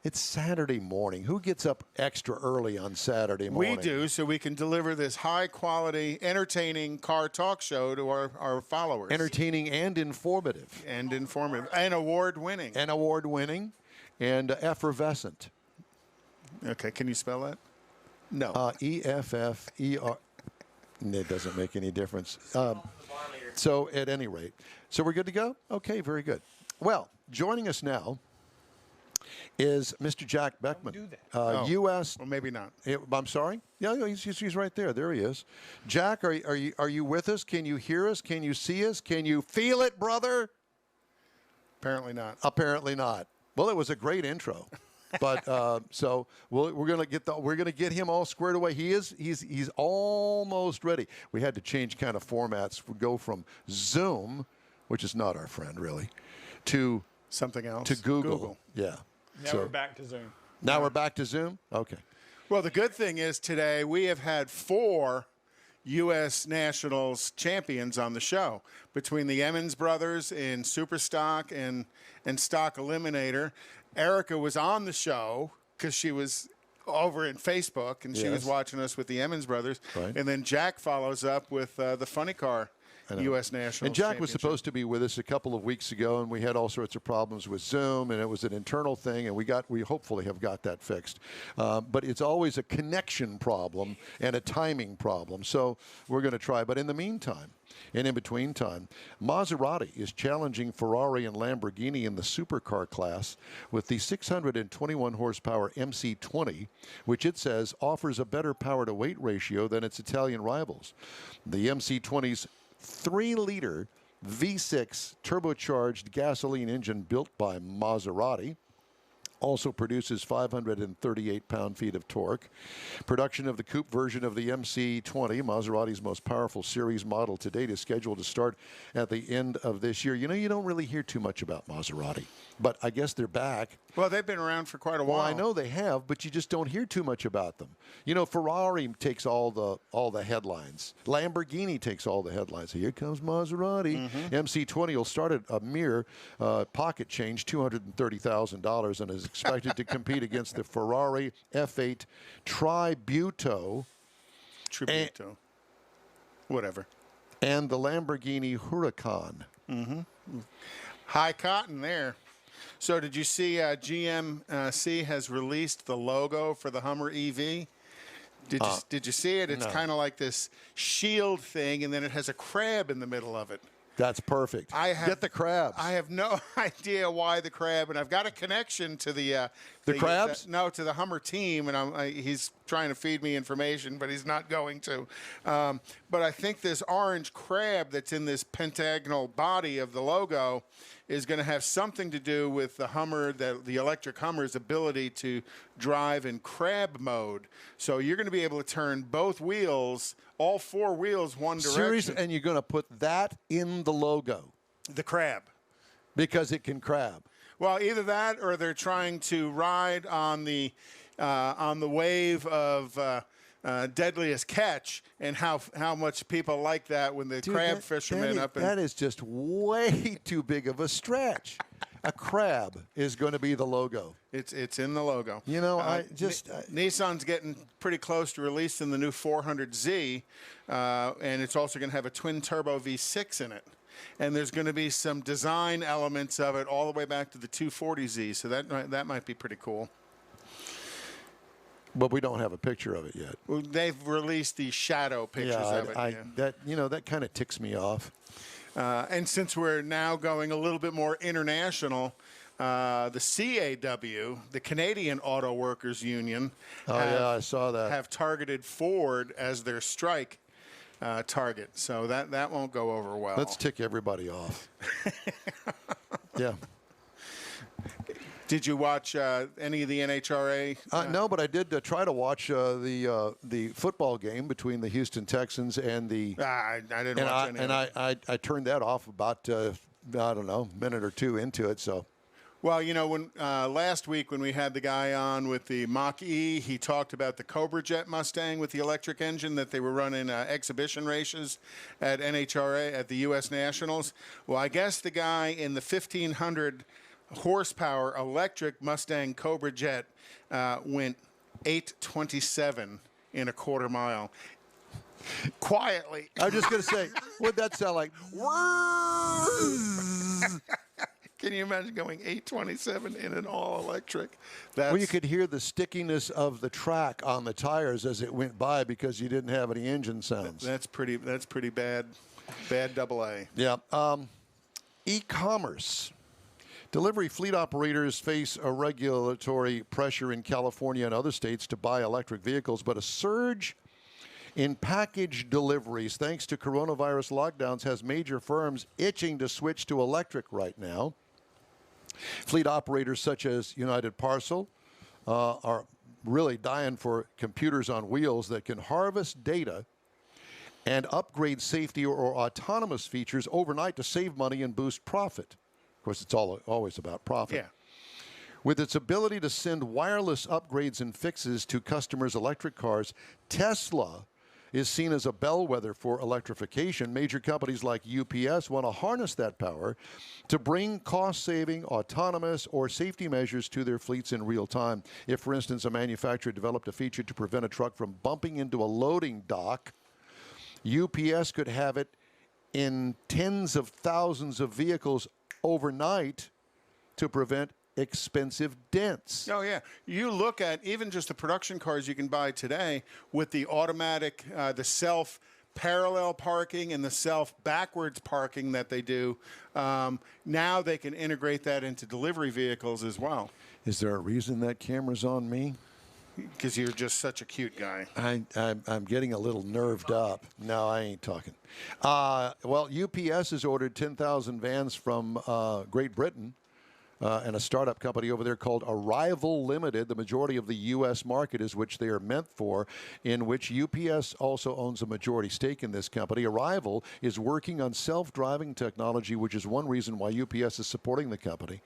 It's Saturday morning. Who gets up extra early on Saturday morning? We do, so we can deliver this high-quality, entertaining car talk show to our followers. Entertaining and informative. And informative. And award-winning. And award-winning. And effervescent. Okay, can you spell that? No. E-F-F-E-R. It doesn't make any difference. So at any rate. So we're good to go? Okay, very good. Well, joining us now is Mr. Jack Beckman. U.S. Well, maybe not. I'm sorry? Yeah, he's right there. There he is. Jack, are you with us? Can you hear us? Can you see us? Can you feel it, brother? Apparently not. Apparently not. Well, it was a great intro. But so we're gonna get him all squared away. He's almost ready. We had to change kind of formats. We go from Zoom, which is not our friend really, to something else. To Google. Yeah. Now we're back to Zoom. Now we're back to Zoom. Okay. Well, the good thing is today we have had 4 U.S. Nationals champions on the show between the Emmons brothers in Super Stock and Stock Eliminator. Erica was on the show because she was over in Facebook and she was watching us with the Emmons brothers. Right. And then Jack follows up with the funny car U.S. National. And Jack was supposed to be with us a couple of weeks ago, and we had all sorts of problems with Zoom, and it was an internal thing, and we hopefully have got that fixed. But it's always a connection problem and a timing problem. So we're going to try. But in the meantime, and in between time, Maserati is challenging Ferrari and Lamborghini in the supercar class with the 621 horsepower MC20, which it says offers a better power to weight ratio than its Italian rivals. The MC20's 3-liter V6 turbocharged gasoline engine built by Maserati also produces 538 pound-feet of torque. Production of the coupe version of the MC20, Maserati's most powerful series model to date, is scheduled to start at the end of this year. You know, you don't really hear too much about Maserati, but I guess they're back. Well, they've been around for quite a while. Well, I know they have, but you just don't hear too much about them. You know, Ferrari takes all the headlines. Lamborghini takes all the headlines. Here comes Maserati. MC20 will start at a mere pocket change, $230,000, and is expected to compete against the Ferrari F8 Tributo. Whatever. And the Lamborghini Huracan. High cotton there. So did you see GMC has released the logo for the Hummer EV? Did you see it? It's No. kind of like this shield thing, and then it has a crab in the middle of it. That's perfect. Get the crabs. I have no idea why the crab, and I've got a connection to the crabs? to the Hummer team, and he's trying to feed me information, but he's not going to. But I think this orange crab that's in this pentagonal body of the logo is going to have something to do with the Hummer, the electric Hummer's ability to drive in crab mode. So you're going to be able to turn both wheels, all 4 wheels, one direction. Seriously, and you're going to put that in the logo? The crab. Because it can crab. Well, either that or they're trying to ride on the wave of Deadliest Catch, and how much people like that when the crab fishermen up in... That is just way too big of a stretch. A crab is going to be the logo. It's in the logo. You know, Nissan's getting pretty close to releasing the new 400Z, and it's also going to have a twin-turbo V6 in it. And there's going to be some design elements of it all the way back to the 240Z, so that might be pretty cool. But we don't have a picture of it yet. Well, they've released the shadow pictures of it. That kind of ticks me off. And since we're now going a little bit more international, the CAW, the Canadian Auto Workers Union, I saw that, have targeted Ford as their strike target. So that won't go over well. Let's tick everybody off. Yeah. Did you watch any of the NHRA? No, but I did try to watch the football game between the Houston Texans and the. I didn't watch any. And I turned that off about I don't know, a minute or two into it. So. Well, you know, when last week when we had the guy on with the Mach E, he talked about the Cobra Jet Mustang with the electric engine that they were running exhibition races at NHRA at the U.S. Nationals. Well, I guess the guy in the 1,500 horsepower electric Mustang Cobra Jet went 827 in a quarter mile. Quietly. I was just going to say, what'd that sound like? Can you imagine going 827 in an all-electric? Well, you could hear the stickiness of the track on the tires as it went by because you didn't have any engine sounds. That's pretty bad. Bad double A. Yeah. E-commerce. Delivery fleet operators face a regulatory pressure in California and other states to buy electric vehicles, but a surge in package deliveries thanks to coronavirus lockdowns has major firms itching to switch to electric right now. Fleet operators such as United Parcel are really dying for computers on wheels that can harvest data and upgrade safety or autonomous features overnight to save money and boost profit. Of course, it's always about profit. Yeah. With its ability to send wireless upgrades and fixes to customers' electric cars, Tesla is seen as a bellwether for electrification. Major companies like UPS want to harness that power to bring cost-saving, autonomous, or safety measures to their fleets in real time. If, for instance, a manufacturer developed a feature to prevent a truck from bumping into a loading dock, UPS could have it in tens of thousands of vehicles overnight to prevent expensive dents. Oh, yeah. You look at even just the production cars you can buy today with the automatic, the self-parallel parking and the self-backwards parking that they do. Now they can integrate that into delivery vehicles as well. Is there a reason that camera's on me? Because you're just such a cute guy. I'm getting a little nerved up. No, I ain't talking. Well, UPS has ordered 10,000 vans from Great Britain and a startup company over there called Arrival Limited. The majority of the U.S. market is which they are meant for, in which UPS also owns a majority stake in this company. Arrival is working on self-driving technology, which is one reason why UPS is supporting the company.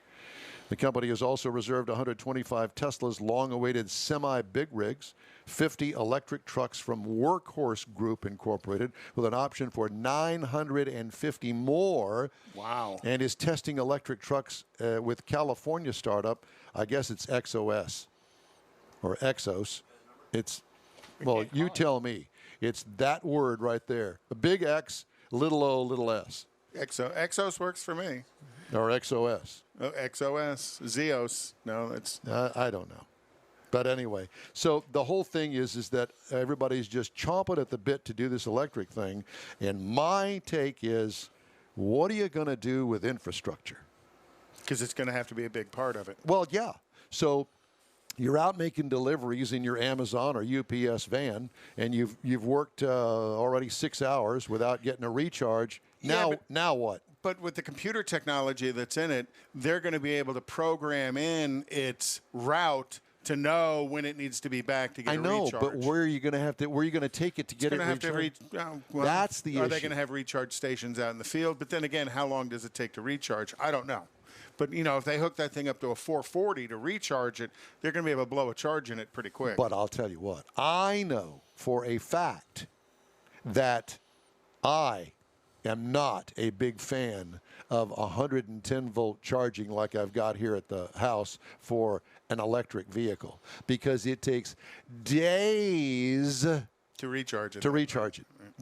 The company has also reserved 125 Tesla's long-awaited semi-big rigs, 50 electric trucks from Workhorse Group Incorporated, with an option for 950 more. Wow. And is testing electric trucks with California startup. I guess it's XOS or Exos. It's, well, you tell me. It's that word right there. A big X, little O, little S. Exos works for me. Or XOS. Oh, XOS. Zeos. No, that's... I don't know. But anyway, so the whole thing is that everybody's just chomping at the bit to do this electric thing. And my take is, what are you going to do with infrastructure? Because it's going to have to be a big part of it. Well, yeah. So you're out making deliveries in your Amazon or UPS van, and you've worked already 6 hours without getting a recharge. Now what? But with the computer technology that's in it, they're going to be able to program in its route to know when it needs to be back to get a recharge. But where are you going to have to? Where are you going to take it to get it recharged? That's the issue. Are they going to have recharge stations out in the field? But then again, how long does it take to recharge? I don't know. But, you know, if they hook that thing up to a 440 to recharge it, they're going to be able to blow a charge in it pretty quick. But I'll tell you what. I know for a fact that I am not a big fan of 110-volt charging like I've got here at the house for an electric vehicle, because it takes days to recharge it.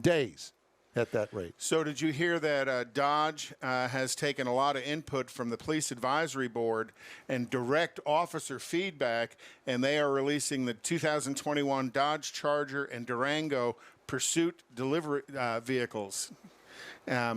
Days at that rate. So did you hear that Dodge has taken a lot of input from the Police Advisory Board and direct officer feedback, and they are releasing the 2021 Dodge Charger and Durango Pursuit delivery vehicles.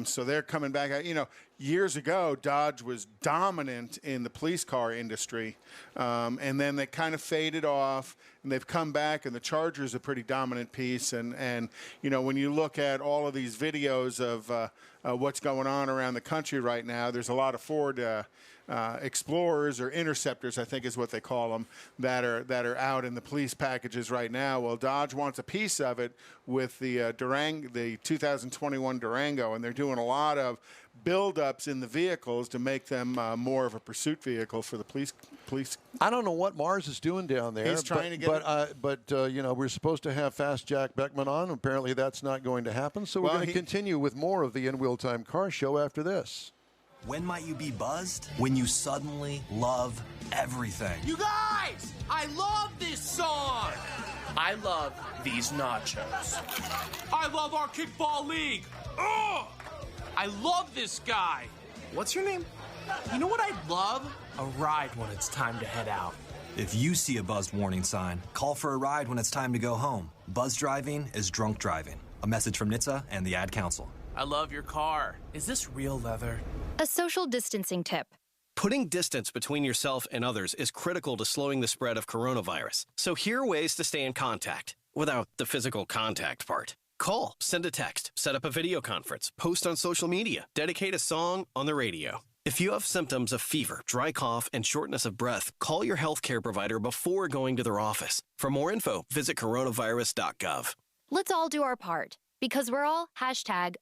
So they're coming back. You know, years ago, Dodge was dominant in the police car industry, and then they kind of faded off, and they've come back, and the Charger's a pretty dominant piece. And you know, when you look at all of these videos of what's going on around the country right now, there's a lot of Ford Explorers or Interceptors, I think is what they call them, that are out in the police packages right now. Well, Dodge wants a piece of it with the 2021 Durango, and they're doing a lot of build-ups in the vehicles to make them more of a pursuit vehicle for the police. I don't know what Mars is doing down there. He's trying to get but you know, we're supposed to have Fast Jack Beckman on. Apparently that's not going to happen. So we're going to continue with more of the In Wheel Time Car Show after this. When might you be buzzed? When you suddenly love everything. You guys, I love this song. I love these nachos. I love our kickball league. Ugh! I love this guy. What's your name? You know what I love? A ride when it's time to head out. If you see a buzzed warning sign, call for a ride when it's time to go home. Buzz driving is drunk driving. A message from NHTSA and the Ad Council. I love your car. Is this real leather? A social distancing tip. Putting distance between yourself and others is critical to slowing the spread of coronavirus. So here are ways to stay in contact without the physical contact part. Call, send a text, set up a video conference, post on social media, dedicate a song on the radio. If you have symptoms of fever, dry cough, and shortness of breath, call your healthcare provider before going to their office. For more info, visit coronavirus.gov. Let's all do our part, because we're all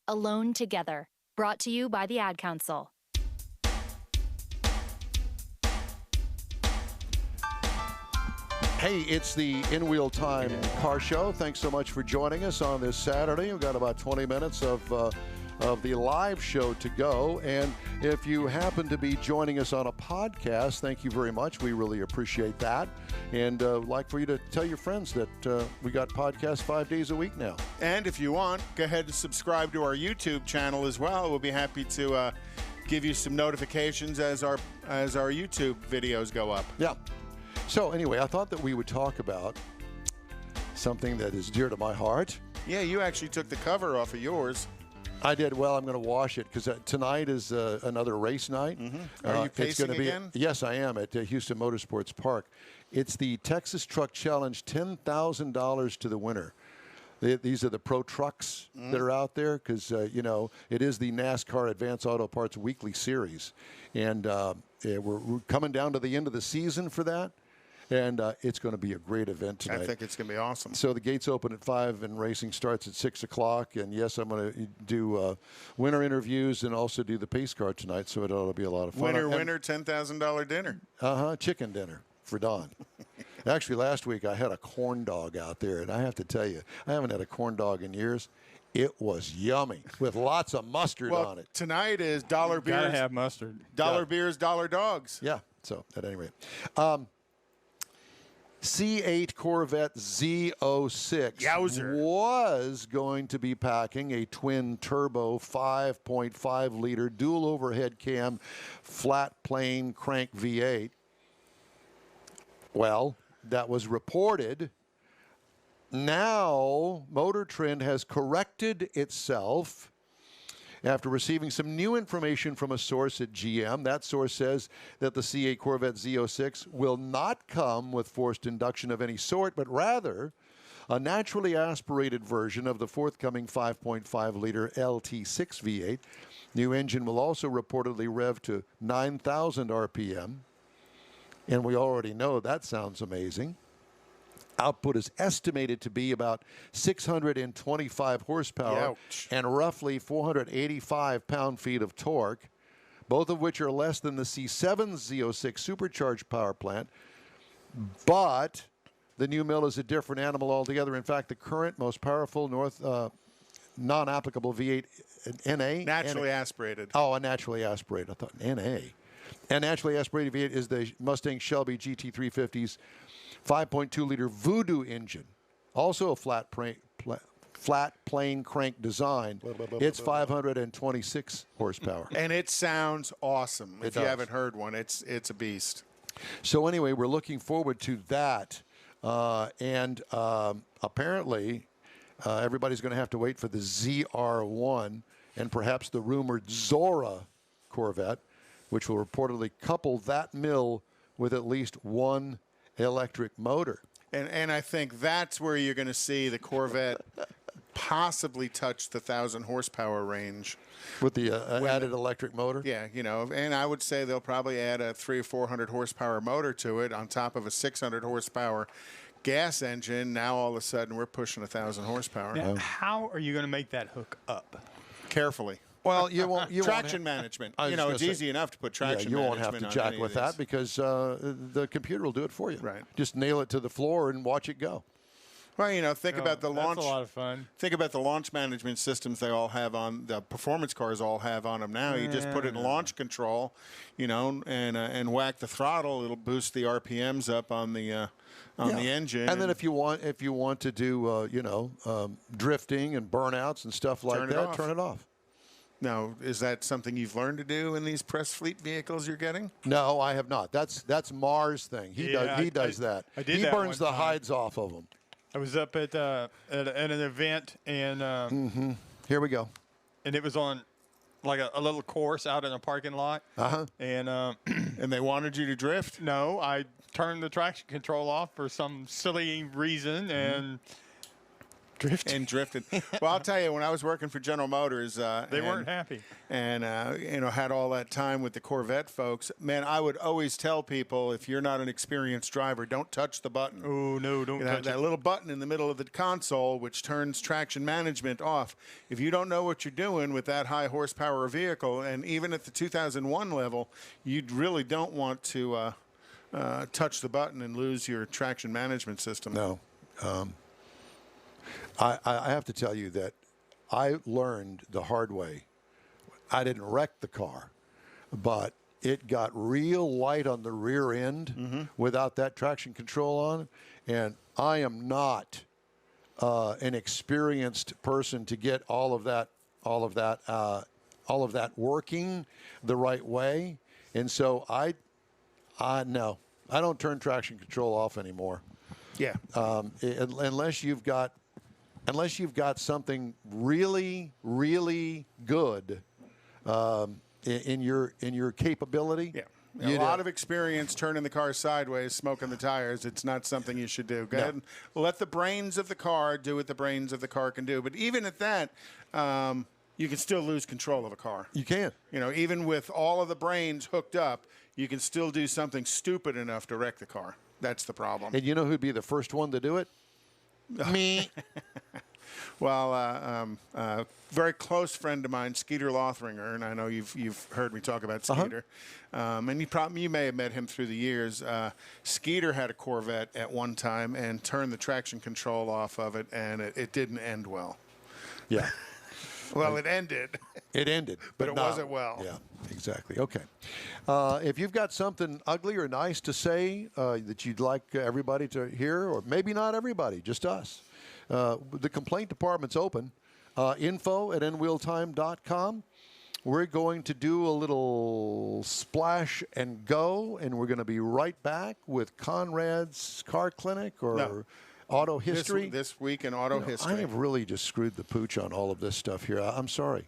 #alone together. Brought to you by the Ad Council. Hey, it's the In Wheel Time Car Show. Thanks so much for joining us on this Saturday. We've got about 20 minutes of of the live show to go. And if you happen to be joining us on a podcast, thank you very much. We really appreciate that. And like for you to tell your friends that we got podcasts 5 days a week now. And if you want, go ahead and subscribe to our YouTube channel as well. We'll be happy to give you some notifications as our YouTube videos go up. Yeah. So anyway, I thought that we would talk about something that is dear to my heart. Yeah, you actually took the cover off of yours. I did. Well, I'm going to wash it because tonight is another race night. Are you pacing it's again? Yes, I am at Houston Motorsports Park. It's the Texas Truck Challenge, $10,000 to the winner. These are the pro trucks that are out there because, you know, it is the NASCAR Advanced Auto Parts Weekly Series. And we're coming down to the end of the season for that. And it's going to be a great event tonight. I think it's going to be awesome. So the gates open at 5 and racing starts at 6 o'clock. And, yes, I'm going to do winner interviews and also do the pace car tonight. So it ought to be a lot of fun. Winner, $10,000 dinner. Chicken dinner for Dawn. Actually, last week I had a corn dog out there. And I have to tell you, I haven't had a corn dog in years. It was yummy with lots of mustard on it. Tonight is dollar beers. Gotta have mustard. Dollar beers, dollar dogs. Yeah. So at any rate. C8 Corvette Z06 Yowzer. was going to be packing a twin-turbo 5.5-liter dual overhead cam flat plane crank V8. Well, that was reported. Now, Motor Trend has corrected itself after receiving some new information from a source at GM. That source says that the C8 Corvette Z06 will not come with forced induction of any sort, but rather a naturally aspirated version of the forthcoming 5.5-liter LT6 V8. New engine will also reportedly rev to 9,000 RPM, and we already know that sounds amazing. Output is estimated to be about 625 horsepower Ouch. and roughly 485 pound-feet of torque, both of which are less than the C7 Z06 supercharged power plant. But the new mill is a different animal altogether. In fact, the current most powerful non-applicable V8 NA. Naturally aspirated. Oh, a naturally aspirated. I thought NA. And naturally aspirated V8 is the Mustang Shelby GT350's 5.2-liter Voodoo engine, also a flat plane crank design. It's 526 horsepower. And it sounds awesome. If you does. haven't heard one, it's a beast. So anyway, we're looking forward to that. And apparently, everybody's going to have to wait for the ZR1 and perhaps the rumored Zora Corvette, which will reportedly couple that mill with at least one electric motor. And I think that's where you're going to see the Corvette possibly touch the 1,000 horsepower range. With the added electric motor? Yeah, you know, and I would say they'll probably add a 300 or 400 horsepower motor to it on top of a 600 horsepower gas engine. Now all of a sudden we're pushing 1,000 horsepower. Now, how are you going to make that hook up? Carefully. Well, you won't. Traction management. You know, it's easy enough to put traction you management won't have to jack with that because the computer will do it for you. Right. Just nail it to the floor and watch it go. Well, you know, think about the launch. That's a lot of fun. Think about the launch management systems they all have on the performance cars. All have on them now. You just put it in launch control, you know, and whack the throttle. It'll boost the RPMs up on the engine. And then if you want to do drifting and burnouts and stuff like that, turn it off. Now, is that something you've learned to do in these press fleet vehicles you're getting? No, I have not. That's Mars' thing. He does that. I did he that burns one the time. hides off of them. I was up at an event, and here we go. And it was on like a little course out in a parking lot. And and they wanted you to drift? No, I turned the traction control off for some silly reason and drifted. Well, I'll tell you, when I was working for General Motors, they weren't happy, and had all that time with the Corvette folks. Man, I would always tell people, if you're not an experienced driver, don't touch the button. Oh no, don't touch that little button in the middle of the console, which turns traction management off. If you don't know what you're doing with that high horsepower vehicle, and even at the 2001 level, you really don't want to touch the button and lose your traction management system. No. I have to tell you that I learned the hard way I didn't wreck the car, but it got real light on the rear end without that traction control on. And I am not an experienced person to get all of that working the right way. And so I don't turn traction control off anymore. Yeah. Unless you've got something really, really good in your capability. Yeah. A lot of experience turning the car sideways, smoking the tires. It's not something you should do. Go ahead and let the brains of the car do what the brains of the car can do. But even at that, you can still lose control of a car. You can. Even with all of the brains hooked up, you can still do something stupid enough to wreck the car. That's the problem. And you know who'd be the first one to do it? Me. Well, very close friend of mine, Skeeter Lothringer, and I know you've heard me talk about Skeeter, and you may have met him through the years. Skeeter had a Corvette at one time and turned the traction control off of it, and it didn't end well. Yeah. Well, it ended. It ended, but it wasn't well. Yeah, exactly. Okay. If you've got something ugly or nice to say that you'd like everybody to hear, or maybe not everybody, just us, the complaint department's open. info@nwheeltime.com. We're going to do a little splash and go, and we're going to be right back with Conrad's Car Clinic or Auto History. This week in Auto History. I have really just screwed the pooch on all of this stuff here. I'm sorry.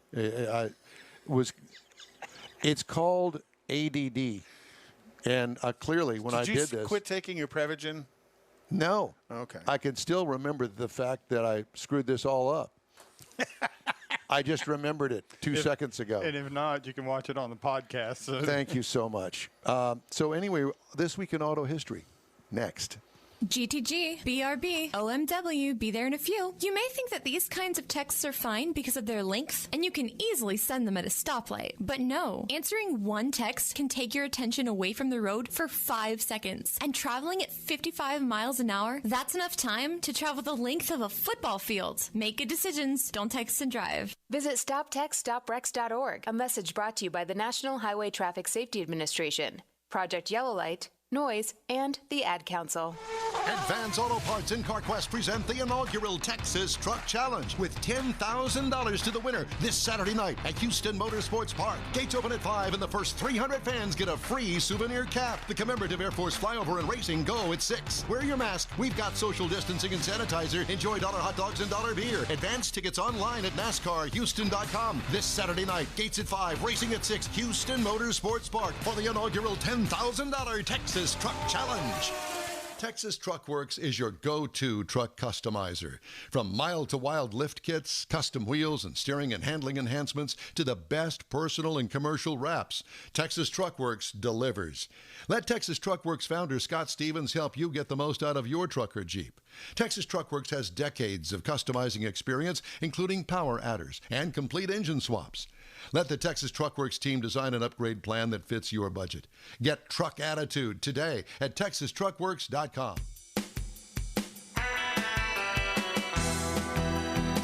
It's called ADD. And clearly when I did this. Did you quit taking your Prevagen? No. Okay. I can still remember the fact that I screwed this all up. I just remembered it 2 seconds ago. And if not, you can watch it on the podcast. So. Thank you so much. So anyway, This Week in Auto History. Next. GTG, BRB, OMW, be there in a few. You may think that these kinds of texts are fine because of their length, and you can easily send them at a stoplight. But no, answering one text can take your attention away from the road for 5 seconds. And traveling at 55 miles an hour, that's enough time to travel the length of a football field. Make good decisions, don't text and drive. Visit StopTextStopWrex.org, a message brought to you by the National Highway Traffic Safety Administration, Project Yellow Light, Noise, and the Ad Council. Advance Auto Parts and CarQuest present the inaugural Texas Truck Challenge with $10,000 to the winner this Saturday night at Houston Motorsports Park. Gates open at 5 and the first 300 fans get a free souvenir cap. The commemorative Air Force flyover and racing go at 6. Wear your mask. We've got social distancing and sanitizer. Enjoy $1 hot dogs and $1 beer. Advance tickets online at NASCARHouston.com. This Saturday night, gates at 5, racing at 6, Houston Motorsports Park for the inaugural $10,000 Texas Truck Challenge. Texas Truck Works is your go-to truck customizer. From mild to wild lift kits, custom wheels and steering and handling enhancements to the best personal and commercial wraps, Texas Truck Works delivers. Let Texas Truck Works founder Scott Stevens help you get the most out of your truck or Jeep. Texas Truck Works has decades of customizing experience, including power adders and complete engine swaps. Let the Texas Truck Works team design an upgrade plan that fits your budget. Get truck attitude today at TexasTruckWorks.com.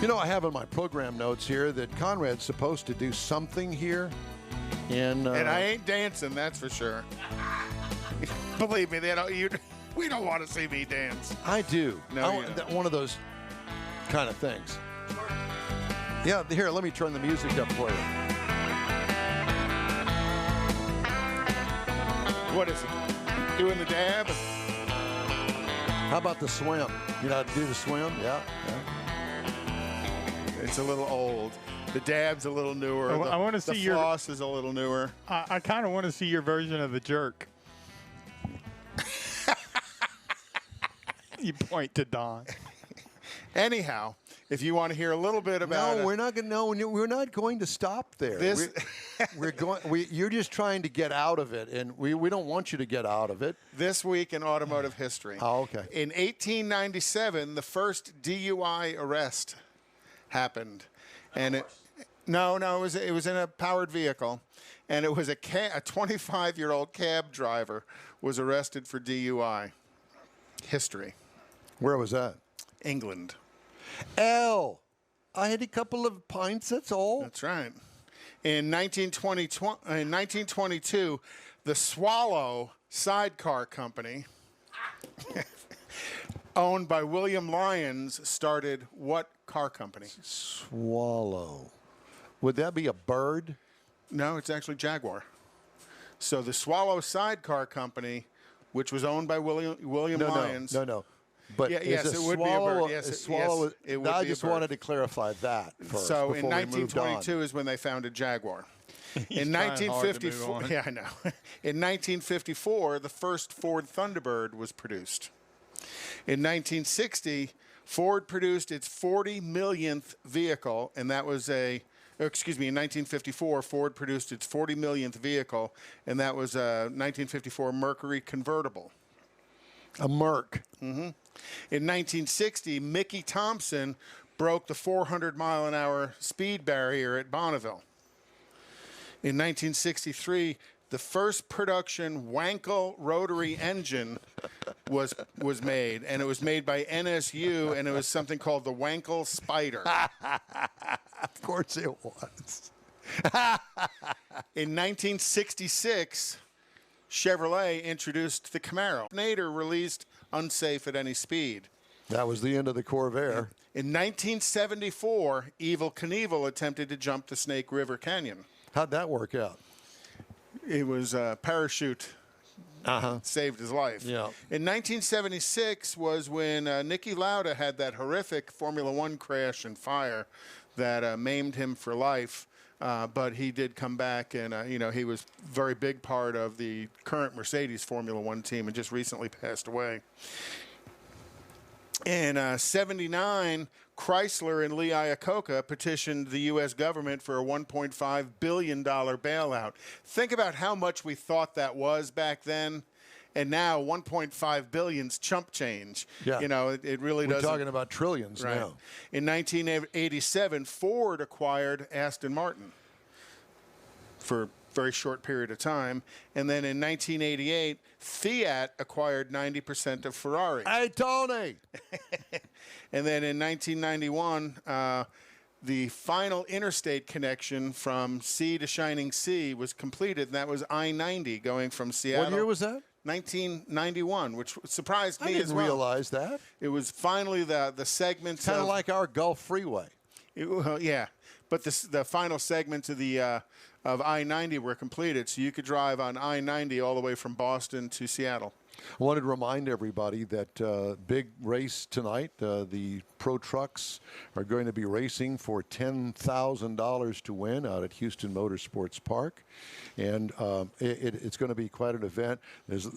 You know, I have in my program notes here that Conrad's supposed to do something here. And I ain't dancing, that's for sure. Believe me, we don't want to see me dance. I do. No, one of those kind of things. Yeah, here, let me turn the music up for you. What is it? Doing the dab? How about the swim? You know how to do the swim? Yeah. It's a little old. The dab's a little newer. I want to see the floss is a little newer. I kind of want to see your version of the jerk. You point to Don. Anyhow, if you want to hear a little bit about we're not going. No, we're not going to stop there. We're going. You're just trying to get out of it, and we don't want you to get out of it. This week in automotive history. Oh, okay. In 1897, the first DUI arrest happened, and it was in a powered vehicle, and it was a 25-year-old cab driver was arrested for DUI. History. Where was that? England. I had a couple of pints, that's all. That's right. In 1922, the Swallow Sidecar Company, owned by William Lyons, started what car company? Swallow. Would that be a bird? No, it's actually Jaguar. So the Swallow Sidecar Company, which was owned by William Lyons. No. But yes, it would be a bird. Yes, it would I be just a bird. wanted to clarify that first. So in before we moved on. 1922 is when they founded Jaguar. In trying hard to move 1954, on. yeah, I know. In 1954, the first Ford Thunderbird was produced. In 1960, Ford produced its 40 millionth vehicle, and that was in 1954, Ford produced its 40 millionth vehicle, and that was a 1954 Mercury convertible. A Merc. Mm-hmm. In 1960, Mickey Thompson broke the 400-mile-an-hour speed barrier at Bonneville. In 1963, the first production Wankel rotary engine was made, and it was made by NSU, and it was something called the Wankel Spider. Of course it was. In 1966, Chevrolet introduced the Camaro. Nader released Unsafe at Any Speed. That was the end of the Corvair. In 1974, Evel Knievel attempted to jump the Snake River Canyon. How'd that work out? It was a parachute saved his life. Yeah. In 1976 was when Niki Lauda had that horrific Formula One crash and fire that maimed him for life. But he did come back, and he was a very big part of the current Mercedes Formula One team, and just recently passed away. In '79, Chrysler and Lee Iacocca petitioned the U.S. government for a $1.5 billion bailout. Think about how much we thought that was back then. And now 1.5 billion's chump change. Yeah. It really doesn't. We're talking about trillions right. now. In 1987, Ford acquired Aston Martin for a very short period of time. And then in 1988, Fiat acquired 90% of Ferrari. Hey, Tony! And then in 1991, the final interstate connection from sea to Shining Sea was completed, and that was I-90 going from Seattle. What year was that? 1991, which surprised me as well. I didn't realize that. It was finally the segments. Kind of like our Gulf Freeway. Yeah, but the final segments of the of I-90 were completed, so you could drive on I-90 all the way from Boston to Seattle. I wanted to remind everybody that big race tonight. The Pro Trucks are going to be racing for $10,000 to win out at Houston Motorsports Park. And it's going to be quite an event. There's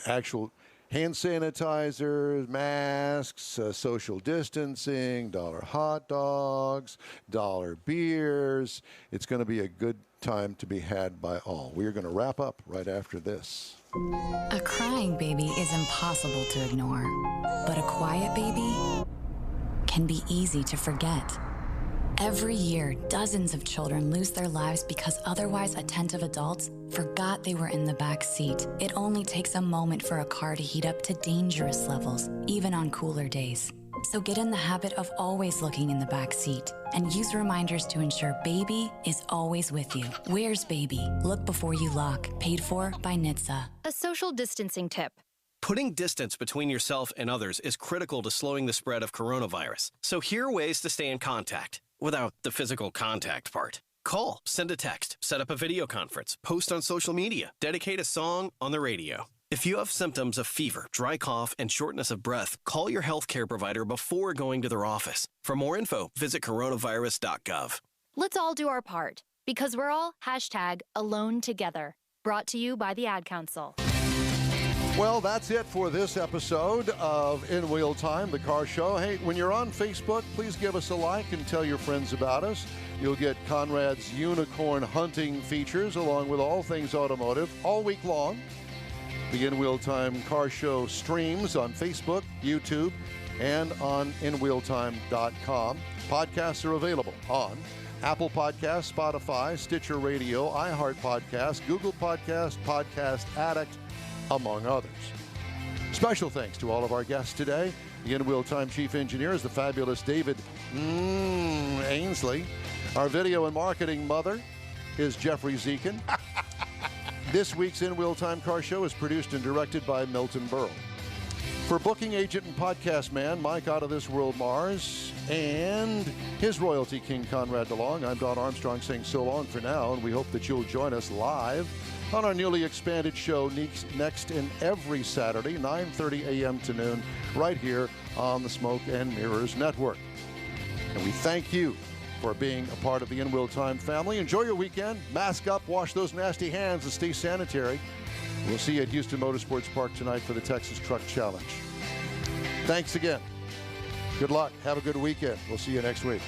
actual hand sanitizers, masks, social distancing, $1 hot dogs, $1 beers. It's going to be a good time to be had by all. We are going to wrap up right after this. A crying baby is impossible to ignore, but a quiet baby can be easy to forget. Every year, dozens of children lose their lives because otherwise attentive adults forgot they were in the back seat. It only takes a moment for a car to heat up to dangerous levels, even on cooler days. So get in the habit of always looking in the back seat and use reminders to ensure baby is always with you. Where's baby? Look before you lock. Paid for by NHTSA. A social distancing tip. Putting distance between yourself and others is critical to slowing the spread of coronavirus. So here are ways to stay in contact without the physical contact part. Call, send a text, set up a video conference, post on social media, dedicate a song on the radio. If you have symptoms of fever, dry cough, and shortness of breath, call your healthcare provider before going to their office. For more info, visit coronavirus.gov. Let's all do our part, because we're all #AloneTogether. Brought to you by the Ad Council. Well, that's it for this episode of In Wheel Time, the car show. Hey, when you're on Facebook, please give us a like and tell your friends about us. You'll get Conrad's unicorn hunting features along with all things automotive all week long. The In Wheel Time car show streams on Facebook, YouTube, and on InWheelTime.com. Podcasts are available on Apple Podcasts, Spotify, Stitcher Radio, iHeart Podcasts, Google Podcasts, Podcast Addict, among others. Special thanks to all of our guests today. The In Wheel Time Chief Engineer is the fabulous David Ainsley. Our video and marketing mother is Jeffrey Zekin. This week's In Wheel Time Car Show is produced and directed by Milton Burrow. For booking agent and podcast man Mike Out of This World Mars and his royalty king Conrad DeLong, I'm Don Armstrong saying so long for now, and we hope that you'll join us live on our newly expanded show next and every Saturday, 9:30 a.m. to noon, right here on the Smoke and Mirrors Network. And we thank you for being a part of the In Wheel Time family. Enjoy your weekend. Mask up, wash those nasty hands, and stay sanitary. We'll see you at Houston Motorsports Park tonight for the Texas Truck Challenge. Thanks again. Good luck. Have a good weekend. We'll see you next week.